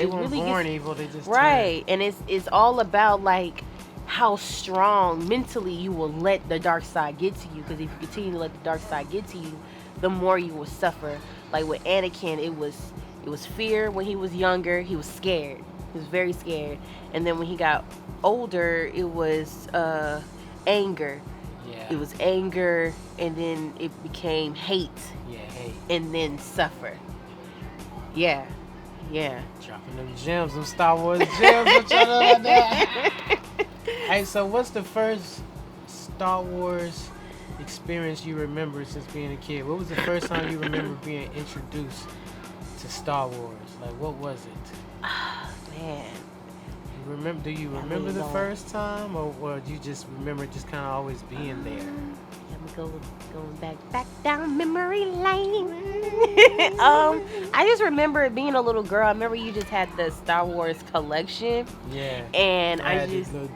weren't really born evil. They just right, and it's all about like how strong mentally you will let the dark side get to you. Because if you continue to let the dark side get to you, the more you will suffer. Like with Anakin, it was fear when he was younger. He was scared. He was very scared. And then when he got older, it was anger. Yeah. It was anger, and then it became hate. Yeah, hate. And then suffer. Yeah. Dropping them gems, them Star Wars gems. What y'all know about that? Hey, so what's the first Star Wars experience you remember since being a kid? What was the first time you remember being introduced to Star Wars? Like, what was it? Man. Do you remember the first time, or do you just remember just kind of always being there? Going back down memory lane. I just remember it being a little girl. I remember you just had the Star Wars collection. Yeah. And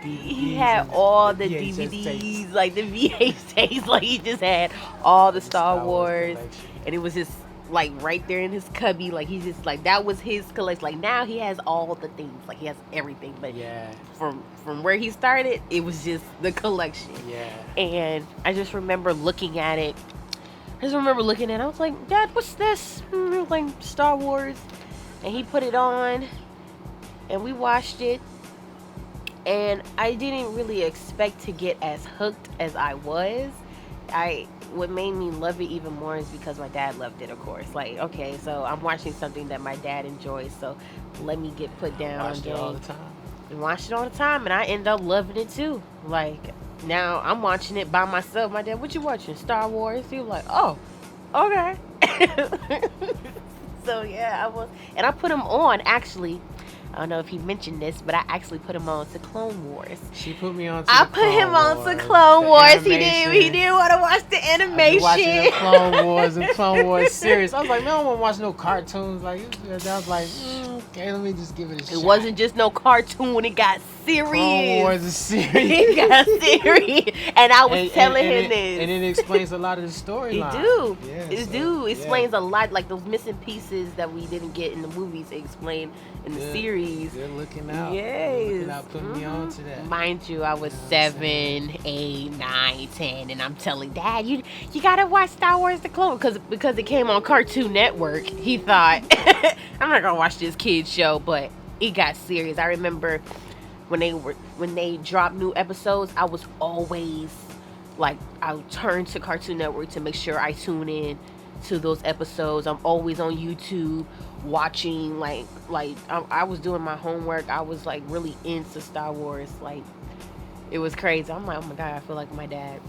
he had all the DVDs, like the VHS tapes. Like, he just had all the Star Wars, and it was just like right there in his cubby. Like, he's just like, that was his collection. Like, now he has all the things. Like, he has everything. But yeah, from where he started, it was just the collection. Yeah. And I just remember looking at it. I was like, Dad, what's this? And it was like Star Wars. And he put it on, and we watched it. And I didn't really expect to get as hooked as I was. What made me love it even more is because my dad loved it, of course. Like, okay, so I'm watching something that my dad enjoys, so let me get put down. Watched it all the time. And watched it all the time, and I end up loving it too. Like, now I'm watching it by myself. My dad, what you watching? Star Wars? He was like, oh, okay. So yeah, I put them on. Actually, I don't know if he mentioned this, but I actually put him on to Clone Wars. She put me on to I the put him Clone on to Wars, Clone the Wars. He animation. didn't want to watch the I've been animation. watching the Clone Wars and Clone Wars series. I was like, man, I don't want to watch no cartoons. Like, I was like, okay, let me just give it a shot. It wasn't just no cartoon. It got serious. Clone Wars is serious. It got serious. And I was telling him this. And it explains a lot of the storyline. It do. Yeah, It so, do. It yeah. explains a lot. Like those missing pieces that we didn't get in the movies, it explained in the series. They're looking out. Yes. They're looking out, putting me on to that. Mind you, I was You know what I'm 7, 8, 9, 10, and I'm telling Dad, you gotta watch Star Wars: The Clone because it came on Cartoon Network. He thought I'm not gonna watch this kids show, but it got serious. I remember when they dropped new episodes, I was always like, I would turn to Cartoon Network to make sure I tune in to those episodes. I'm always on YouTube watching, like I was doing my homework. I was like really into Star Wars. Like, it was crazy. I'm like, oh my God, I feel like my dad.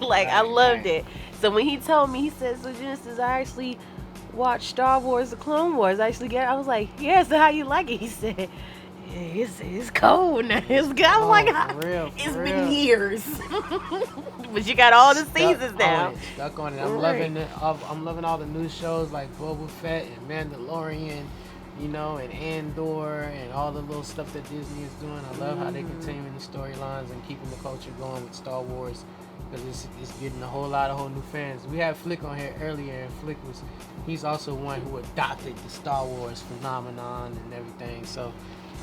Like, I loved it. So when he told me, he said, so Genesis, I actually watched Star Wars: The Clone Wars. I was like, yeah, so how you like it? He said, yeah, it's cold now. It's good. I'm like, it's been years. But you got all the seasons now. Stuck on it. I'm loving all the new shows like Boba Fett and Mandalorian, you know, and Andor and all the little stuff that Disney is doing. I love how they're continuing the storylines and keeping the culture going with Star Wars, because it's getting a whole new fans. We had Flick on here earlier, and Flick he's also one who adopted the Star Wars phenomenon and everything. So,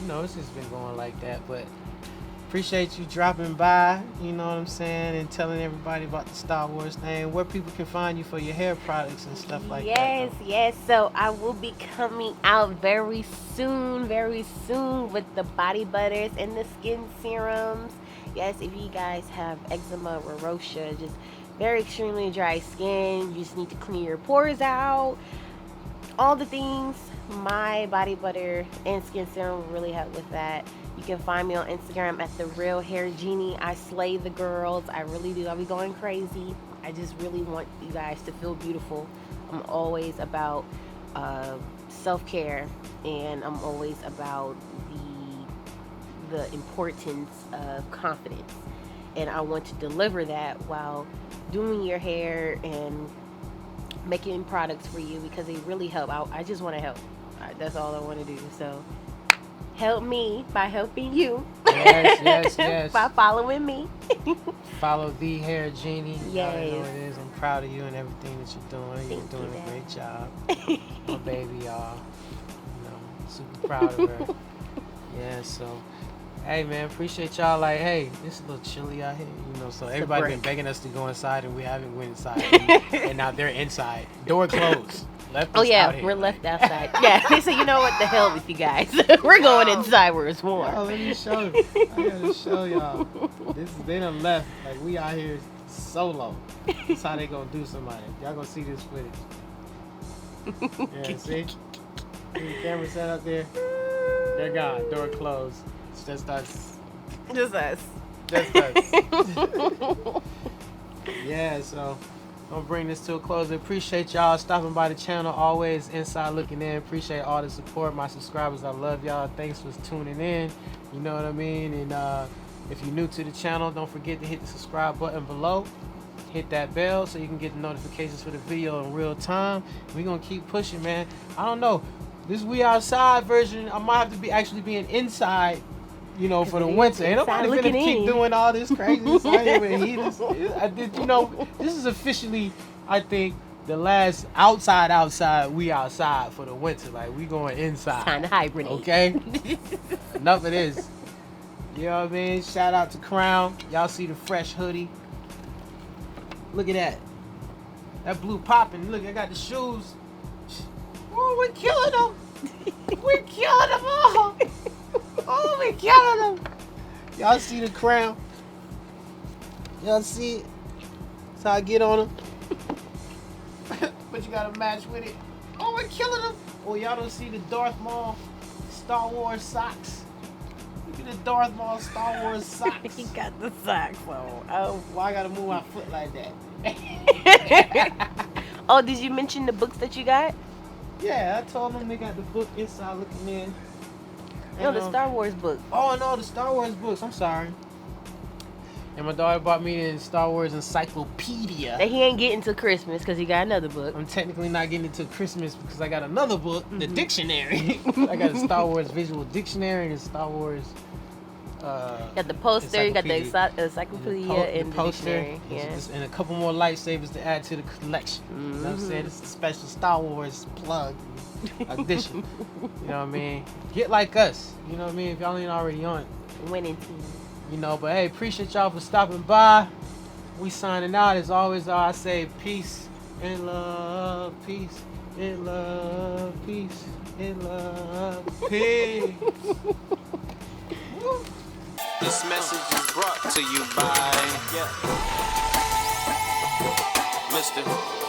you know, it's just been going like that. But appreciate you dropping by, you know what I'm saying, and telling everybody about the Star Wars thing, where people can find you for your hair products and stuff like that. Yes. So I will be coming out very soon with the body butters and the skin serums. Yes, if you guys have eczema, rosacea, just very extremely dry skin, you just need to clean your pores out, all the things, my body butter and skin serum will really help with that. You can find me on Instagram at The Real Hair Genie. I slay the girls. I really do. I'll be going crazy. I just really want you guys to feel beautiful. I'm always about self-care, and I'm always about the importance of confidence. And I want to deliver that while doing your hair and making products for you, because they really help. I just want to help. That's all I want to do. So help me by helping you. Yes. By following me. Follow The Hair Genie. Yes. I know it is. I'm proud of you and everything that you're doing. You're doing a great job. My baby, y'all. You know, super proud of her. Yeah, so hey man, appreciate y'all. Like, hey, it's a little chilly out here, you know, so everybody been begging us to go inside, and we haven't went inside. And now they're inside. Door closed. Left us out here. We're left outside. Yeah, so you know what, the hell with you guys. We're going inside where it's warm. Oh, let me show you. I gotta show y'all. They done left. Like, we out here solo. That's how they gonna do somebody. Y'all gonna see this footage. Yeah, see? The camera set up there. They're gone. Door closed. It's just us. Just us. Yeah, so I'm gonna bring this to a close. I appreciate y'all stopping by the channel. Always inside looking in. Appreciate all the support. My subscribers, I love y'all. Thanks for tuning in. You know what I mean? And if you're new to the channel, don't forget to hit the subscribe button below. Hit that bell so you can get the notifications for the video in real time. We're gonna keep pushing, man. I don't know. This We Outside version, I might have to be actually being inside, you know, for the winter. Ain't nobody gonna keep doing all this crazy stuff with heaters. You know, this is officially, I think, the last outside We Outside for the winter. Like, we going inside. It's time to hibernate. Okay? Enough of this. You know what I mean? Shout out to Crown. Y'all see the fresh hoodie. Look at that. That blue popping. Look, I got the shoes. Oh, we're killing them. We're killing them all. Oh, we're killing them. Y'all see the Crown? Y'all see it? That's how I get on them. But you gotta match with it. Oh, we're killing them. Oh, y'all don't see the Darth Maul Star Wars socks. Look at the Darth Maul Star Wars socks. He got the socks on. Oh, why I gotta move my foot like that? Oh, did you mention the books that you got? Yeah, I told them they got the book Inside Looking In. No, And, the Star Wars book. Oh no, the Star Wars books. I'm sorry. And my daughter bought me the Star Wars encyclopedia. That he ain't getting to Christmas because he got another book. I'm technically not getting into Christmas because I got another book, the dictionary. I got a Star Wars visual dictionary and a Star Wars. Got the poster, you got the encyclopedia and the dictionary. Yeah. And a couple more lightsabers to add to the collection. You know what I'm saying? It's a special Star Wars plug edition. You know what I mean? Get like us. You know what I mean? If y'all ain't already on it. Winning team. You know, but hey, appreciate y'all for stopping by. We signing out. As always, I say peace and love. Peace and love. Peace and love. Peace. This message is brought to you by Mr.